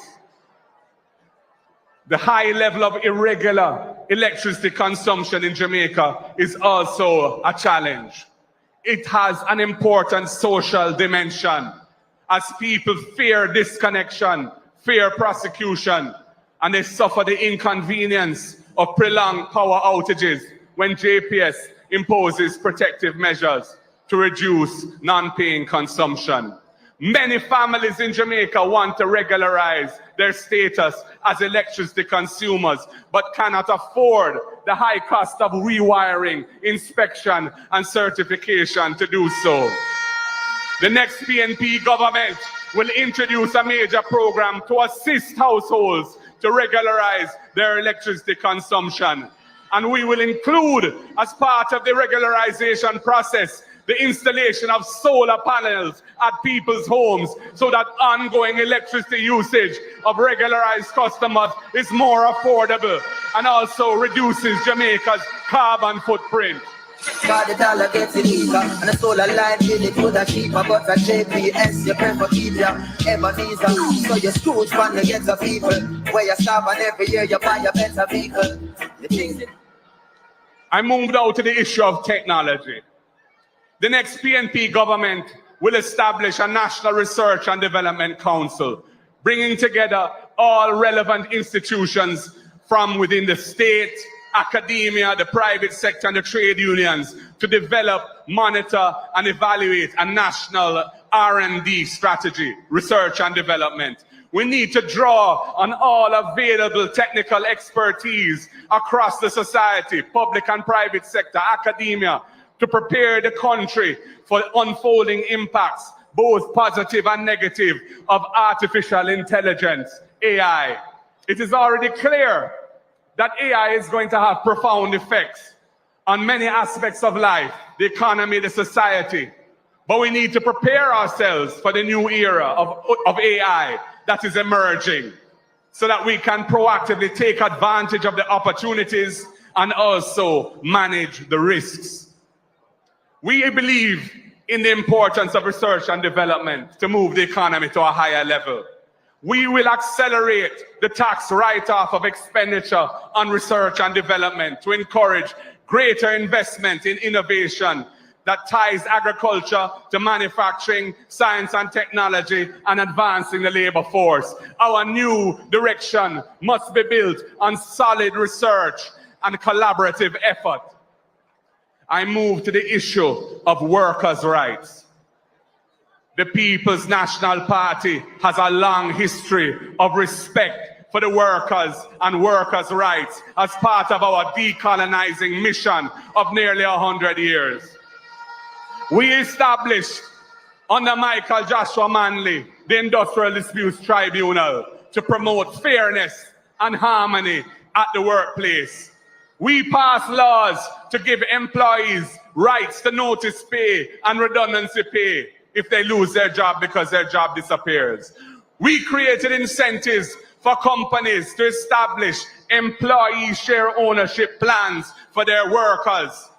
The high level of irregular electricity consumption in Jamaica is also a challenge. It has an important social dimension as people fear disconnection, fear prosecution, and they suffer the inconvenience of prolonged power outages when JPS imposes protective measures to reduce non-paying consumption. Many families in Jamaica want to regularize their status as electricity consumers, but cannot afford the high cost of rewiring, inspection, and certification to do so. The next PNP government will introduce a major program to assist households to regularize their electricity consumption. And we will include, as part of the regularization process, the installation of solar panels at people's homes so that ongoing electricity usage of regularized customers is more affordable and also reduces Jamaica's carbon footprint. Cause the dollar gets it easier, and the solar line did it would have cheaper, but for JPS you prefer keep your Ebenezer. So your schools fund to get the people where you starve, and every year you buy a better vehicle. I moved out to the issue of technology. The next PNP government will establish a National Research and Development Council, bringing together all relevant institutions from within the state, academia, the private sector, and the trade unions to develop, monitor, and evaluate a national R&D strategy, research and development. We need to draw on all available technical expertise across the society, public and private sector, academia, to prepare the country for unfolding impacts, both positive and negative, of artificial intelligence, AI. It is already clear that AI is going to have profound effects on many aspects of life, the economy, the society. But we need to prepare ourselves for the new era of AI that is emerging so that we can proactively take advantage of the opportunities and also manage the risks. We believe in the importance of research and development to move the economy to a higher level. We will accelerate the tax write-off of expenditure on research and development to encourage greater investment in innovation that ties agriculture to manufacturing, science and technology, and advancing the labor force. Our new direction must be built on solid research and collaborative effort. I move to the issue of workers' rights. The People's National Party has a long history of respect for the workers and workers' rights as part of our decolonizing mission of nearly 100 years. We established under Michael Joshua Manley the Industrial Disputes Tribunal to promote fairness and harmony at the workplace. We passed laws to give employees rights to notice pay and redundancy pay if they lose their job because their job disappears. We created incentives for companies to establish employee share ownership plans for their workers.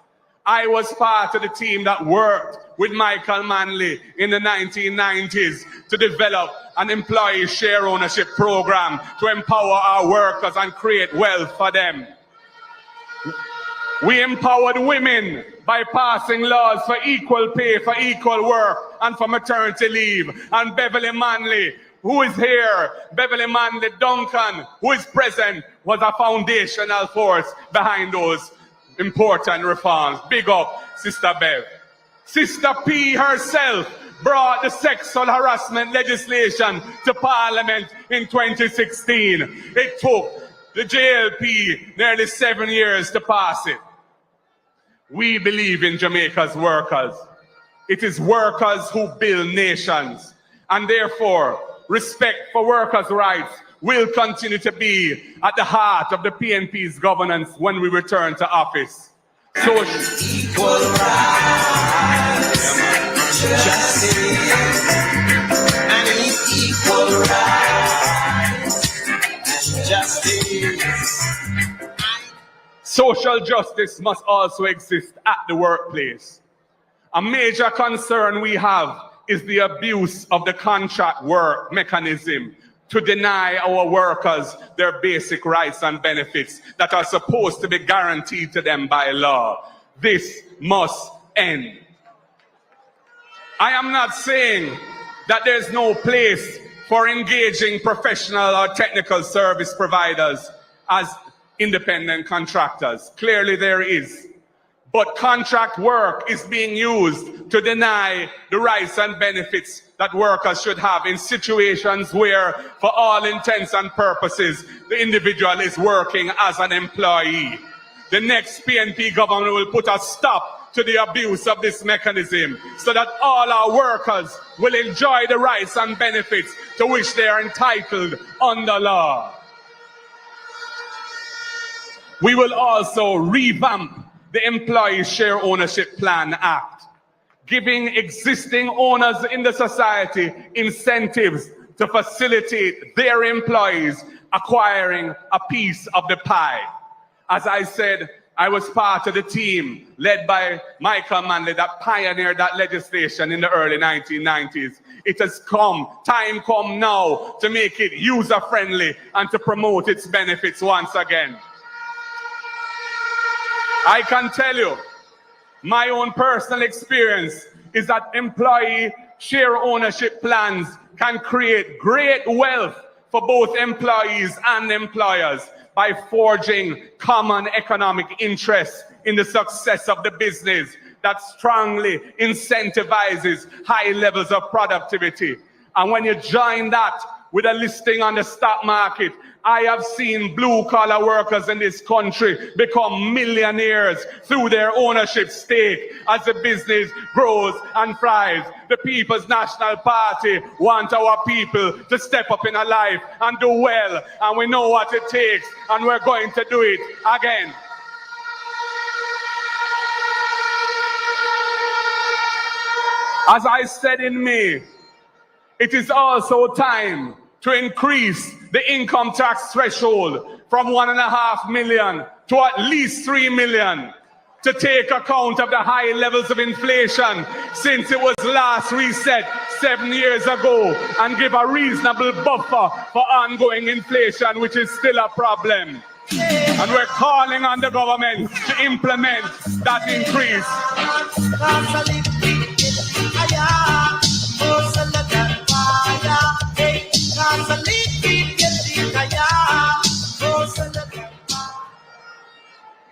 I was part of the team that worked with Michael Manley in the 1990s to develop an employee share ownership program to empower our workers and create wealth for them. We empowered women by passing laws for equal pay for equal work and for maternity leave. And Beverly Manley, who is here, Beverly Manley Duncan, who is present, was a foundational force behind those important reforms. Big up, Sister Bev. Sister P herself brought the sexual harassment legislation to Parliament in 2016. It took the JLP nearly 7 years to pass it. We believe in Jamaica's workers. It is workers who build nations. And therefore, respect for workers' rights will continue to be at the heart of the PNP's governance when we return to office. So, equal rights, justice, and equal rights, justice. Social justice must also exist at the workplace. A major concern we have is the abuse of the contract work mechanism to deny our workers their basic rights and benefits that are supposed to be guaranteed to them by law. This must end. I am not saying that there's no place for engaging professional or technical service providers as independent contractors. Clearly there is. But contract work is being used to deny the rights and benefits that workers should have in situations where, for all intents and purposes, the individual is working as an employee. The next PNP government will put a stop to the abuse of this mechanism so that all our workers will enjoy the rights and benefits to which they are entitled under law. We will also revamp the Employee Share Ownership Plan Act, giving existing owners in the society incentives to facilitate their employees acquiring a piece of the pie. As I said, I was part of the team led by Michael Manley that pioneered that legislation in the early 1990s. It has time come now to make it user-friendly and to promote its benefits once again. I can tell you, my own personal experience is that employee share ownership plans can create great wealth for both employees and employers by forging common economic interests in the success of the business that strongly incentivizes high levels of productivity. And when you join that with a listing on the stock market, I have seen blue-collar workers in this country become millionaires through their ownership stake as the business grows and thrives. The People's National Party want our people to step up in our life and do well, and we know what it takes, and we're going to do it again. As I said in May, it is also time to increase the income tax threshold from 1.5 million to at least 3 million to take account of the high levels of inflation since it was last reset 7 years ago and give a reasonable buffer for ongoing inflation, which is still a problem. And we're calling on the government to implement that increase.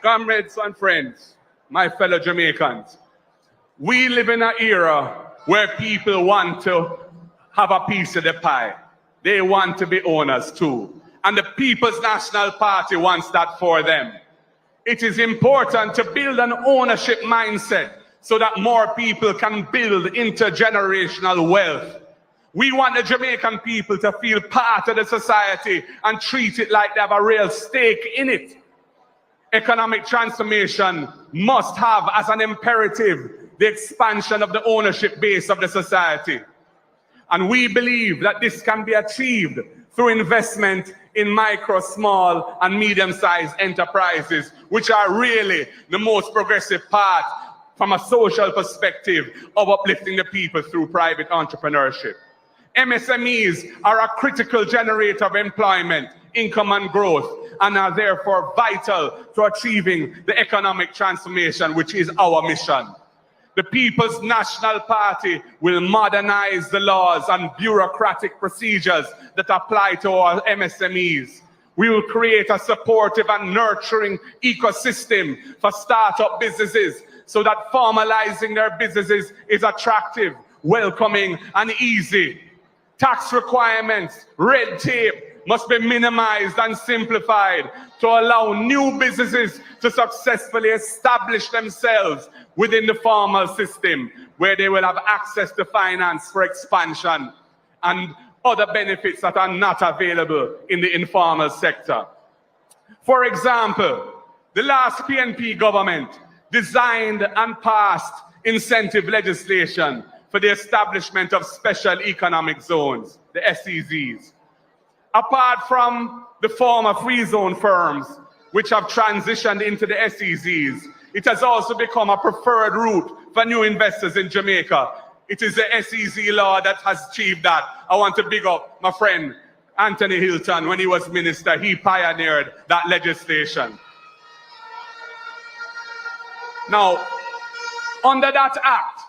Comrades and friends, my fellow Jamaicans, we live in an era where people want to have a piece of the pie. They want to be owners too. And the People's National Party wants that for them. It is important to build an ownership mindset so that more people can build intergenerational wealth. We want the Jamaican people to feel part of the society and treat it like they have a real stake in it. Economic transformation must have as an imperative the expansion of the ownership base of the society. And we believe that this can be achieved through investment in micro, small, and medium-sized enterprises, which are really the most progressive part from a social perspective of uplifting the people through private entrepreneurship. MSMEs are a critical generator of employment, income, and growth, and are therefore vital to achieving the economic transformation, which is our mission. The People's National Party will modernize the laws and bureaucratic procedures that apply to our MSMEs. We will create a supportive and nurturing ecosystem for startup businesses so that formalizing their businesses is attractive, welcoming, and easy. Tax requirements, red tape must be minimized and simplified to allow new businesses to successfully establish themselves within the formal system, where they will have access to finance for expansion and other benefits that are not available in the informal sector. For example, the last PNP government designed and passed incentive legislation for the establishment of special economic zones, the SEZs. Apart from the former free zone firms, which have transitioned into the SEZs, it has also become a preferred route for new investors in Jamaica It is the SEZ law that has achieved that. I want to big up my friend Anthony Hilton. When he was minister, he pioneered that legislation. Now, under that act,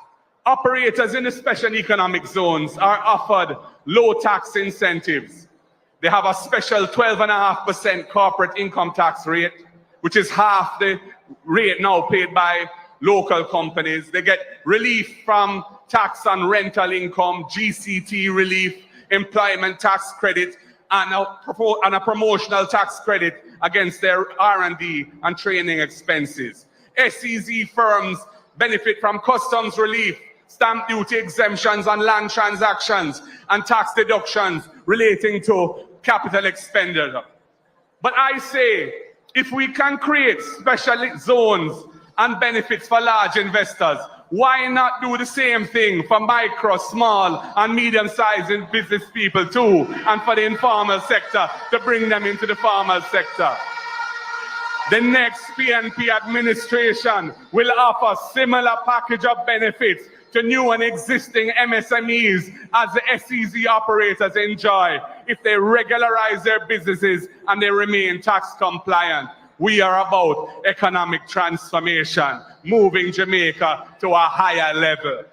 operators in the special economic zones are offered low tax incentives. They have a special 12.5% corporate income tax rate, which is half the rate now paid by local companies. They get relief from tax on rental income, GCT relief, employment tax credit, and a promotional tax credit against their R&D and training expenses. SEZ firms benefit from customs relief, stamp duty exemptions on land transactions, and tax deductions relating to capital expenditure. But I say, if we can create special zones and benefits for large investors, why not do the same thing for micro, small, and medium-sized business people too, and for the informal sector to bring them into the formal sector? The next PNP administration will offer similar package of benefits to new and existing MSMEs as the SEZ operators enjoy if they regularize their businesses and they remain tax compliant. We are about economic transformation, moving Jamaica to a higher level.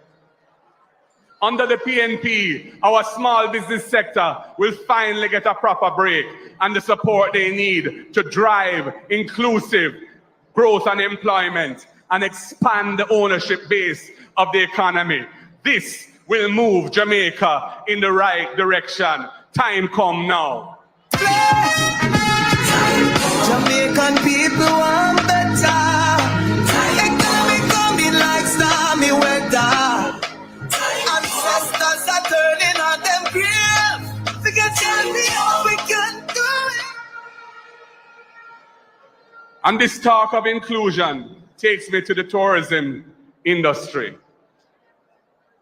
Under the PNP, our small business sector will finally get a proper break and the support they need to drive inclusive growth and employment and expand the ownership base of the economy. This will move Jamaica in the right direction. Time come now. Jamaican people want better. Economy coming like stormy weather. Ancestors are turning on them grave. They can tell me how we can do it. And this talk of inclusion takes me to the tourism industry.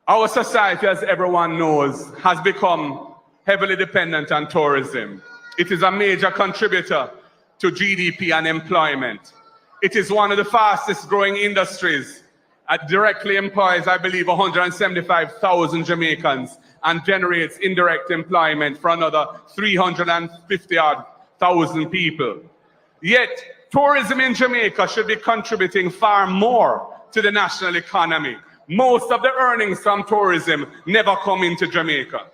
Our society, as everyone knows, has become heavily dependent on tourism. It is a major contributor to GDP and employment. It is one of the fastest growing industries. It directly employs, I believe, 175,000 Jamaicans and generates indirect employment for another 350,000 people. Yet, tourism in Jamaica should be contributing far more to the national economy. Most of the earnings from tourism never come into Jamaica.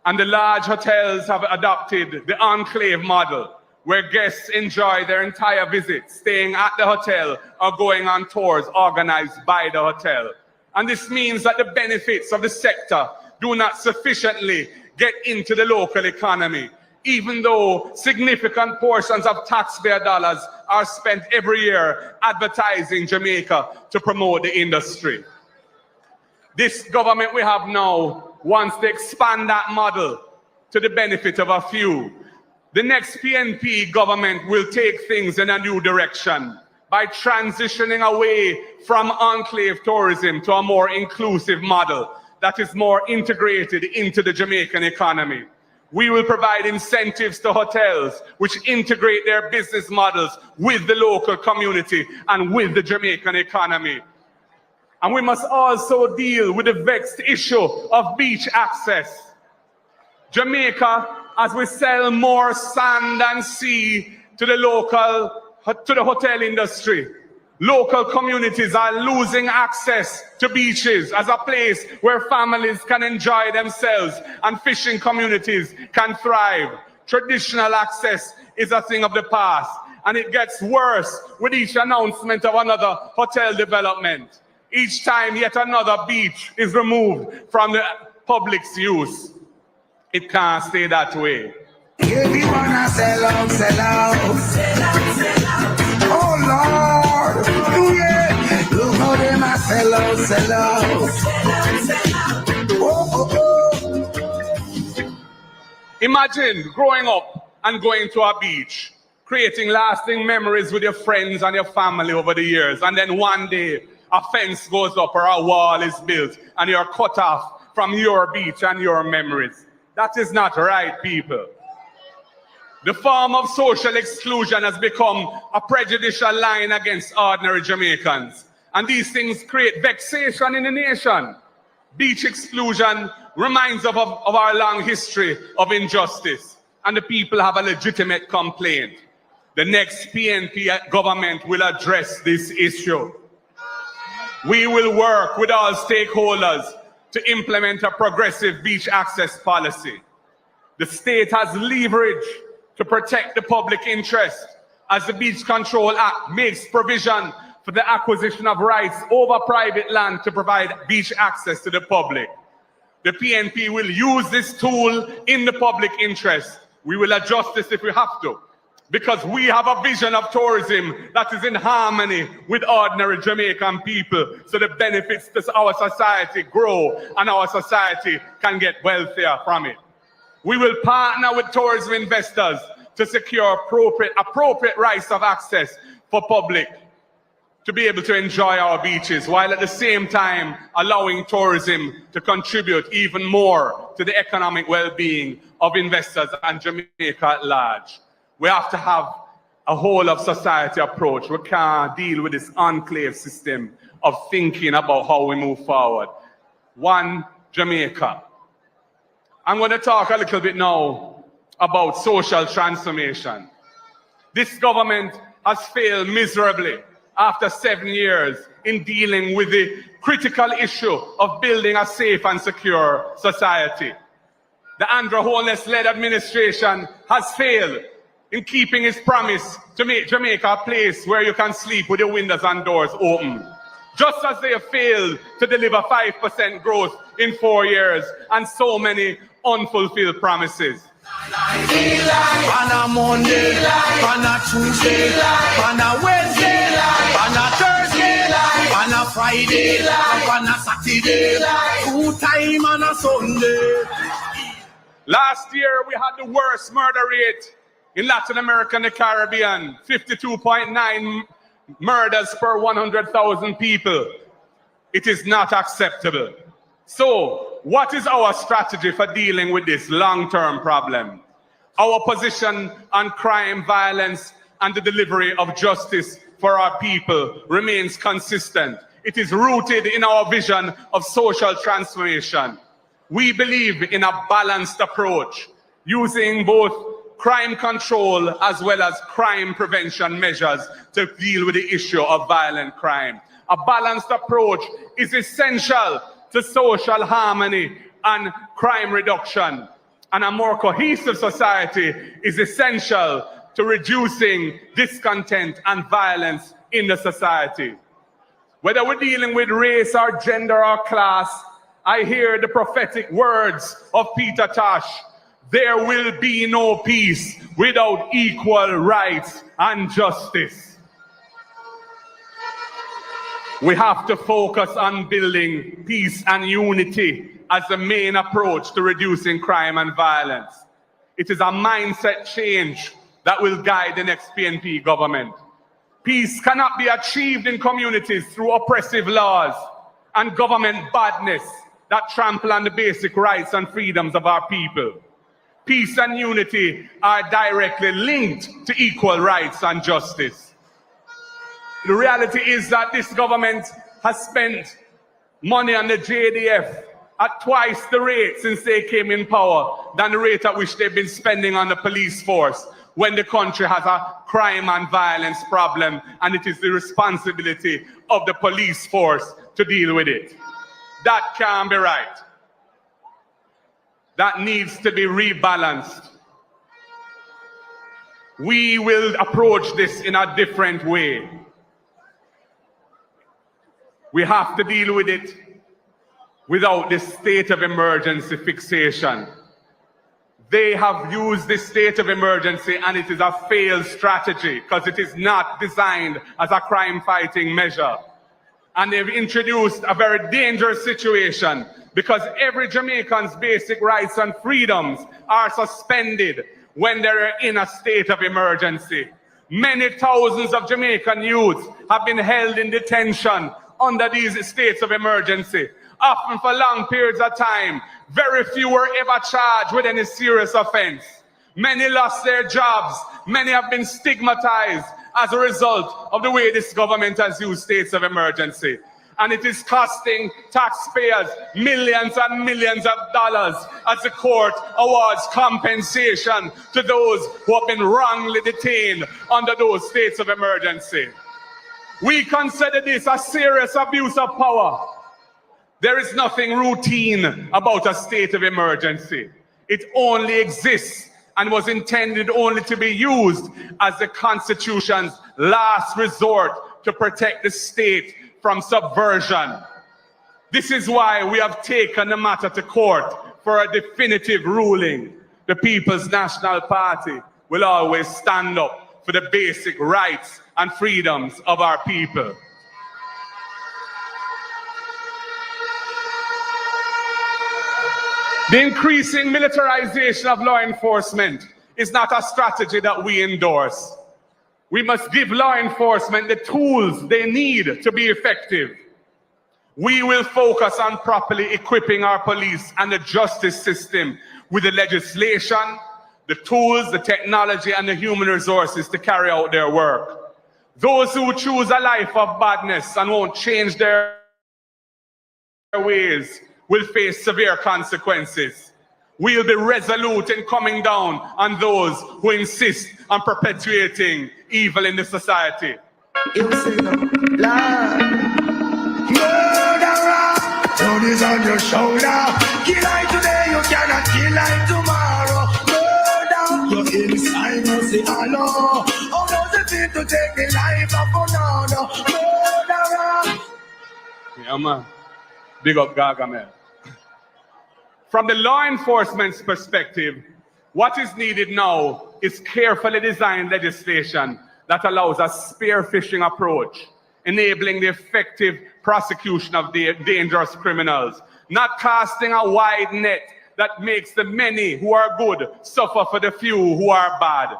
And the large hotels have adopted the enclave model, where guests enjoy their entire visit, staying at the hotel or going on tours organized by the hotel. And this means that the benefits of the sector do not sufficiently get into the local economy, even though significant portions of taxpayer dollars are spent every year advertising Jamaica to promote the industry. This government we have now wants to expand that model to the benefit of a few. The next PNP government will take things in a new direction by transitioning away from enclave tourism to a more inclusive model that is more integrated into the Jamaican economy. We will provide incentives to hotels which integrate their business models with the local community and with the Jamaican economy. And we must also deal with the vexed issue of beach access. Jamaica, as we sell more sand and sea to the hotel industry, local communities are losing access to beaches as a place where families can enjoy themselves and fishing communities can thrive. Traditional access is a thing of the past, and it gets worse with each announcement of another hotel development. Each time yet another beach is removed from the public's use. It can't stay that way. If you wanna sell out, sell out. Sell out, sell out. Oh Lord, yeah. Look how them a sell out, sell out. Sell out, sell out. Oh, oh, oh. Imagine growing up and going to a beach, creating lasting memories with your friends and your family over the years, and then one day a fence goes up or a wall is built and you're cut off from your beach and your memories. That is not right, people. The form of social exclusion has become a prejudicial line against ordinary Jamaicans. And these things create vexation in the nation. Beach exclusion reminds of our long history of injustice, and the people have a legitimate complaint. The next PNP government will address this issue. We will work with all stakeholders to implement a progressive beach access policy. The state has leverage to protect the public interest, as the Beach Control Act makes provision for the acquisition of rights over private land to provide beach access to the public. The PNP will use this tool in the public interest. We will adjust this if we have to, because we have a vision of tourism that is in harmony with ordinary Jamaican people, so the benefits to our society grow and our society can get wealthier from it. We will partner with tourism investors to secure appropriate rights of access for public to be able to enjoy our beaches, while at the same time allowing tourism to contribute even more to the economic well-being of investors and Jamaica at large. We have to have a whole of society approach. We can't deal with this enclave system of thinking about how we move forward. One Jamaica. I'm going to talk a little bit now about social transformation. This government has failed miserably after 7 years in dealing with the critical issue of building a safe and secure society. The Andrew Holness-led administration has failed in keeping its promise to make Jamaica a place where you can sleep with your windows and doors open. Just as they have failed to deliver 5% growth in 4 years and so many unfulfilled promises. On a Monday, on a Tuesday, on a Wednesday, on a Thursday, on a Friday, on a Saturday, 2 times on a Sunday. Last year, we had the worst murder rate in Latin America and the Caribbean, 52.9 murders per 100,000 people. It is not acceptable. So, what is our strategy for dealing with this long-term problem? Our position on crime, violence, and the delivery of justice for our people remains consistent. It is rooted in our vision of social transformation. We believe in a balanced approach, using both crime control as well as crime prevention measures to deal with the issue of violent crime. A balanced approach is essential to social harmony and crime reduction. And a more cohesive society is essential to reducing discontent and violence in the society. Whether we're dealing with race or gender or class, I hear the prophetic words of Peter Tosh: there will be no peace without equal rights and justice. We have to focus on building peace and unity as the main approach to reducing crime and violence. It is a mindset change that will guide the next PNP government. Peace cannot be achieved in communities through oppressive laws and government badness that trample on the basic rights and freedoms of our people. Peace and unity are directly linked to equal rights and justice. The reality is that this government has spent money on the JDF at twice the rate since they came in power than the rate at which they've been spending on the police force, when the country has a crime and violence problem, and it is the responsibility of the police force to deal with it. That can't be right. That needs to be rebalanced. We will approach this in a different way. We have to deal with it without this state of emergency fixation. They have used this state of emergency, and it is a failed strategy because it is not designed as a crime-fighting measure. And they've introduced a very dangerous situation because every Jamaican's basic rights and freedoms are suspended when they're in a state of emergency. Many thousands of Jamaican youths have been held in detention under these states of emergency, often for long periods of time. Very few were ever charged with any serious offense. Many lost their jobs. Many have been stigmatized as a result of the way this government has used states of emergency. And it is costing taxpayers millions and millions of dollars as the court awards compensation to those who have been wrongly detained under those states of emergency. We consider this a serious abuse of power. There is nothing routine about a state of emergency. It only exists and was intended only to be used as the Constitution's last resort to protect the state from subversion. This is why we have taken the matter to court for a definitive ruling. The People's National Party will always stand up for the basic rights and freedoms of our people. The increasing militarization of law enforcement is not a strategy that we endorse. We must give law enforcement the tools they need to be effective. We will focus on properly equipping our police and the justice system with the legislation, the tools, the technology, and the human resources to carry out their work. Those who choose a life of badness and won't change their ways will face severe consequences. We'll be resolute in coming down on those who insist on perpetuating evil in the society. Load is on your shoulder. Kill like today, you cannot kill like tomorrow. Murder, you're inside, no say hello. How does it feel to take the life of another? Murderer. Yeah, man. Big up Gaga, man. From the law enforcement's perspective, what is needed now is carefully designed legislation that allows a spearfishing approach, enabling the effective prosecution of the dangerous criminals, not casting a wide net that makes the many who are good suffer for the few who are bad.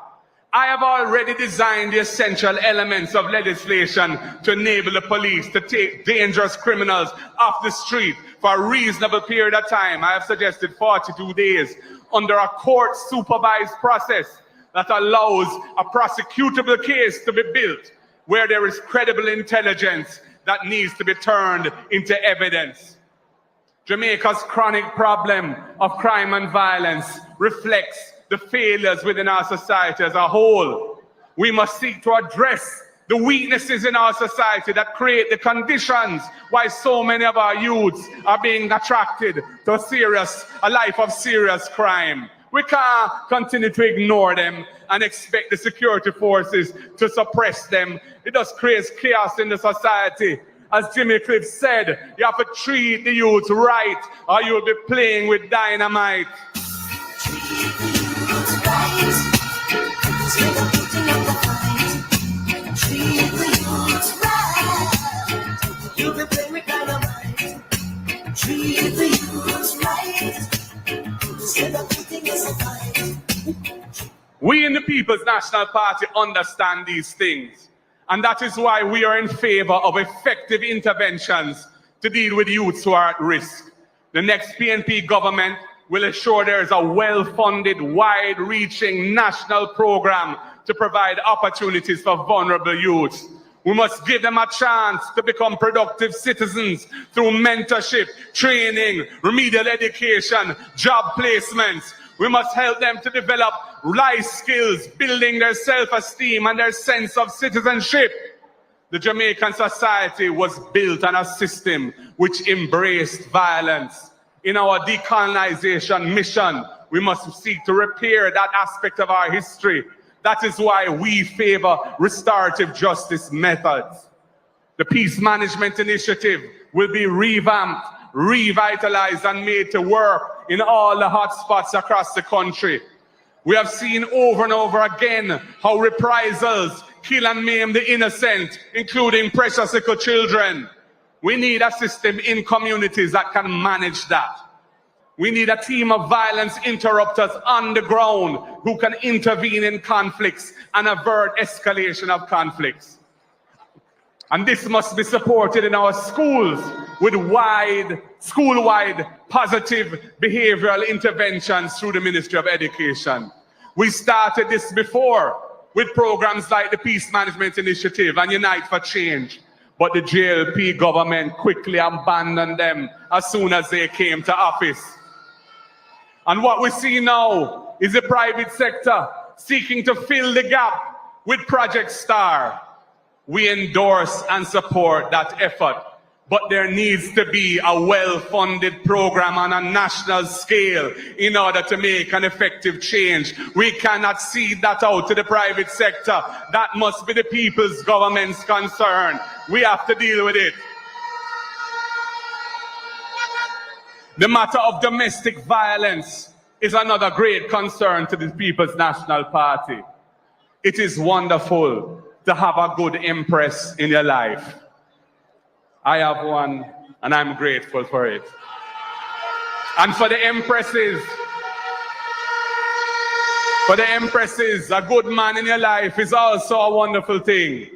I have already designed the essential elements of legislation to enable the police to take dangerous criminals off the street for a reasonable period of time. I have suggested 42 days under a court-supervised process that allows a prosecutable case to be built where there is credible intelligence that needs to be turned into evidence. Jamaica's chronic problem of crime and violence reflects the failures within our society as a whole. We must seek to address the weaknesses in our society that create the conditions why so many of our youths are being attracted to a life of serious crime. We can't continue to ignore them and expect the security forces to suppress them. It just creates chaos in the society. As Jimmy Cliff said, you have to treat the youth right or you'll be playing with dynamite. We in the People's National Party understand these things, and that is why we are in favor of effective interventions to deal with youths who are at risk. The next PNP government will ensure there is a well-funded, wide-reaching national program to provide opportunities for vulnerable youths. We must give them a chance to become productive citizens through mentorship, training, remedial education, job placements. We must help them to develop life skills, building their self-esteem and their sense of citizenship. The Jamaican society was built on a system which embraced violence. In our decolonization mission, we must seek to repair that aspect of our history. That is why we favor restorative justice methods. The Peace Management Initiative will be revamped, revitalized, and made to work in all the hotspots across the country. We have seen over and over again how reprisals kill and maim the innocent, including precious little children. We need a system in communities that can manage that. We need a team of violence interrupters on the ground who can intervene in conflicts and avert escalation of conflicts. And this must be supported in our schools with school-wide positive behavioral interventions through the Ministry of Education. We started this before with programs like the Peace Management Initiative and Unite for Change. But the JLP government quickly abandoned them as soon as they came to office. And what we see now is the private sector seeking to fill the gap with Project Star. We endorse and support that effort, but there needs to be a well-funded program on a national scale in order to make an effective change. We cannot cede that out to the private sector. That must be the people's government's concern. We have to deal with it. The matter of domestic violence is another great concern to the People's National Party. It is wonderful to have a good empress in your life. I have one, and I'm grateful for it. And for the empresses, a good man in your life is also a wonderful thing.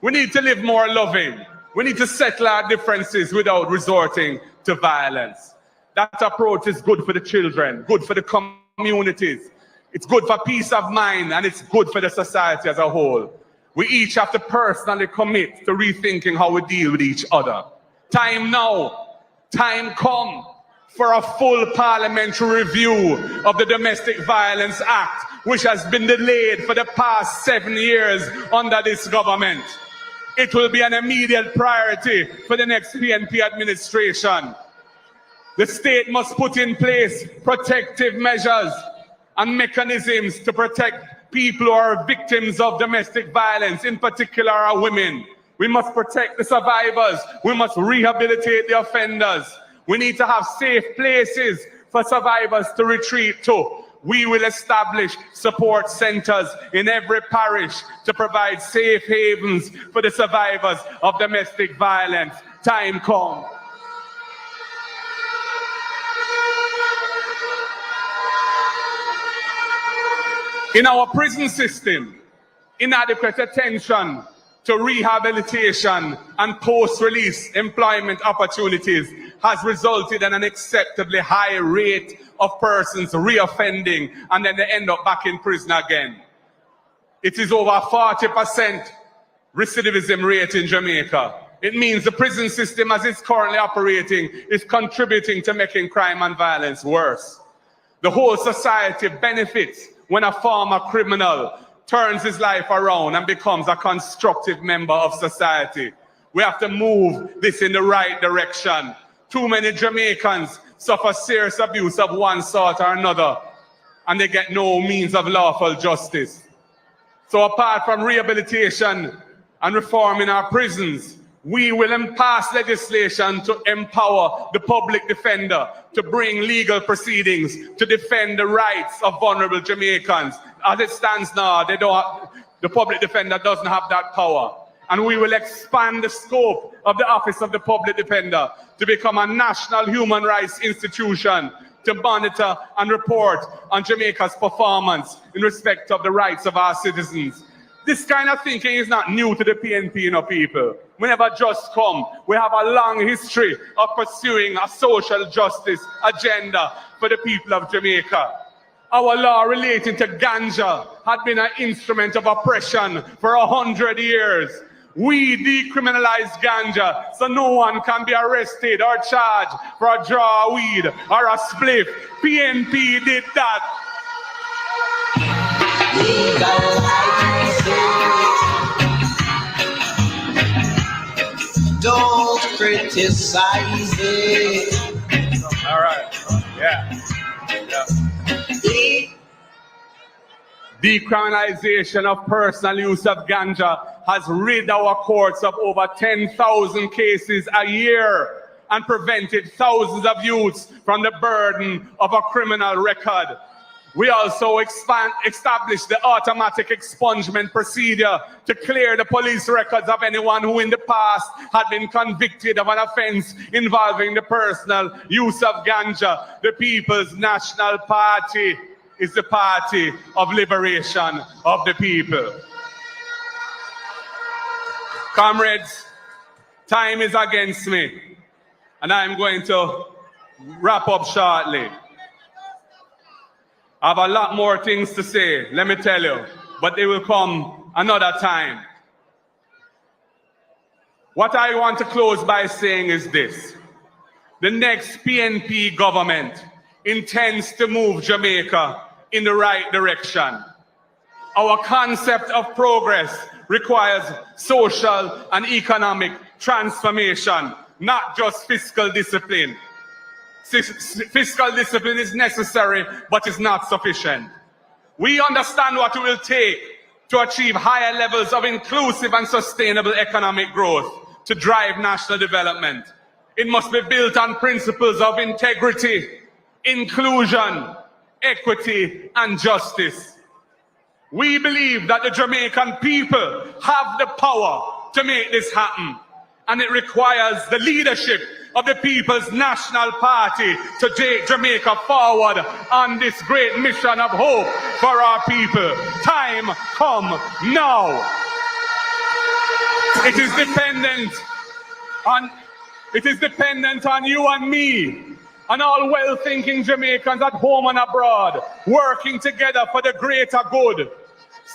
We need to live more loving. We need to settle our differences without resorting to violence. That approach is good for the children, good for the communities. It's good for peace of mind, and it's good for the society as a whole. We each have to personally commit to rethinking how we deal with each other. Time now, time come for a full parliamentary review of the Domestic Violence Act, which has been delayed for the past 7 years under this government. It will be an immediate priority for the next PNP administration. The state must put in place protective measures and mechanisms to protect people who are victims of domestic violence, in particular our women. We must protect the survivors. We must rehabilitate the offenders. We need to have safe places for survivors to retreat to. We will establish support centers in every parish to provide safe havens for the survivors of domestic violence. Time comes. In our prison system, inadequate attention to rehabilitation and post-release employment opportunities has resulted in an acceptably high rate of persons reoffending, and then they end up back in prison again. It is over 40% recidivism rate in Jamaica. It means the prison system as it's currently operating is contributing to making crime and violence worse. The whole society benefits when a former criminal turns his life around and becomes a constructive member of society. We have to move this in the right direction. Too many Jamaicans suffer serious abuse of one sort or another, and they get no means of lawful justice. So apart from rehabilitation and reform in our prisons, we will pass legislation to empower the public defender to bring legal proceedings to defend the rights of vulnerable Jamaicans. As it stands now, the public defender doesn't have that power. And we will expand the scope of the Office of the Public Defender to become a national human rights institution to monitor and report on Jamaica's performance in respect of the rights of our citizens. This kind of thinking is not new to the PNP, people. We never just come. We have a long history of pursuing a social justice agenda for the people of Jamaica. Our law relating to ganja had been an instrument of oppression for 100 years. We decriminalized ganja so no one can be arrested or charged for a jar of weed or a spliff. PNP did that. Don't criticize it. All right. Yeah. Decriminalization of personal use of ganja has rid our courts of over 10,000 cases a year and prevented thousands of youths from the burden of a criminal record. We also established the automatic expungement procedure to clear the police records of anyone who in the past had been convicted of an offense involving the personal use of ganja. The People's National Party is the party of liberation of the people. Comrades, time is against me, and I'm going to wrap up shortly. I have a lot more things to say, let me tell you, but they will come another time. What I want to close by saying is this. The next PNP government intends to move Jamaica in the right direction. Our concept of progress requires social and economic transformation, not just fiscal discipline. Fiscal discipline is necessary, but is not sufficient. We understand what it will take to achieve higher levels of inclusive and sustainable economic growth to drive national development. It must be built on principles of integrity, inclusion, equity, and justice. We believe that the Jamaican people have the power to make this happen, and it requires the leadership of the People's National Party to take Jamaica forward on this great mission of hope for our people. Time come now. It is dependent on you and me, and all well-thinking Jamaicans at home and abroad, working together for the greater good.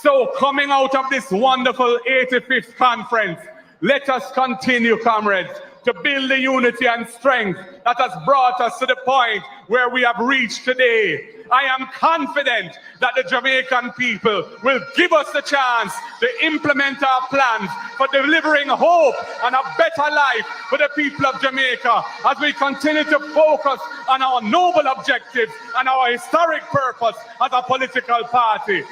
So coming out of this wonderful 85th conference, let us continue, comrades, to build the unity and strength that has brought us to the point where we have reached today. I am confident that the Jamaican people will give us the chance to implement our plans for delivering hope and a better life for the people of Jamaica as we continue to focus on our noble objectives and our historic purpose as a political party.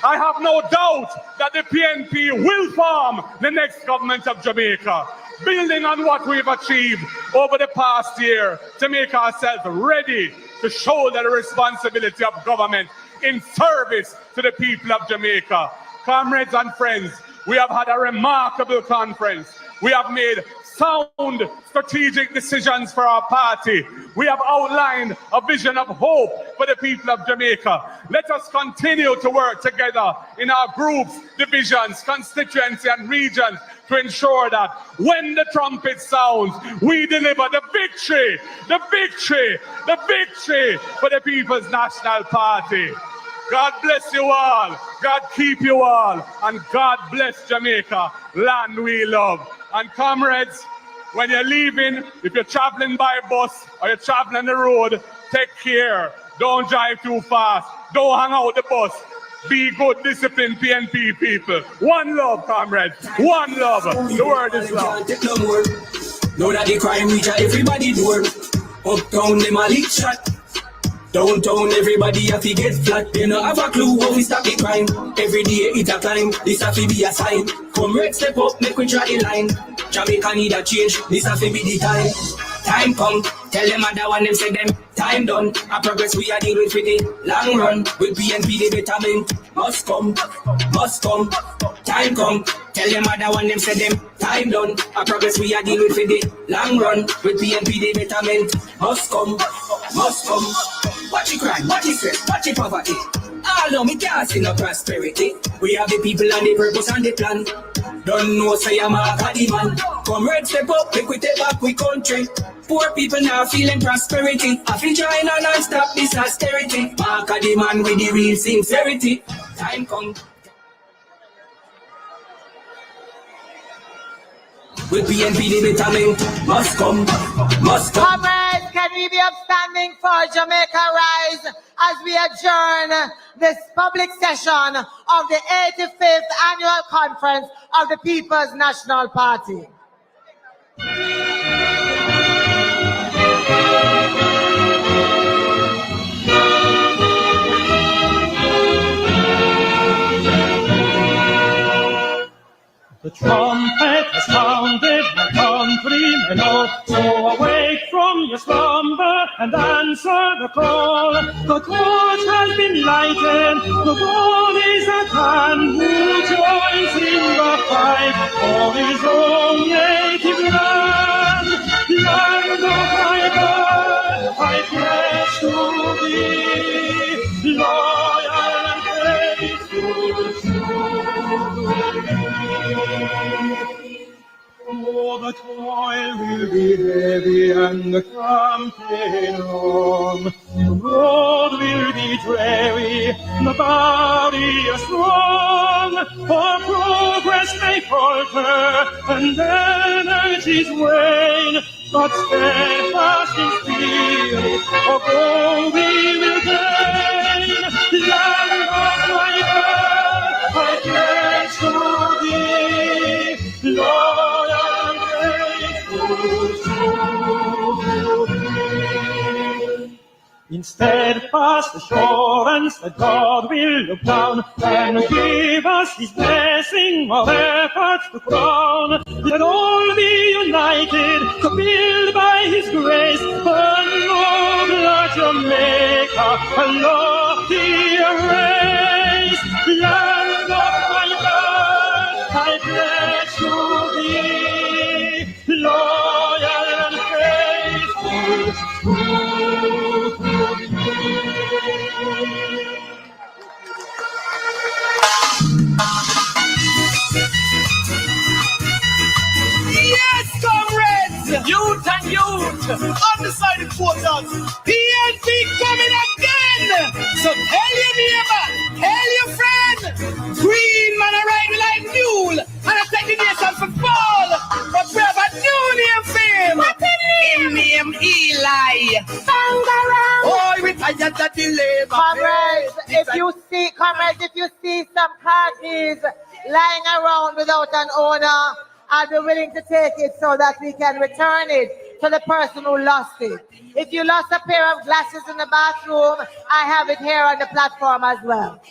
I have no doubt that the PNP will form the next government of Jamaica, building on what we've achieved over the past year to make ourselves ready to shoulder the responsibility of government in service to the people of Jamaica. Comrades and friends, we have had a remarkable conference. We have made sound strategic decisions for our party. We have outlined a vision of hope for the people of Jamaica. Let us continue to work together in our groups, divisions, constituency, and regions to ensure that when the trumpet sounds, we deliver the victory for the People's National Party. God bless you all, God keep you all, and God bless Jamaica, land we love. And comrades, when you're leaving, if you're traveling by bus or you're traveling the road, take care. Don't drive too fast. Don't hang out the bus. Be good, disciplined PNP people. One love, comrades. One love. The word is love. Know that the crime reach everybody door. Uptown, them a leak shot. Downtown, everybody have to get flat. They no have a clue how we stop the crime. Every day it a climb, this have to be a sign. Come red, step up, make we try the line. Jamaica need a change, this have to be the time. Time come, tell them other one, them say them time done. A progress we are dealing with the long run. With PNP the betterment must come, must come. Time come, tell them other one, them say them time done. A progress we are dealing with the long run. With PNP the betterment must come, must come. Watch it crime, watch it stress, watch it poverty. All know me can't see no prosperity. We have the people and the purpose and the plan. Don't know say I'm a body man. Come red, step up, make we take back we country. Poor people now feeling prosperity. I feel join on and stop this austerity. Mark a the man with the real sincerity. Time come. With PNP the betterment must come, must come. Comrades, can we be upstanding for Jamaica Rise as we adjourn this public session of the 85th Annual Conference of the People's National Party? The trumpet has sounded, my countrymen all. So awake from your slumber and answer the call. The torch has been lighted, the dawn is at hand. Who joins in the fight for his own native land? Land of my birth, I pledge to thee, loyal and faithful to thee. Oh, the toil will be heavy and the campaign long. The road will be dreary, the barrier strong. For progress may falter, and then riches wane, but steadfast in spirit, of all we will gain. Land of my birth, I pledge to thee, loyal and faithful to thee. In steadfast assurance that God will look down and give us His blessing of efforts to crown. Let all be united to build by His grace a nobler Jamaica, a loftier race. Land of my birth, I pledge to thee, loyal and faithful. Yes, comrades! Youth and youth! Undecided voters! PNP coming again! So tell your neighbor, tell your friend! Green man a ride like mule! And I take the nation for fall! But we have a new name for him! What's his name? His name Eli! Oh, we tired of the labor. Comrades, if you see some car keys lying around without an owner, I'll be willing to take it so that we can return it to the person who lost it. If you lost a pair of glasses in the bathroom, I have it here on the platform as well.